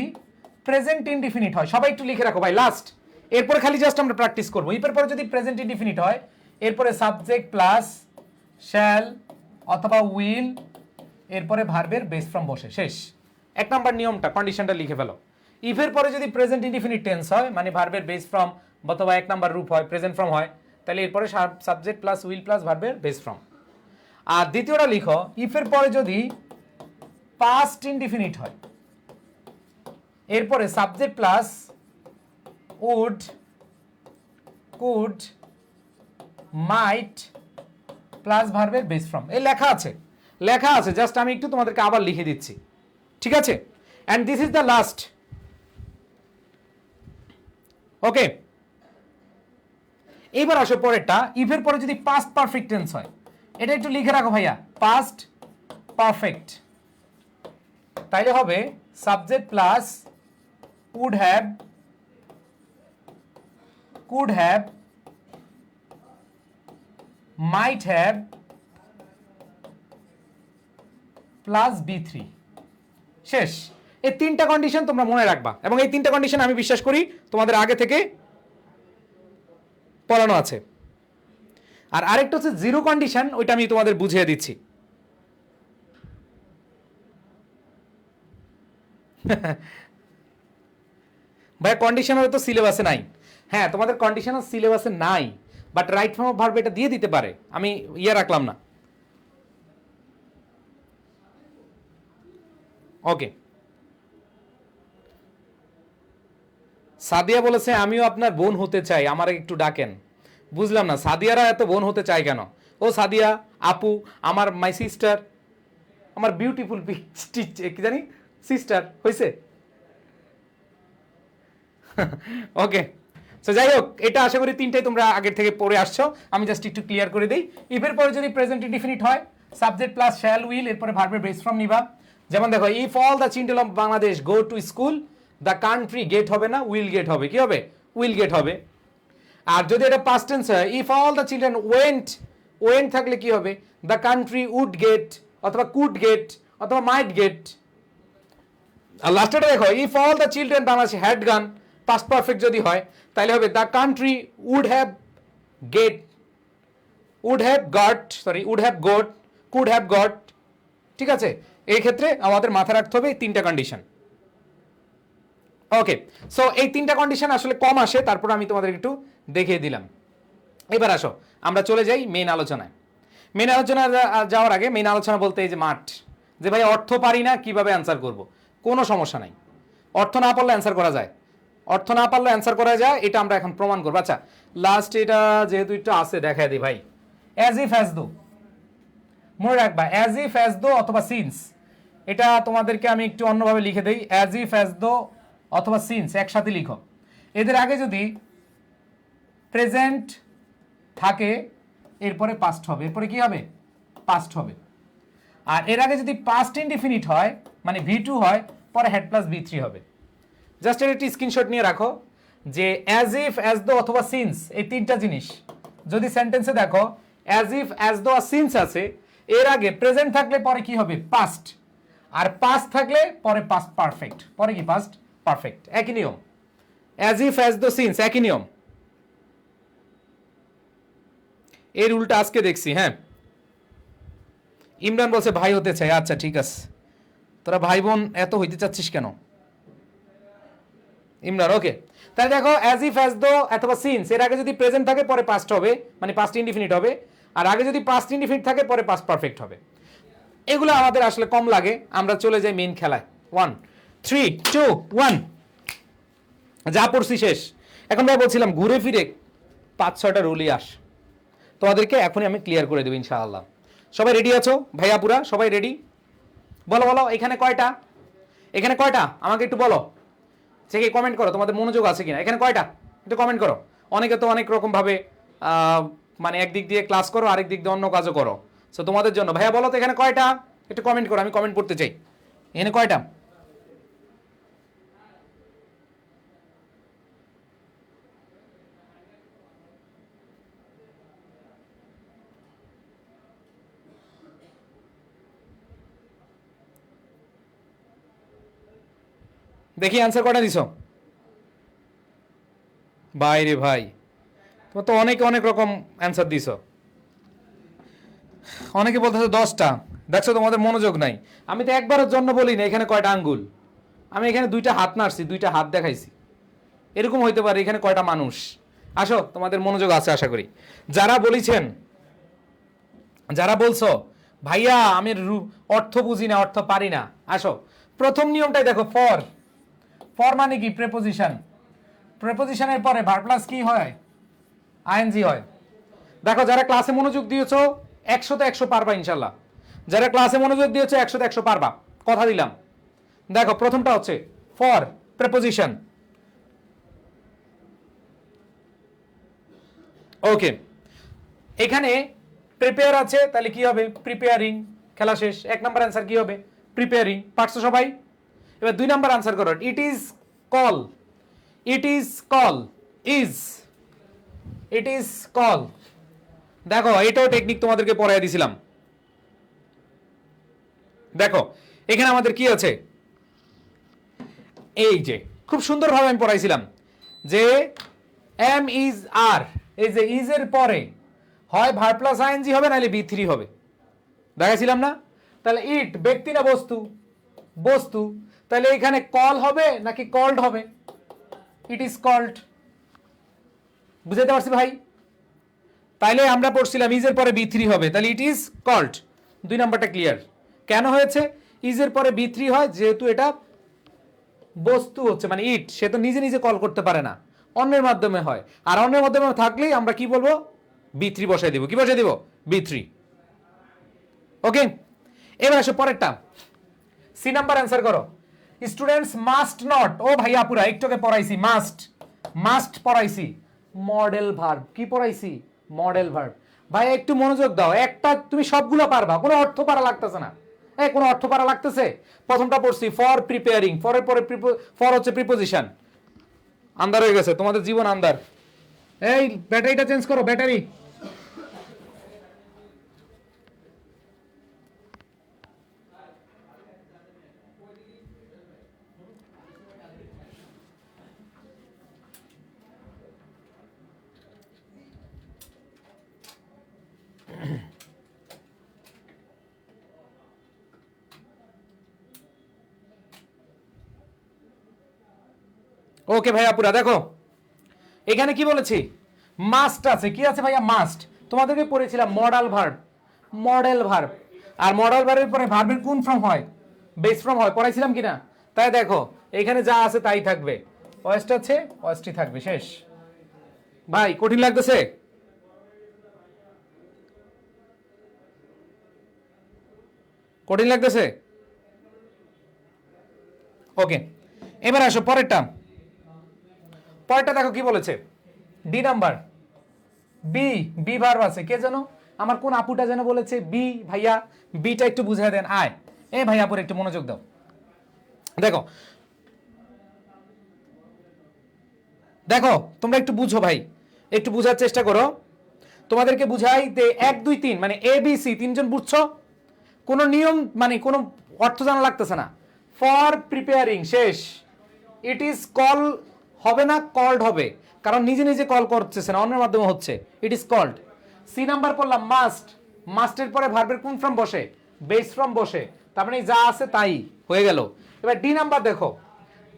প্রেজেন্ট ইনডিফিনিট হয়, সবাই একটু লিখে রাখো ভাই লাস্ট, এরপরে খালি জাস্ট আমরা প্র্যাকটিস করবো। ইফ এর পরে যদি প্রেজেন্ট ইনডিফিনিট হয়, এরপরে সাবজেক্ট প্লাস শ্যাল অথবা উইল, এরপরে ভার্বের বেস ফর্ম বসে, শেষ। এক নাম্বার নিয়মটা, কন্ডিশনটা লিখে ফেলো। ইফ এর পরে যদি প্রেজেন্ট ইনডিফিনিট টেন্স হয়, মানে ভার্বের বেস ফর্ম অথবা এক নাম্বার রূপ হয়, প্রেজেন্ট ফর্ম হয়, তাহলে এরপরে সাবজেক্ট প্লাস উইল প্লাস ভার্বের বেস ফর্ম। আর দ্বিতীয়টা লিখো, ইফ এর পরে যদি পাস্ট ইনডিফিনিট হয়, এরপরে subject plus would, could, might plus ভার্বের বেস ফর্ম। এই লেখা আছে, লেখা আছে, জাস্ট আমি একটু তোমাদেরকে আবার লিখে দিচ্ছি, ঠিক আছে? And this is the last. Okay, এইবার আসো পরেরটা, ইফের পরে যদি পাস্ট পারফেক্ট টেন্স হয়, এটা একটু লিখে রাখো ভাইয়া, পাস্ট পারফেক্ট, তাইলে হবে subject plus would have, could have, might have plus B3, শেষ। এই তিনটা কন্ডিশন তোমরা মনে রাখবা, এবং এই তিনটা কন্ডিশন আমি বিশ্বাস করি তোমাদের আগে থেকে পড়ানো আছে। আর আরেকটা হচ্ছে জিরো কন্ডিশন, ওইটা আমি তোমাদের বুঝিয়ে দিচ্ছি। ভাই কন্ডিশনাল তো সিলেবাসে নাই। হ্যাঁ তোমাদের কন্ডিশনাল সিলেবাসে নাই, but right form of verb এটা দিয়ে দিতে পারে, আমি ইয়ে রাখলাম না। ওকে, সাদিয়া বলেছে আমিও আপনার বোন হতে চাই, আমার একটু ডাকেন। বুঝলাম না সাদিয়ারা এত বোন হতে চায় কেন? ও সাদিয়া আপু, আমার মাই সিস্টার, আমার বিউটিফুল কি জানি সিস্টার হয়েছে। ওকে, সো যাই হোক, এটা আশা করি তিনটাই তোমরা আগের থেকে পড়ে আসছো। আমি জাস্ট একটু ক্লিয়ার করে দিই। ইফের পরে যদি প্রেজেন্ট ইনডিফিনিট হয়, সাবজেক্ট প্লাস শ্যাল উইল, এরপরে ভার্বের বেস ফর্ম নিবা। যেমন দেখো, if all the children of Bangladesh go to school, the country get হবে না, উইল গেট হবে। কি হবে? উইল গেট হবে। আর যদি এটা পাস্ট টেন্স হয়, if all the children went থাকলে কি হবে? দ্য কান্ট্রি উড গেট, অথবা কুড গেট, অথবা মাইট গেট। আর লাস্টেটা দেখো, if all the children Bangladesh had gone, past perfect যদি হয় তাহলে হবে the country would have got, could have got. ঠিক আছে, এই ক্ষেত্রে আমাদের মাথায় রাখতে হবে এই তিনটা কন্ডিশন। ওকে, সো এই তিনটা কন্ডিশন আসলে কম আসে, তারপর আমি তোমাদের একটু দেখিয়ে দিলাম। এবার আসো আমরা চলে যাই মেইন আলোচনায়। মেইন আলোচনা যাওয়ার আগে, মেইন আলোচনা বলতে এই যে মাঠ, যে ভাই অর্থ পারি না কিভাবে অ্যান্সার করব, কোনো সমস্যা নাই। অর্থ না পারলে অ্যান্সার করা যায়, অর্থ না পারলে অ্যান্সার করা যায়, এটা আমরা এখন প্রমাণ করবো। আচ্ছা, লাস্ট এটা যেহেতু একটু আছে দেখায় দিই ভাই। অ্যাজ ইফ অ্যাজ দো, মনে রাখবা অ্যাজ ইফ অ্যাজ দো অথবা সিন্স। এটা তোমাদেরকে আমি একটু অন্যভাবে লিখে দিই, অ্যাজ ইফ অ্যাজ দো অথবা সিন্স একসাথে লিখো। এদের আগে যদি প্রেজেন্ট থাকে এরপরে পাস্ট হবে, এরপরে কি হবে? পাস্ট হবে। আর এর আগে যদি পাস্ট ইনডিফিনিট হয়, মানে V2 হয়, পরে হেড প্লাস V3 হবে। জাস্ট এর একটি স্ক্রিনশট নিয়ে রাখো যে অ্যাজ ইফ অ্যাজ দো অথবা সিন্স, এই তিনটা জিনিস যদি সেন্টেন্সে দেখো as if as though R since আছে, এর আগে প্রেজেন্ট থাকলে পরে কি হবে? পাস্ট। আর পাস্ট থাকলে পরে পাস্ট পারফেক্ট, পরে কি? Past perfect. একই নিয়ম, as if as though since একই নিয়ম। এর উল্টা আজকে দেখছি। হ্যাঁ, ইমরান বলছে ভাই হতে চাই। আচ্ছা ঠিক আছে, তোরা ভাই বোন এত হইতে চাচ্ছিস কেন ইমরান? ওকে, তাহলে দেখো অ্যাজ ইফ অ্যাজ দো অথবা সিন্স, এর আগে যদি প্রেজেন্ট থাকে পরে পাস্ট হবে, মানে পাস্ট ইনডিফিনিট হবে। আর আগে যদি পাস্ট ইনডিফিনিট থাকে পরে পাস্ট পারফেক্ট হবে। এগুলো আমাদের আসলে কম লাগে, আমরা চলে যাই মেইন খেলায়। 1 3 2 1, যা পড়ছি শেষ। এখন ভাই বলছিলাম ঘুরে ফিরে 5-6টা রুলই আস, তোমাদেরকে এখনই আমি ক্লিয়ার করে দেবো ইনশাআল্লাহ। সবাই রেডি আছো ভাইয়াপুরা? সবাই রেডি? বলো বলো, এখানে কয়টা? এখানে কয়টা আমাকে একটু বলো, সে কি কমেন্ট করো, তোমাদের মনোযোগ আছে কিনা? এখানে কয়টা একটু কমেন্ট করো। অনেকে তো অনেক রকম ভাবে মানে একদিক দিয়ে ক্লাস করো, আরেক দিক দিয়ে অন্য কাজও করো। সো তোমাদের জন্য ভাইয়া বলো তো এখানে কয়টা, একটু কমেন্ট করো, আমি কমেন্ট পড়তে চাই। এখানে কয়টা? দেখি অ্যান্সার কয়টা দিছো? ভাই রে ভাই, তোমার তো অনেকে অনেক রকম অ্যান্সার দিছো। অনেকে বলতেছে 10টা। দেখছো তোমাদের মনোযোগ নাই। আমি তো একবারের জন্য বলি না এখানে কয়টা আঙ্গুল, আমি এখানে 2টা হাত নাড়ছি, 2টা হাত দেখাইছি। এরকম হইতে পারে এখানে কয়টা মানুষ। আসো, তোমাদের মনোযোগ আছে আশা করি। যারা বলেছেন, যারা বলছো ভাইয়া আমি অর্থ বুঝি না, অর্থ পারি না, আসো প্রথম নিয়মটাই দেখো। ফর, ফর মানে কি? প্রেপোজিশন। প্রেপোজিশনের পরে ভার্ব প্লাস কি হয়? আইএনজি হয়। দেখো যারা ক্লাসে মনোযোগ দিয়েছো 100তে 100 পারবা ইনশাল্লাহ। যারা ক্লাসে মনোযোগ দিয়েছো 100তে 100 পারবা, কথা দিলাম। দেখো প্রথমটা হচ্ছে ফর, প্রেপোজিশন। ওকে, এখানে প্রিপেয়ার আছে, তাহলে কি হবে? প্রিপেয়ারিং। খেলা শেষ। 1 নাম্বার অ্যান্সার কি হবে? প্রিপেয়ারিং। পারছো সবাই? এবার 2 নাম্বার অ্যান্সার করো। It is call, it is call, is, it is call. দেখো এটাও টেকনিক তোমাদেরকে পড়াই দিছিলাম। দেখো এখানে আমাদের কি আছে, এই যে খুব সুন্দরভাবে আমি পড়াইছিলাম যে এম ইজ আর, এই যে ইজ এর পরে হয় ভার্ব প্লাস আইএনজি হবে, নাহলে V3 হবে। দেখাইছিলাম না? তাহলে ইট ব্যক্তি না বস্তু? বস্তু। তাহলে এখানে কল হবে নাকি কল্ড হবে? It is called. বুঝাতে পারছি ভাই? তাইলে আমরা পড়ছিলাম ইজের পরে V3 হবে, তাহলে ইট ইজ কল্ড। 2 নাম্বারটা ক্লিয়ার। কেন হয়েছে? ইজের পরে V3 হয় যেহেতু এটা বস্তু হচ্ছে, মানে ইট, সে তো নিজে নিজে কল করতে পারে না, অন্যের মাধ্যমে হয়। আর অন্যের মাধ্যমে থাকলেই আমরা কি বলবো? V3 বসাই দেব। কি বসাই দেব? V3। ওকে, এবার আসো পরেরটা, সি নাম্বার অ্যান্সার করো। স্টুডেন্টস মাস্ট নট, ও ভাইয়া আপুরা একটু আগে পড়াইছি মাস্ট, মাস্ট পড়াইছি, মডেল ভার্ব কি পড়াইছি, মডেল ভার্ব। ভাই একটু মনোযোগ দাও, একটা তুমি সবগুলো পারবা, কোনো অর্থ পারা লাগতেছে না, এই কোনো অর্থ পারা লাগতেছে। প্রথমটা পড়ছি ফর প্রিপেয়ারিং, ফরের পরে ফর হচ্ছে প্রিপোজিশন। আন্দার হয়ে গেছে তোমাদের জীবন আন্দার। এই ব্যাটারিটা চেঞ্জ করো, ব্যাটারি। ওকে ভাইয়া পুরা দেখো এখানে কি বলেছি, মাস্ট আছে, কি আছে ভাইয়া, মাস্ট। তোমাদেরকে পড়েছিলাম মডাল ভার্ব, মডেল ভার্ব। আর মডেল ভার্বের পরে ভার্বের কোন ফর্ম হয়, বেস ফর্ম হয়, পড়াইছিলাম কিনা? তাই দেখো এখানে যা আছে তাই থাকবে, ওয়েস্ট আছে ওয়েস্টই থাকবে, শেষ। ভাই কঠিন লাগতেছে? কঠিন লাগতেছে? ওকে এবার আসো পরেরটা, পরেরটা দেখো কি বলেছে, D number, B, B verb আছে, কে যেন আমার কোন আপুটা যেন বলেছে বি, ভাইয়া বিটা একটু বুঝাই দেন, আয় এ ভাইয়া পরে একটু মনোযোগ দাও। দেখো দেখো তোমরা একটু বুঝো ভাই, একটু বুঝার চেষ্টা করো, তোমাদেরকে বুঝাই যে 1 2 3 মানে এ বি সি, তিনজন বুঝছো, কোনো নিয়ম মানে কোনো অর্থ জানা লাগতেছে না। ফর প্রিপেয়ারিং শেষ, ইট ইজ কল হবে না, কল্ড হবে, কারণ নিজে নিজে কল করতেছে না, অন্যের মাধ্যমে হচ্ছে, it is called. C number পড়লাম মাস্ট, মাস্টের পরে ভার্বের কোন ফর্ম বসে, বেস ফর্ম বসে, তার মানে যা আছে তাই হয়ে গেল। এবার ডি নাম্বার দেখো,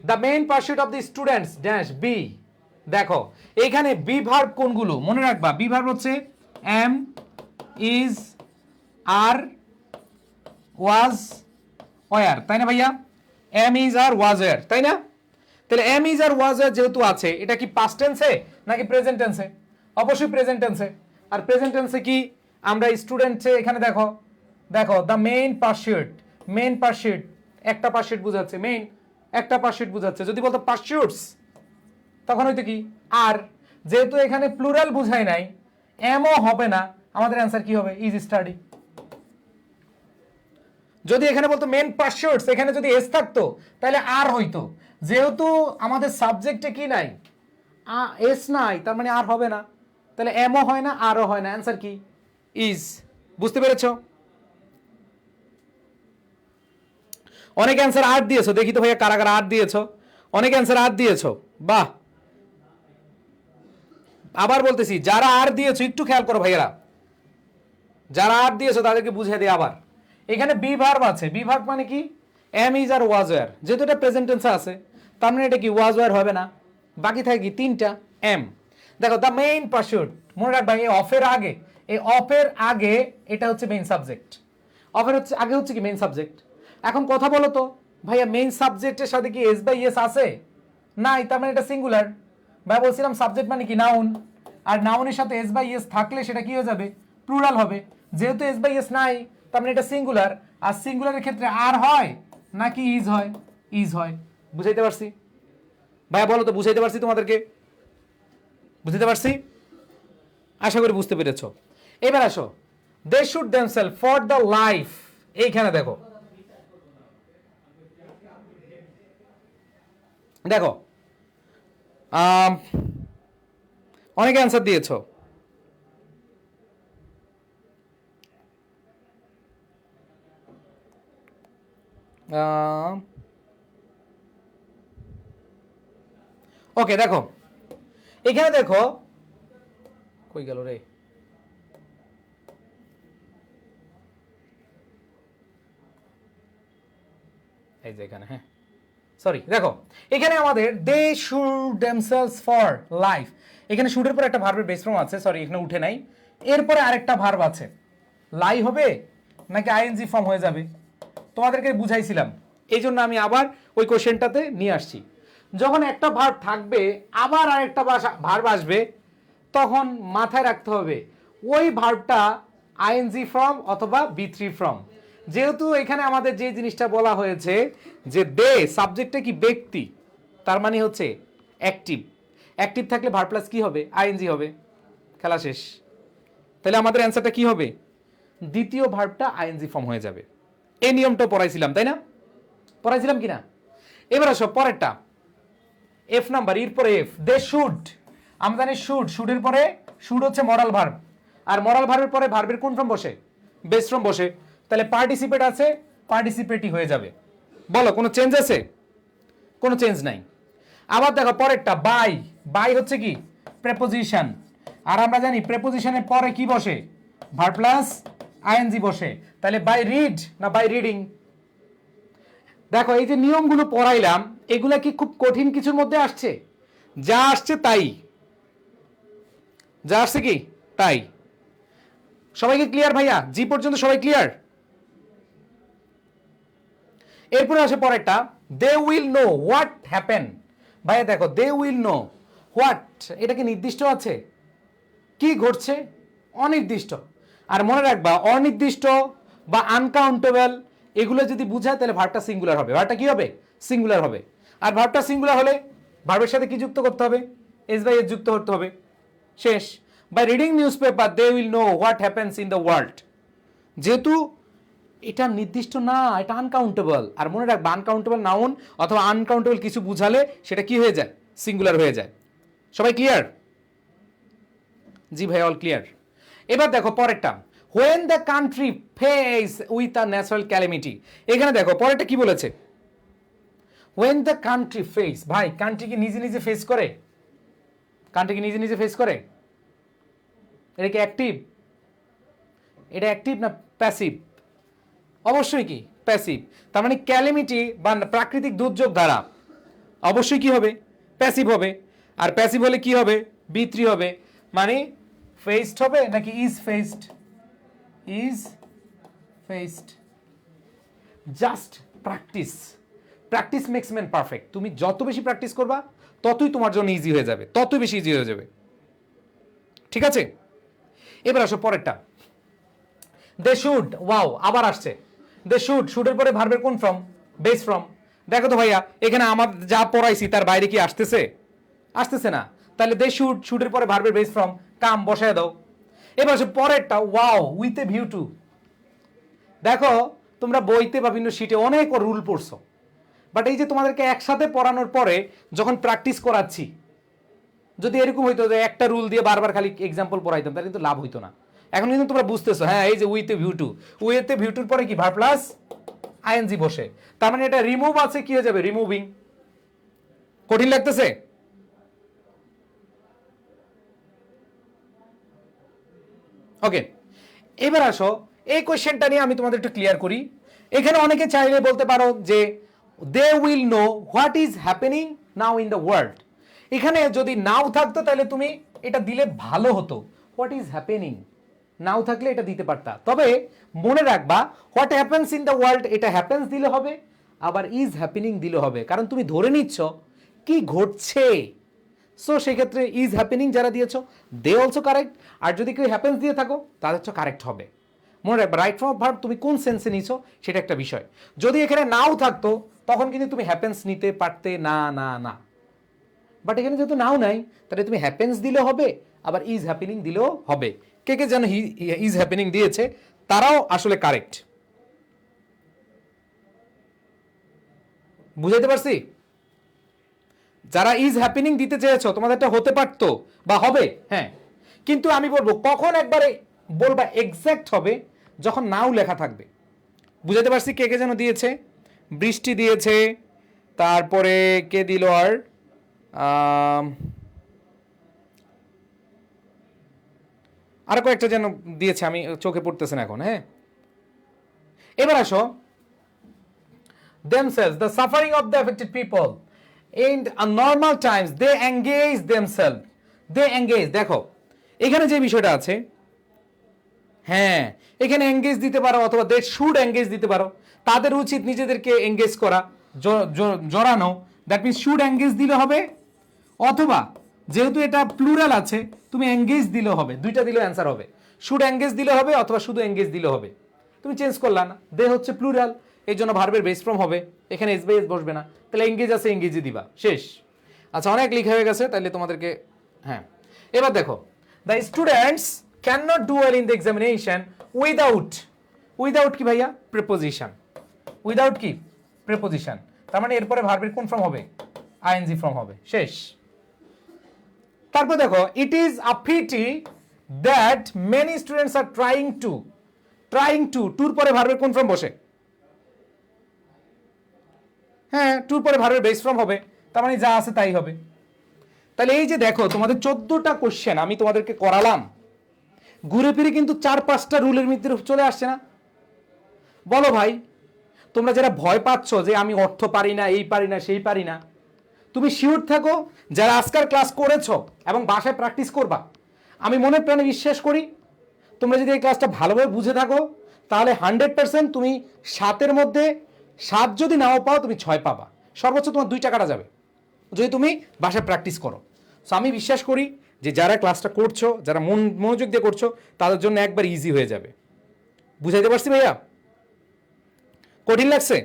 the main pursuit of the students dash B. দেখো এইখানে বি ভার্ব কোনগুলো মনে রাখবা, বি ভার্ব হচ্ছে am, is, are, was, were, তাই না ভাইয়া? Am is are was were, তাই না? তাহলে am is are was were যেহেতু আছে, এটা কি পাস্ট টেন্সে নাকি প্রেজেন্ট টেন্সে? অবশ্যই প্রেজেন্ট টেন্সে। আর প্রেজেন্ট টেন্সে কি আমরা স্টুডেন্টে এখানে দেখো, দেখো the main pursuit, main pursuit একটা পারসুট বুঝাচ্ছে, মেইন একটা পারসুট বুঝাচ্ছে। যদি বলতো পারসুটস তখন হয়তো কি আর, যেহেতু এখানে প্লুরাল বুঝায় নাই, এমও হবে না, আমাদের অ্যান্সার কি হবে, ইজ স্টাডি। যদি এখানে বলতো মেন পারসুটস, এখানে যদি এস থাকতো তাহলে আর হইতো, যেহেতু আমাদের সাবজেক্টে কি নাই, এস নাই, তার মানে আর হবে না, তাহলে এমও হয় না আরও হয় না, অ্যান্সার কি, ইজ। বুঝতে পেরেছো? অনেক অ্যান্সার আর দিয়েছো, দেখি তো ভাইয়া কারা কারা আর দিয়েছো, অনেক অ্যান্সার আর দিয়েছো, বাহ। আবার বলতেছি যারা আর দিয়েছো একটু খেয়াল করো ভাইয়েরা, যারা আর দিয়েছো তাদেরকে বুঝিয়ে দিই আবার। এখানে বি ভার্ব আছে, বি ভার্ব মানে কি, am is are was were, যেহেতু এটা প্রেজেন্ট টেন্সে আছে তার মানে এটা কি ওয়াজ ওয়ার হবে না, বাকি থাকে কি তিনটা এম। দেখো দ্য মেইন পারসুট, মনে রাখবা এই অফের আগে, এই অফের আগে এটা হচ্ছে মেইন সাবজেক্ট, অফের হচ্ছে আগে হচ্ছে কি মেইন সাবজেক্ট। এখন কথা বলো তো ভাইয়া মেইন সাবজেক্টের সাথে কি এস বাই এস আছে? নাই, তার মানে এটা সিঙ্গুলার। ভাই বলছিলাম সাবজেক্ট মানে কি নাউন, আর নাউনের সাথে এস বাই এস থাকলে সেটা কি হয়ে যাবে, প্লুরাল হবে। যেহেতু এস বাই এস নাই তার মানে এটা সিঙ্গুলার, আর সিঙ্গুলারের ক্ষেত্রে আর হয় নাকি ইজ হয়, ইজ হয়। বুঝাইতে পারছি ভাইয়া? বলো তো বুঝাইতে পারছি তোমাদেরকে? বুঝতে পারছি, আশা করি বুঝতে পেরেছো। এবার আসো, they should themselves for the life, এইখানে দেখো, দেখো অনেকে অ্যান্সার দিয়েছো, ওকে দেখো এখানে দেখো, কই গেল রে, এই যে এখানে, হ্যাঁ সরি, দেখো এখানে আমাদের they should themselves for life, এখানে শুডের পর একটা ভার্বের বেস ফর্ম আছে, সরি এখানে উঠে নাই, এরপরে আরেকটা ভার্ব আছে, লাই হবে নাকি আইএনজি ফর্ম হয়ে যাবে, তোমাদেরকে বুঝাইছিলাম, এই জন্য আমি আবার ওই কোশ্চেনটাতে নিয়ে আসছি। যখন একটা ভার্ব থাকবে আবার আরেকটা ভার্ব আসবে, তখন মাথায় রাখতে হবে ওই ভার্বটা আইএনজি ফর্ম অথবা বি3 ফর্ম। যেহেতু এখানে আমাদের যে জিনিসটা বলা হয়েছে যে দে সাবজেক্টটা কি ব্যক্তি, তার মানে হচ্ছে অ্যাক্টিভ। অ্যাক্টিভ থাকলে ভার্ব প্লাস কি হবে? আইএনজি হবে। খেলা শেষ। তাহলে আমাদের অ্যান্সারটা কি হবে? দ্বিতীয় ভার্বটা আইএনজি ফর্ম হয়ে যাবে। এই নিয়মটা পড়াইছিলাম, তাই না? পড়াইছিলাম কিনা? এবার আসো পরেরটা, এফ নাম্বার, এর পরে এফ। দে শুড, আমরা জানি শুড, শুডের পরে শুড হচ্ছে মরাল ভার্ব, আর মরাল ভার্বের পরে ভার্বের কোন ফর্ম বসে? বেস ফর্ম বসে। তাহলে পার্টিসিপেট আছে, পার্টিসিপেটই হয়ে যাবে। বলো কোনো চেঞ্জ আছে? কোনো চেঞ্জ নাই। আবার দেখো পরেরটা, বাই। বাই হচ্ছে কি? প্রেপোজিশন, আর আমরা জানি প্রেপোজিশনের পরে কি বসে? ভার্ব প্লাস আইএনজি বসে। তাহলে বাই রিড না বাই রিডিং? দেখো এই যে নিয়মগুলো পড়াইলাম, এগুলা কি খুব কঠিন কিছুর মধ্যে আসছে? যা আসছে তাই, যা আসছে কি তাই। সবাইকে ক্লিয়ার ভাইয়া? জি পর্যন্ত সবাই ক্লিয়ার? এরপরে আসে পরেরটা, they will know what happen. ভাইয়া দেখো, দে উইল নো হোয়াট, এটা কি নির্দিষ্ট আছে? কি ঘটছে? অনির্দিষ্ট। আর মনে রাখবা, অনির্দিষ্ট বা আনকাউন্টেবল এগুলো যদি বুঝায় তাহলে ভার্বটা সিঙ্গুলার হবে। ভার্বটা কি হবে? সিঙ্গুলার হবে। আর ভার্বটা সিঙ্গুলার হলে ভার্বের সাথে কি যুক্ত করতে হবে? এস বাই এস যুক্ত করতে হবে। শেষ। By reading news paper they will know what happens in the world. যেহেতু এটা নির্দিষ্ট না, এটা আনকাউন্টেবল। আর মনে রাখবা, আনকাউন্টেবল নাউন অথবা আনকাউন্টেবল কিছু বুঝালে সেটা কি হয়ে যায়? সিঙ্গুলার হয়ে যায়। সবাই ক্লিয়ার? জি ভাই, অল ক্লিয়ার। এবার দেখো পরেরটা, when the country face with a natural calamity. এখানে দেখো পরেরটা কি বলেছে? When the country face. ভাই কান্ট্রি কি নিজে নিজে ফেস করে? কান্ট্রি কি নিজে নিজে ফেস করে? এটা কি অ্যাক্টিভ? এটা অ্যাক্টিভ না প্যাসিভ? অবশ্যই কি প্যাসিভ। তার মানে ক্যালামিটি বা প্রাকৃতিক দুর্যোগ দ্বারা অবশ্যই কি হবে? প্যাসিভ হবে। আর প্যাসিভ হলে কি হবে? বি3 হবে। মানে ফেসড হবে নাকি is faced? Is faced. Just practice, practice makes man perfect. তুমি যত বেশি প্র্যাকটিস করবা ততই তোমার জন্য ইজি হয়ে যাবে, ততই বেশি ইজি হয়ে যাবে। ঠিক আছে? এবার আসো পরেরটা, দে শুড। ওয়াও, আবার আসছে দে শুড। শুডের পরে ভার্বের কোন ফর্ম? Base form. দেখো তো ভাইয়া, এখানে আমার যা পড়াইছি তার বাইরে কি আসতেছে? আসতেছে না। তাহলে দে শুড, শুডের পরে ভার্বের বেস ফর্ম কাম বসায় দাও। এবার আসো পরেরটা, wow with a view two. দেখো তোমরা বইতে বা বিভিন্ন শিটে অনেক রুল পড়ছো, বাট এই যে তোমাদেরকে একসাথে পড়ানোর পরে যখন প্র্যাকটিস করাচ্ছি, যদি এরকম হইতো যে একটা রুল দিয়ে বারবার খালি এক্সাম্পল পড়াইতাম, তাহলে কিন্তু লাভ হইতো না। এখন কিন্তু তোমরা বুঝতেছো, হ্যাঁ এই যে with a view to, with a view টুর পরে কি ভার্ব প্লাস আইএনজি বসে, তার মানে এটা রিমুভ আছে, কি হয়ে যাবে? রিমুভিং। কঠিন লাগতেছে? ওকে, এবার আসো এই কোয়েশ্চেনটা নিয়ে আমি তোমাদের একটু ক্লিয়ার করি। এখানে অনেকে চাইলে বলতে পারো যে they will know what is happening now in the world. এখানে যদি নাও থাকতো তাহলে তুমি এটা দিলে ভালো হতো, হোয়াট ইজ হ্যাপেনিং। নাও থাকলে এটা দিতে পারতা। তবে মনে রাখবা, what happens in the world, এটা হ্যাপেন্স দিলে হবে, আবার ইজ হ্যাপেনিং দিলে হবে, কারণ তুমি ধরে নিচ্ছ কি ঘটছে। সো সেক্ষেত্রে ইজ হ্যাপেনিং যারা দিয়েছো দে অলসো কারেক্ট, আর যদি কেউ হ্যাপেন্স দিয়ে থাকো তাদের তো কারেক্ট হবে। মনে রাখবে, রাইট ফর্ম অফ ভার্ব তুমি কোন সেন্সে নিছো সেটা একটা বিষয়। যদি এখানে নাও থাকতো তখন কিন্তু তুমি হ্যাপেন্স নিতে পারতে না না না। বাট এখানে যেহেতু নাও নাই, তাহলে তুমি হ্যাপেন্স দিলে হবে, আবার ইজ হ্যাপেনিং দিলেও হবে। কে কে যেন ইজ হ্যাপেনিং দিয়েছে তারাও আসলে কারেক্ট। বুঝাইতে পারছি? যারা ইজ হ্যাপেনিং দিতে চেয়েছো তোমাদেরটা হতে পারতো বা হবে, হ্যাঁ, কিন্তু আমি বলবো কখন একবারে বলবা এক্স্যাক্ট হবে? যখন নাও লেখা থাকবে। বুঝাতে পারছি? কে কে যেন দিয়েছে? বৃষ্টি দিয়েছে, তারপরে কে দিল আর আরো কয়েকটা যেন দিয়েছে, আমি চোখে পড়তেছে না এখন। হ্যাঁ, এবার আসো, themselves, the suffering of the affected people in normal times they engage themselves, they engage। দেখো এখানে যে বিষয়টা আছে, হ্যাঁ এখানে এঙ্গেজ দিতে পারো অথবা দে শুড এঙ্গেজ দিতে পারো। তাদের উচিত নিজেদেরকে এঙ্গেজ করা, জড়ানো, দ্যাট মিনস শুড এঙ্গেজ দিলে হবে, অথবা যেহেতু এটা প্লুরাল আছে তুমি এঙ্গেজ দিলে হবে। দুইটা দিলেও অ্যান্সার হবে, শুড এঙ্গেজ দিলে হবে অথবা শুধু এঙ্গেজ দিলে হবে। তুমি চেঞ্জ করলা না, দে হচ্ছে প্লুরাল, এই জন্য ভার্বের বেস ফর্ম হবে, এখানে এস বাই এস বসবে না, তাহলে এঙ্গেজ আছে এঙ্গেজই দিবা, শেষ। আচ্ছা, অনেক লেখা হয়ে গেছে, তাহলে তোমাদেরকে হ্যাঁ এবার দেখো, the students can not do well in the examination without কি ভাইয়া, প্রিপোজিশন, উইদাউট কি প্রিপোজিশন, তার মানে এরপরে ভার্বের কোন ফর্ম হবে, আইএনজি ফর্ম হবে, শেষ। তারপর দেখো, it is a pity that many students are trying to টুর পরে ভার্বের কোন ফর্ম বসে, হ্যাঁ টুর পরে ভার্বের বেস ফর্ম হবে, তার মানে যা আছে তাই হবে। তাহলে এই যে দেখো তোমাদের 14টা কোশ্চেন আমি তোমাদেরকে করালাম, ঘুরে ফিরে কিন্তু 4-5টা রুলের ভিতরে চলে আসছে না। বলো ভাই, তোমরা যারা ভয় পাচ্ছ যে আমি অর্থ পারি না, এই পারি না, সেই পারি না, তুমি শিওর থাকো যারা আজকাল ক্লাস করেছো এবং বাসায় প্র্যাকটিস করবা, আমি মনে প্রাণে বিশ্বাস করি তোমরা যদি এই ক্লাসটা ভালোভাবে বুঝে থাকো তাহলে 100% তুমি 7-এর মধ্যে 7 যদি নাও পাও তুমি 6 পাবা, সর্বোচ্চ তোমার 2 টাকাটা যাবে যদি তুমি বাসায় প্র্যাকটিস করো। সো আমি বিশ্বাস করি যে যারা ক্লাসটা করছো, যারা মনোযোগ দিয়ে করছো, তাদের জন্য একবার ইজি হয়ে যাবে। বুঝাইতে পারছি ভাইয়া? কঠিন লাগছে?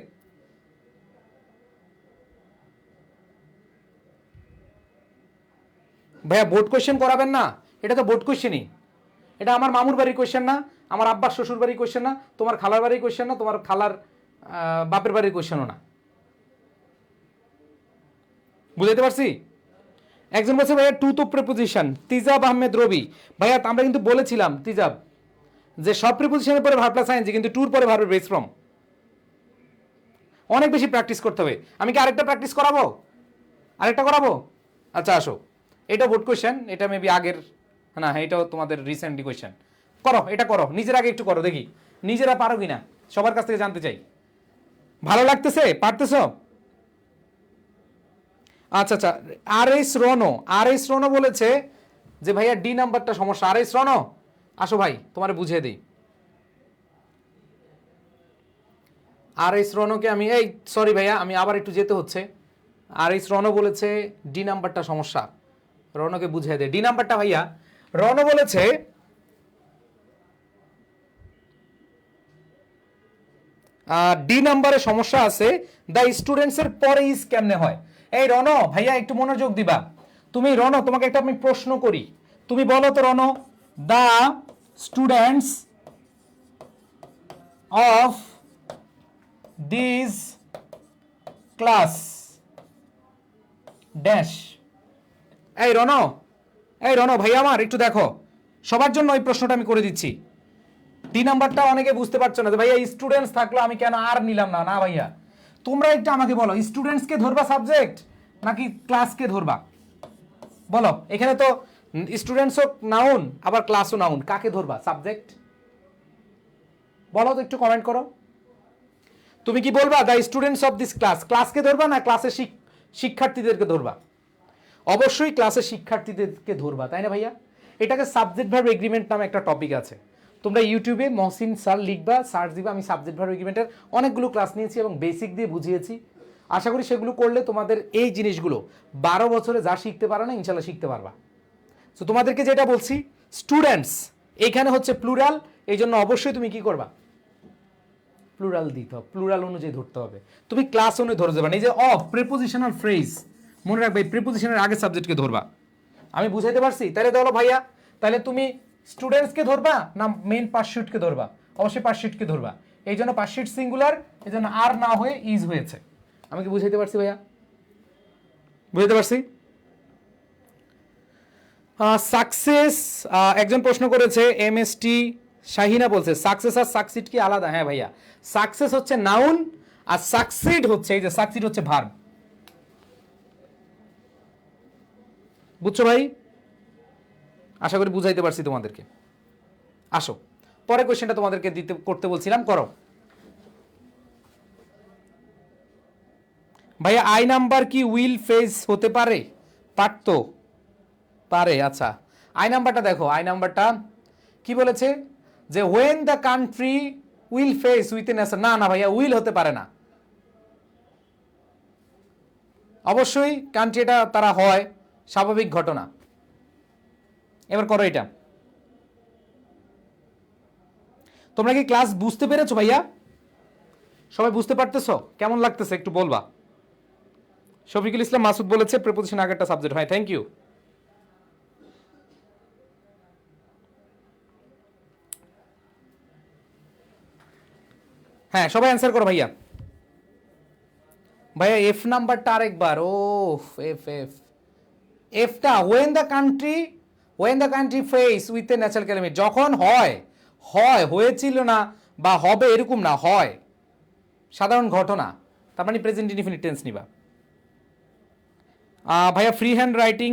ভাইয়া বোর্ড কোয়েশ্চেন করাবেন না, এটা তো বোর্ড কোয়েশ্চেনই, এটা আমার মামুর বাড়ির কোয়েশ্চেন না, আমার আব্বার শ্বশুর বাড়ির কোয়েশ্চেন না, তোমার খালার বাড়ির কোয়েশ্চেন না, তোমার খালার বাপের বাড়ির কোয়েশ্চেনও না। বুঝাইতে পারছি? একজন বলছে ভাইয়া টু তো প্রিপোজিশন, তিজাব আহমেদ রবি। ভাইয়া আমরা কিন্তু বলেছিলাম তিজাব যে সব প্রিপোজিশনের পরে ভার্ব প্লাস আইএনজি, কিন্তু টুর পরে ভার্বের বেস ফর্ম। অনেক বেশি প্র্যাকটিস করতে হবে। আমি কি আরেকটা প্র্যাকটিস করাবো? আরেকটা করাবো? আচ্ছা আসো, এটা বোর্ড কোয়েশ্চেন, এটা মেবি আগের, না হ্যাঁ এটাও তোমাদের রিসেন্টলি কোয়েশ্চেন। করো, এটা করো, নিজের আগে একটু করো দেখি নিজেরা পারো কিনা, সবার কাছ থেকে জানতে চাই। ভালো লাগতেছে? পারতেছো? আচ্ছা আচ্ছা, আর এস রনো বলেছে যে ভাইয়া ডি নাম্বারটা সমস্যা। আর এস রনো আসো ভাই, তোমার বুঝিয়ে দিই। আর এস রনোকে আমি, এই সরি ভাইয়া আমি আবার একটু যেতে হচ্ছে। আর এস রনো বলেছে ডি নাম্বারটা সমস্যা, রনোকে বুঝিয়ে দে ডি নাম্বারটা। ভাইয়া রনো বলেছে ডি নাম্বারে সমস্যা আছে, দ্য স্টুডেন্টস এর পরে ইজ কেমনে হয়। এই রনো ভাইয়া একটু মনোযোগ দিবা। তুমি রনো, তোমাকে একটা আমি প্রশ্ন করি, তুমি বলো তো Rono, the students of this class dash. এই রনো, এই রনো ভাইয়া আমার একটু দেখো, সবার জন্য এই প্রশ্নটা আমি করে দিচ্ছি। ডি নাম্বারটা অনেকে বুঝতে পারছো না যে ভাইয়া স্টুডেন্টস থাকলো আমি কেন আর নিলাম না। না ভাইয়া, তোমরা একটু আমাকে বলো, স্টুডেন্টসকে ধরবা সাবজেক্ট নাকি ক্লাসকে ধরবা? বলো, এখানে তো স্টুডেন্টসও নাউন আবার ক্লাসও নাউন, কাকে ধরবা সাবজেক্ট? বলো তো, একটু কমেন্ট করো। তুমি কি বলবা the students of this class, ক্লাসকে ধরবা না ক্লাসের শিক্ষার্থীদেরকে ধরবা? অবশ্যই ক্লাসের শিক্ষার্থীদেরকে ধরবা, তাই না ভাইয়া? এটাকে সাবজেক্ট ভার্ব এগ্রিমেন্ট নামে একটা টপিক আছে, তোমরা ইউটিউবে মহসিন স্যার লিখবা, সার্চ দিবা, আমি সাবজেক্ট ভার্ব এগ্রিমেন্টের অনেকগুলো ক্লাস নিয়েছি এবং বেসিক দিয়ে বুঝিয়েছি। আশা করি সেগুলো করলে তোমাদের এই জিনিসগুলো 12 বছরে যা শিখতে পারো না ইনশাল্লাহ শিখতে পারবা। তো তোমাদেরকে যেটা বলছি, স্টুডেন্টস এখানে হচ্ছে প্লুরাল, এই জন্য অবশ্যই তুমি কি করবা, প্লুরাল দিতে হবে, প্লুরাল অনুযায়ী ধরতে হবে। তুমি ক্লাস অনুযায়ী ধরে যাবে না। এই যে অফ প্রিপোজিশনাল ফ্রেজ, মনে রাখবে প্রিপোজিশনের আগে সাবজেক্টকে ধরবা। আমি বুঝাইতে পারছি? তাহলে বলো ভাইয়া, তাহলে তুমি স্টুডেন্টসকে ধরবা না মেইন পার্সুইটকে ধরবা? অবশ্যই পার্সুইটকে ধরবা, এই জন্য পার্সুইট সিঙ্গুলার, এই জন্য আর না হয়ে ইজ হয়েছে। আমি কি বুঝাইতে পারছি ভাইয়া? বুঝাইতে পারছি? সাকসেস, একজন প্রশ্ন করেছে এমএসটি শাহিনা বলছে সাকসেস আর সাকসিড কি আলাদা? হ্যাঁ ভাইয়া, সাকসেস হচ্ছে নাউন আর সাকসিড হচ্ছে, এই যে সাকসিড হচ্ছে ভার্ব। বুঝছো ভাই? আশা করি বুঝাইতে পারছি তোমাদেরকে। আসো পরে কোয়েশ্চেনটা তোমাদেরকে করতে বলছিলাম, করো ভাইয়া। আই নাম্বার কি উইল ফেস হতে পারে? পারতো, পারে। আচ্ছা, আই নাম্বারটা দেখো, আই নাম্বারটা কি বলেছে যে when the country will face with a nation. না না ভাইয়া, উইল হতে পারে না। অবশ্যই কান্ট্রি, এটা তারা হয় স্বাভাবিক ঘটনা। এবার করো এটা। তোমরা কি ক্লাস বুঝতে পেরেছো ভাইয়া? সবাই বুঝতে পারতেছো? কেমন লাগতেছে একটু বলবা। শফিকুল ইসলাম মাসুদ বলেছে প্রিপোজিশন আগেরটা সাবজেক্ট। হয়, থ্যাংক ইউ। হ্যাঁ, সবাই অ্যান্সার করো ভাইয়া। ভাইয়া এফ নাম্বারটা আরেকবার। ও এফ এফ এফটা when the country face with a natural calamity, যখন হয়, হয়েছিল না বা হবে এরকম না, হয় সাধারণ ঘটনা, তার মানে প্রেজেন্ট ইনডিফিনিট টেন্স নিবা। ভাইয়া ফ্রি হ্যান্ড রাইটিং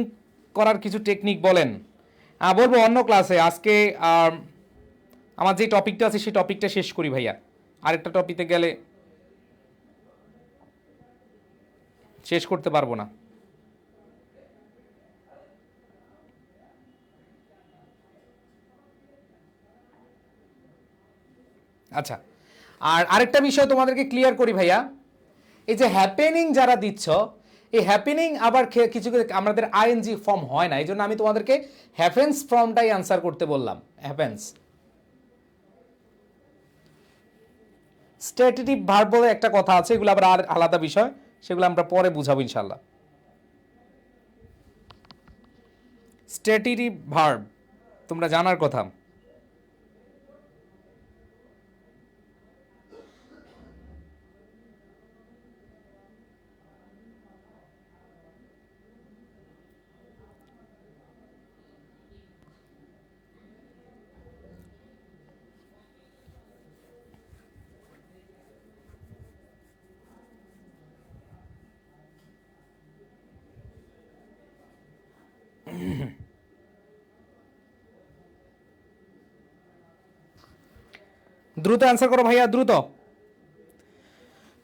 করার কিছু টেকনিক বলেন। বলবো অন্য ক্লাসে। আজকে আমার যে টপিকটা আছে সেই টপিকটা শেষ করি ভাইয়া, আরেকটা টপিকে গেলে শেষ করতে পারবো না। আচ্ছা, আর আরেকটা বিষয় তোমাদেরকে ক্লিয়ার করি ভাইয়া, এই যে হ্যাপেনিং যারা দিচ্ছ, এই হ্যাপেনিং আবার কিছু আমাদের আইএনজি ফর্ম হয় না, এই জন্য আমি তোমাদেরকে হ্যাপেন্স ফর্মটাই আনসার করতে বললাম। হ্যাপেন্স স্ট্যাটিটিভ ভার্ব বলে একটা কথা আছে, এগুলো আবার আর আলাদা বিষয়, সেগুলো আমরা পরে বুঝাবো ইনশাল্লাহ। স্ট্যাটিটিভ ভার্ব তোমরা জানার কথা। দ্রুত অ্যান্সার করো ভাইয়া, দ্রুত।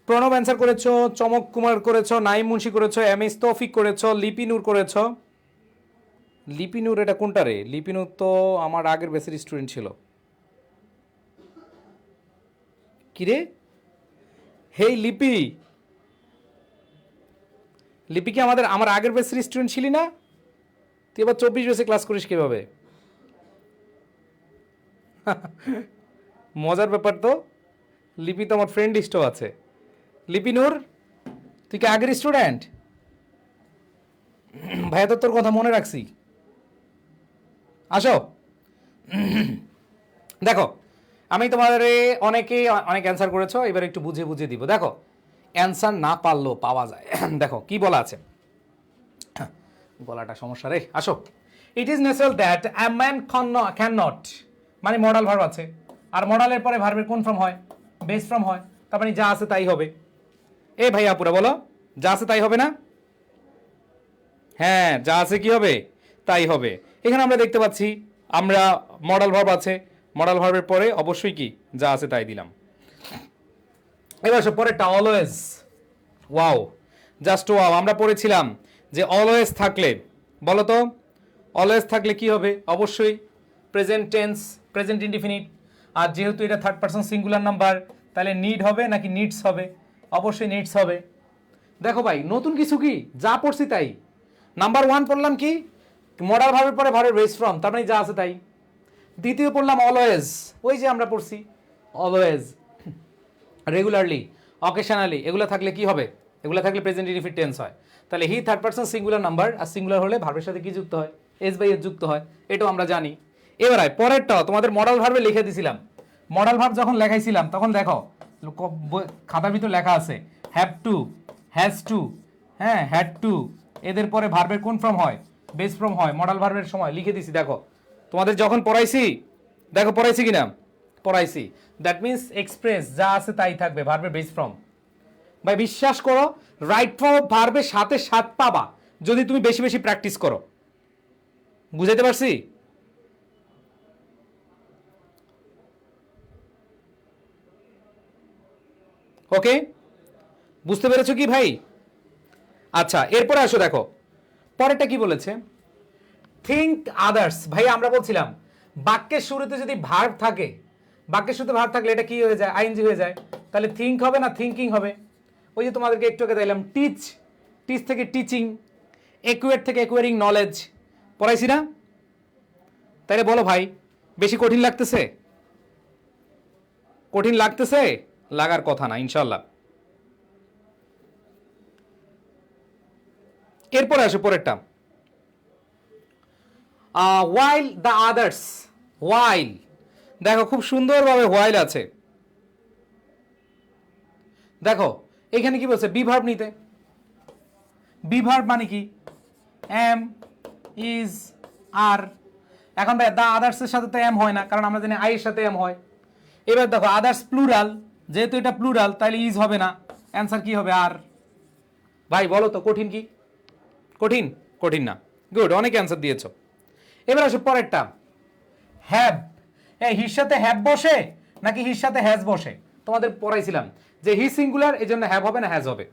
প্রণব অ্যান্সার করেছো, চমক কুমার করেছো, নাইম মুন্সি করেছো, এম এস তৌফিক করেছো, লিপিনুর করেছো। লিপিনুর এটা কোনটা রে? লিপিনুর তো আমার আগের বেসের স্টুডেন্ট ছিল। কিরে, হেই লিপি, লিপি কি আমার আগের বেসের স্টুডেন্ট ছিলি না? তুই এবার 24 বেসে ক্লাস করিস কিভাবে? মজার ব্যাপার তো, লিপি তো আমার ফ্রেন্ড লিস্টও আছে। লিপিনুর, তুই কি আগের স্টুডেন্ট? ভাইয়া তো তোর কথা মনে রাখছি। আসো, দেখো আমি তোমাদের অনেকেই অনেক অ্যান্সার করেছো, এবার একটু বুঝে বুঝে দিব। দেখো অ্যান্সার না পারলেও পাওয়া যায়। দেখো কি বলা আছে, গলাটা সমস্যা রে। আসো, it is natural that a man can not, মানে মডাল ভার্ব আছে, আর মডালের পরে ভার্বের কোন ফর্ম হয়? বেস ফর্ম হয়, তার মানে যা আছে তাই হবে। এ ভাই আপুরা বলো, যা আছে তাই হবে না? হ্যাঁ, যা আছে কি হবে? তাই হবে। এখানে আমরা দেখতে পাচ্ছি আমরা মডাল ভার্ব আছে, মডাল ভার্বের পরে অবশ্যই কি যা আছে তাই দিলাম। এবার পরেরটা অলওয়েজ। Wow, just wow. আমরা পড়েছিলাম যে অলওয়েজ থাকলে, বলো তো অলওয়েজ থাকলে কি হবে? অবশ্যই প্রেজেন্ট টেন্স, প্রেজেন্ট ইনডিফিনিট। আর যেহেতু এটা থার্ড পারসন সিঙ্গুলার নাম্বার, তাহলে নিড হবে নাকি নিডস হবে? অবশ্যই নিডস হবে। দেখো ভাই, নতুন কিছু কি, যা পড়ছি তাই। নাম্বার 1 পড়লাম কি, মডাল ভার্বের পরে ভার্বের বেস ফর্ম, তার মানে যা আছে তাই। দ্বিতীয় পড়লাম অলওয়েজ, ওই যে আমরা পড়ছি অলওয়েজ, রেগুলারলি, অকেশনালি, এগুলো থাকলে কি হবে? এগুলো থাকলে প্রেজেন্ট ইনডিফিনিট টেন্স হয়। তাহলে he third person singular number, আর সিঙ্গুলার হলে ভার্বের সাথে কি যুক্ত হয়? এস বাই এস যুক্ত হয়, এটাও আমরা জানি। এবার পরেরটাও তোমাদের মডাল ভার্বে লিখে দিছিলাম। মডাল ভার্ব যখন লেখাইছিলাম তখন দেখো খাতার ভিতর লেখা আছে হ্যাভ টু, হ্যাজ টু, হ্যাঁ হ্যাড টু, এদের পরে ভার্বের কোন ফর্ম হয়? বেস ফর্ম হয়। মডাল ভার্বের সময় লিখে দিছি, দেখো তোমাদের যখন পড়াইছি, দেখো পড়াইছি কিনা, পড়াইছি। দ্যাট মিনস এক্সপ্রেস, যা আছে তাই থাকবে, ভার্বের বেস ফর্ম। ভাই বিশ্বাস করো, রাইট ফর্ম অফ ভার্বের সাথে সাথ পাবা যদি তুমি বেশি বেশি প্র্যাকটিস করো। বুঝাইতে পারছি? ওকে, বুঝতে পেরেছো কি ভাই? আচ্ছা, এরপরে আসো, দেখো পরেরটা কি বলেছে, থিঙ্ক আদার্স। ভাই আমরা বলছিলাম বাক্যের শুরুতে যদি ভার্ব থাকে, বাক্যের শুরুতে ভার্ব থাকলে এটা কি হয়ে যায়? আইএনজি হয়ে যায়। তাহলে থিঙ্ক হবে না থিঙ্কিং হবে? ওই যে তোমাদেরকে একটু আগে দিলাম টিচ, টিচ থেকে টিচিং, একুয়েট থেকে একুয়ারিং নলেজ, পড়াইছি না? তাইলে বলো ভাই, বেশি কঠিন লাগতেছে? কঠিন লাগতেছে? লাগার কথা না ইনশাল্লাহ। এরপরে আসে পরেরটা, ওয়াইল দ্য আদার্স। ওয়াইল, দেখো খুব সুন্দরভাবে ওয়াইল আছে। দেখো এখানে কি বলছে, বি ভার্ব নিতে। বি ভার্ব মানে কি, এম, ইজ, আর। এখন ভাই দ্য আদার্স এর সাথে তো এম হয় না, কারণ আমরা জানি আই এর সাথে এম হয়। এবার দেখো আদার্স প্লুরাল, যেহেতু এটা প্লুরাল তাহলে ইজ হবে না, অ্যান্সার কি হবে, আর। ভাই বলো তো কঠিন কি? কঠিন? কঠিন না, গুড, অনেক অ্যান্সার দিয়েছো। এবার আসো পরেরটা, হ্যাভ। এই হির সাথে হ্যাভ বসে নাকি হির সাথে হ্যাজ বসে? তোমাদের পড়াইছিলাম যে হি সিঙ্গুলার, এই জন্য হ্যাভ হবে না হ্যাজ হবে।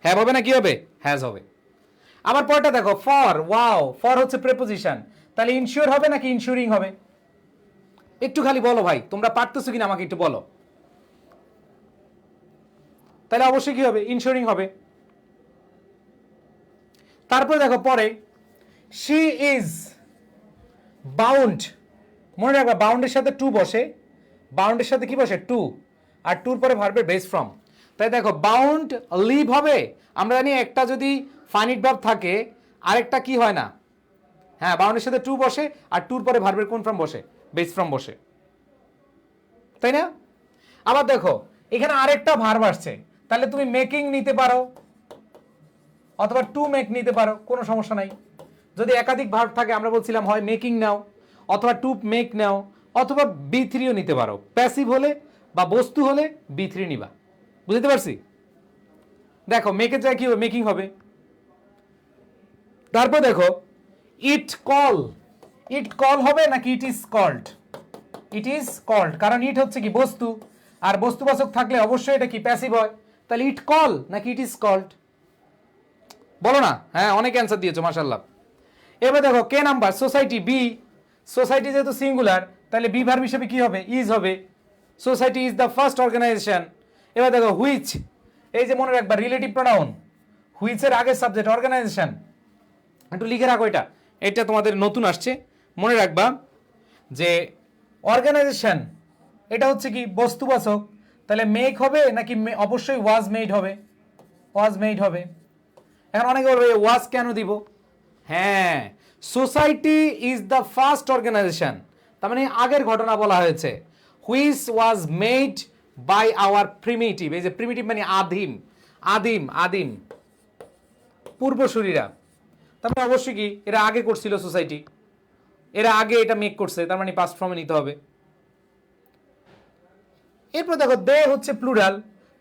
হ্যাভ হবে না কি হবে, হ্যাজ হবে। আবার পরেরটা দেখো, ফর। ওয়াও, ফর হচ্ছে প্রেপোজিশন, তাহলে ইনশিওর হবে নাকি ইনশিওরিং হবে? একটু খালি বলো ভাই, তোমরা পারতেছো কিনা আমাকে একটু বলো। তাহলে অবশ্যই কি হবে, ইনশিওরিং হবে। তারপরে দেখো পরে, শি ইজ বাউন্ড। মনে রাখবা বাউন্ডের সাথে টু বসে, বাউন্ডের সাথে কি বসে, টু, আর টুর পরে ভার্বের বেস ফ্রম। তাই দেখো বাউন্ড লিভ হবে, আমরা জানি একটা যদি ফাইনিট ভার্ব থাকে আরেকটা কি হয় না, হ্যাঁ বাউন্ডের সাথে টু বসে আর টুর পরে ভার্বের কোন ফ্রম বসে, বেস ফ্রম বসে, তাই না? আবার দেখো এখানে আরেকটা ভার্ব আসছে, তাহলে তুমি মেকিং নিতে পারো অথবা টু মেক নিতে পারো, কোনো সমস্যা নাই। যদি একাধিক ভার্ব থাকে আমরা বলছিলাম হয় মেকিং নাও অথবা টু মেক নাও অথবা বি থ্রিও নিতে পারো। প্যাসিভ হলে বা বস্তু হলে বি থ্রি নিবা, বুঝতে পারছি? দেখো মেকের জায়গায় কি হবে, মেকিং হবে। তারপর দেখো ইট কল। ইট কল হবে নাকি it is called? It is called, কারণ ইট হচ্ছে কি বস্তু, আর বস্তুবাচক থাকলে অবশ্যই এটা কি প্যাসিভ হয়। তাহলে ইট কল নাকি ইট ইজ কল্ড, বলো না? হ্যাঁ অনেক অ্যান্সার দিয়েছো মাশাআল্লাহ। এবার দেখো কে নাম্বার, সোসাইটি, বি। সোসাইটি যেহেতু সিঙ্গুলার তাহলে বি ভার্ব হিসেবে কি হবে, ইজ হবে। Society is the first organization. এবার দেখো হুইচ, এই যে মনে রাখবা রিলেটিভ প্রোনাউন, হুইচের আগের সাবজেক্ট অর্গানাইজেশন। একটু লিখে রাখো এটা, এটা তোমাদের নতুন আসছে, মনে রাখবা যে অর্গানাইজেশন এটা হচ্ছে কি বস্তুবাচক, তাহলে মেক হবে নাকি অবশ্যই ওয়াজ মেড হবে, ওয়াজ মেড হবে। এখন অনেকে বলবে ওয়াজ কেন দিব, হ্যাঁ society is the first organization, তার মানে আগের ঘটনা বলা হয়েছে। Which was made by our primitive, এই যে প্রিমিটিভ মানে আদিম, আদিম আদিম পূর্বসূরীরা, তার মানে অবশ্যই কি এরা আগে করছিল সোসাইটি, এরা আগে এটা মেক করছে, তার মানে পাস্ট ফর্মে নিতে হবে। এরপর দেখো দে হচ্ছে প্লুরাল,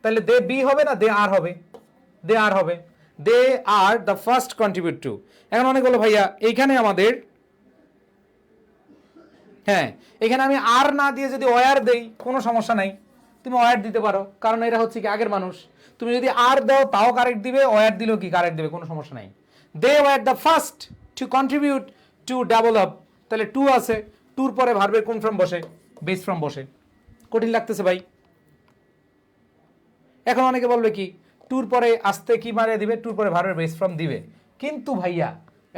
তাহলে দে বি হবে না দে আর হবে, দে আর হবে। They are the first contribute to. এখন অনেক বলো ভাইয়া এইখানে আমাদের, হ্যাঁ এখানে আমি আর না দিয়ে যদি ওয়ার দেই কোনো সমস্যা নাই, তুমি ওয়ার দিতে পারো, কারণ এরা হচ্ছে কি আগের মানুষ। তুমি যদি আর দাও তাও কারেক্ট দিবে, ওয়ার দিলেও কি কারেক্ট দিবে, কোনো সমস্যা নাই। They were the first to contribute to develop, তাহলে টু আছে, টুর পরে ভার্বের কোন ফর্ম বসে, বেস ফর্ম বসে। কঠিন লাগতেছে ভাই? এখন অনেকে বলবে কি টুর পরে আসতে কি মারিয়ে দিবে, টুর পরে ভার্বের বেস ফর্ম দিবে, কিন্তু ভাইয়া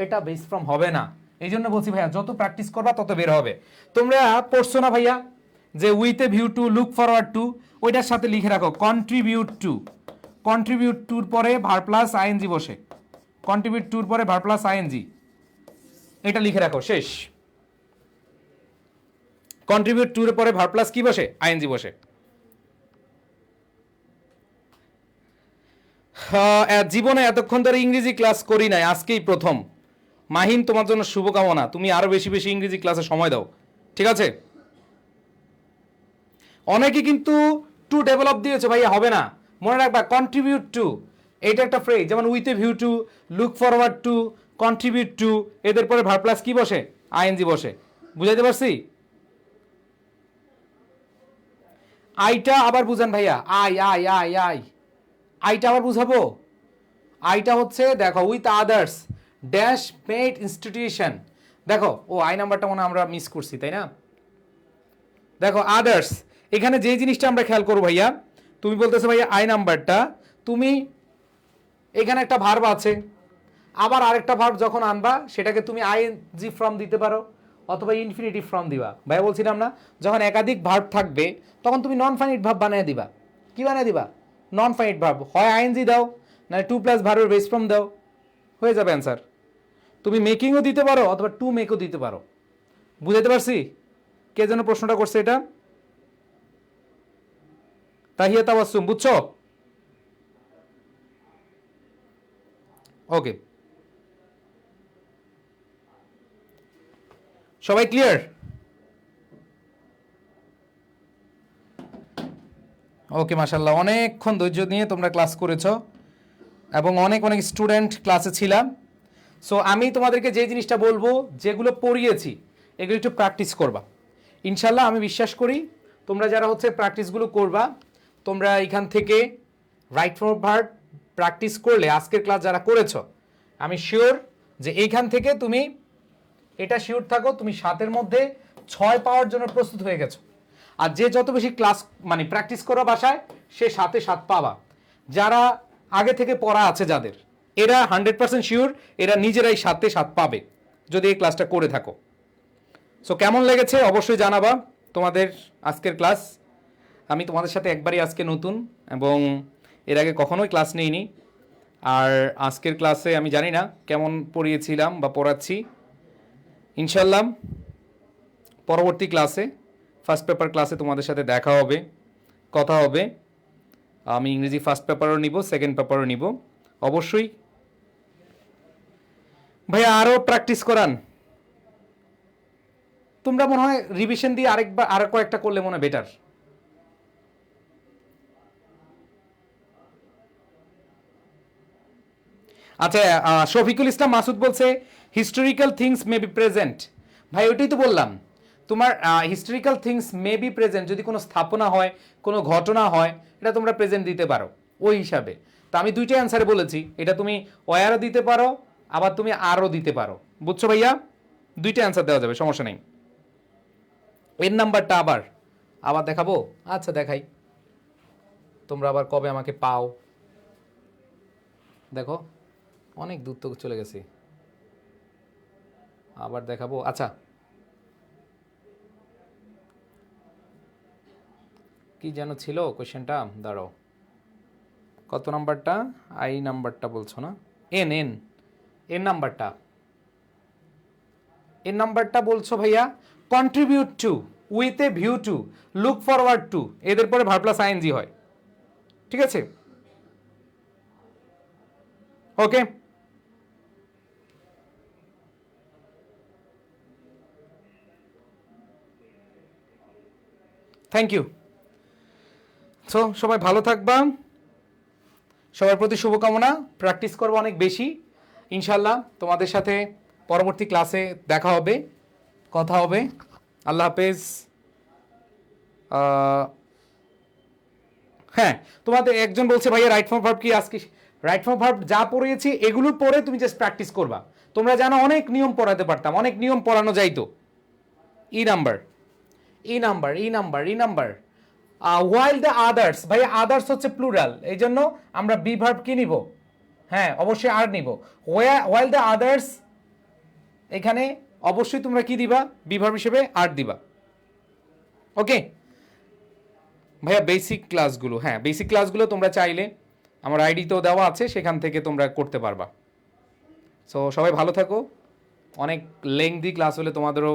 এটা বেস ফর্ম হবে না। এই জন্য বলছি ভাইয়া যত প্র্যাকটিস করবা তত বের হবে। তোমরা পড়ছো না ভাইয়া যে with a view to, look forward two, ওইটার সাথে লিখে রাখো কন্ট্রিবিউট টু। কন্ট্রিবিউট টুর পরে ভার্ব প্লাস আইএনজি বসে, কন্ট্রিবিউট টুর পরে ভার্ব প্লাস আইএনজি, এটা লিখে রাখো, শেষ। কন্ট্রিবিউট টুর পরে ভার্ব প্লাস কি বসে, আইএনজি বসে। জীবনে এতক্ষণ ধরে ইংরেজি ক্লাস করি নাই, আজকেই প্রথম। মাহিন তোমার জন্য শুভকামনা, তুমি আরো বেশি বেশি ইংরেজি ক্লাসে সময় দাও, ঠিক আছে? অনেকে কিন্তু টু ডেভেলপ দিয়েছে ভাইয়া, হবে না। মনে রাখবা কন্ট্রিবিউট টু এইটা একটা ফ্রেজ, যেমন with a view to, look forward two, contribute two, এদের পরে ভার্ব প্লাস কি বসে, আইএনজি বসে। বুঝাইতে পারছি? আইটা আবার বুঝান ভাইয়া, আই আই আই আই, আইটা আবার বুঝাবো। আইটা হচ্ছে দেখো with others dash made institution. দেখো ও আই নাম্বারটা মনে আমরা মিস করছি, তাই না? দেখো আদার্স, এখানে যে জিনিসটা আমরা খেয়াল করবো ভাইয়া, তুমি বলতেছো ভাইয়া আই নাম্বারটা, তুমি এখানে একটা ভার্ব আছে, আবার আরেকটা ভার্ব যখন আনবা সেটাকে তুমি আইএনজি ফর্ম দিতে পারো, অথবা ইনফিনিটিভ ফর্ম দিবা। ভাইয়া বলছিলাম না, যখন একাধিক ভার্ব থাকবে তখন তুমি নন ফাইনিট ভার্ব বানিয়ে দিবা। কি বানিয়ে দিবা? Non finite verb. হয় আইএনজি দাও, নাহলে টু প্লাস ভার্বের বেস ফর্ম দাও, হয়ে যাবে অ্যান্সার। তুমি মেকিংও দিতে পারো অথবা টু মেকও দিতে পারো। বুঝাতে পারছি? কে যেন প্রশ্নটা করছে এটা? তাহিয়া তাবাসসুম, বুঝছো? ওকে, সবাই ক্লিয়ার? ওকে, মাশাআল্লাহ, অনেকক্ষণ ধৈর্য নিয়ে তোমরা ক্লাস করেছো এবং অনেক অনেক স্টুডেন্ট ক্লাসে ছিলাম। সো আমি তোমাদেরকে যে জিনিসটা বলবো, যেগুলো পড়িয়েছি এগুলো একটু প্র্যাকটিস করবা। ইনশাল্লাহ আমি বিশ্বাস করি তোমরা যারা হচ্ছে প্র্যাকটিসগুলো করবা, তোমরা এখান থেকে রাইট ফর্ম ভার্ব প্র্যাকটিস করলে, আজকের ক্লাস যারা করেছো, আমি শিওর যে এইখান থেকে তুমি এটা শিওর থাকো তুমি 7-এর মধ্যে 6 পাওয়ার জন্য প্রস্তুত হয়ে গেছো। আর যে যত বেশি ক্লাস মানে প্র্যাকটিস করো বাসায়, সে 7-এ 7 পাবা। যারা আগে থেকে পড়া আছে যাদের, এরা 100% শিওর এরা নিজেরাই 7-এ 7 পাবে যদি এই ক্লাসটা করে থাকো। সো কেমন লেগেছে অবশ্যই জানাবা তোমাদের আজকের ক্লাস। আমি তোমাদের সাথে একবারই আজকে নতুন এবং এর আগে কখনোই ক্লাস নেইনি। আর আজকের ক্লাসে আমি জানি না কেমন পড়িয়েছিলাম বা পড়াচ্ছি। ইনশাল্লাহ পরবর্তী ক্লাসে, ফার্স্ট পেপার ক্লাসে তোমাদের সাথে দেখা হবে, কথা হবে। আমি ইংরেজি ফার্স্ট পেপারও নিব, সেকেন্ড পেপারও নিব অবশ্যই। ভাইয়া আরও প্র্যাকটিস করান। তোমরা মনে হয় রিভিশন দিয়ে আরেকবার আর কয়েকটা করলে মনে হয় বেটার। আচ্ছা, শফিকুল ইসলাম মাসুদ বলছে historical things may be present. ভাই ওইটাই তো বললাম, তোমার historical things may be present, যদি কোনো স্থাপনা হয়, কোনো ঘটনা হয়, এটা তোমরা প্রেজেন্ট দিতে পারো ওই হিসাবে। তো আমি দুইটাই অ্যান্সারে বলেছি, এটা তুমি ওয়ারও দিতে পারো, আবার তুমি আরও দিতে পারো। বুঝছো ভাইয়া? দুইটা অ্যান্সার দেওয়া যাবে, সমস্যা নেই। এর নাম্বারটা আবার আবার দেখাবো? আচ্ছা দেখাই, তোমরা আবার কবে আমাকে পাও। দেখো অনেক দূর তো চলে গেছি, আবার দেখাবো। আচ্ছা, কি যেন ছিল কোয়েশ্চেনটা, দাঁড়াও, কত নাম্বারটা? আই নাম্বারটা বলছো না? এন এন এন নাম্বারটা, এন নাম্বারটা বলছো ভাইয়া। Contribute to, with a view to, look forward two, এদের পরে ভার্ব প্লাস আইএনজি হয়। ঠিক আছে, ওকে। Thank you. সো সবাই ভালো থাকবা, সবার প্রতি শুভকামনা। প্র্যাকটিস করবো অনেক বেশি, ইনশাল্লাহ তোমাদের সাথে পরবর্তী ক্লাসে দেখা হবে, কথা হবে। আল্লাহ হাফেজ। হ্যাঁ, তোমাদের একজন বলছে ভাইয়া রাইট ফর্ম ভার্ব কি? আজকে রাইট ফর্ম ভার্ব যা পড়িয়েছি এগুলো পড়ে তুমি জাস্ট প্র্যাকটিস করবা। তোমরা জানো অনেক নিয়ম পড়াতে পারতাম, অনেক নিয়ম পড়ানো যাইতো। E number, E number, E number, E number. While the others, ভাই আদার্স হচ্ছে প্লুরাল, এই জন্য আমরা বি ভার্ব কি নিব? হ্যাঁ অবশ্যই আর নিব। ওয়াইল দ্য আদার্স, এখানে অবশ্যই তোমরা কি দিবা? বি ভার্ব হিসেবে আর দিবা। ওকে ভাইয়া, বেসিক ক্লাসগুলো, হ্যাঁ বেসিক ক্লাসগুলো তোমরা চাইলে আমার আইডি তো দেওয়া আছে, সেখান থেকে তোমরা করতে পারবা। সো সবাই ভালো থাকো। অনেক লেংদি ক্লাস হলে তোমাদেরও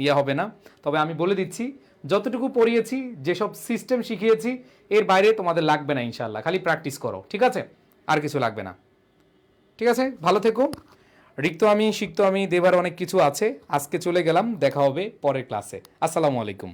ইয়ে হবে না, তবে আমি বলে দিচ্ছি যতটুকু পড়িয়েছি, যেসব সিস্টেম শিখিয়েছি, এর বাইরে তোমাদের লাগবে না ইনশাল্লাহ। খালি প্র্যাকটিস করো, ঠিক আছে? আর কিছু লাগবে না, ঠিক আছে? ভালো থেকো। রিক্ত আমি, শিখতো আমি, দেবার অনেক কিছু আছে। আজকে চলে গেলাম, দেখা হবে পরের ক্লাসে। আসসালামু আলাইকুম।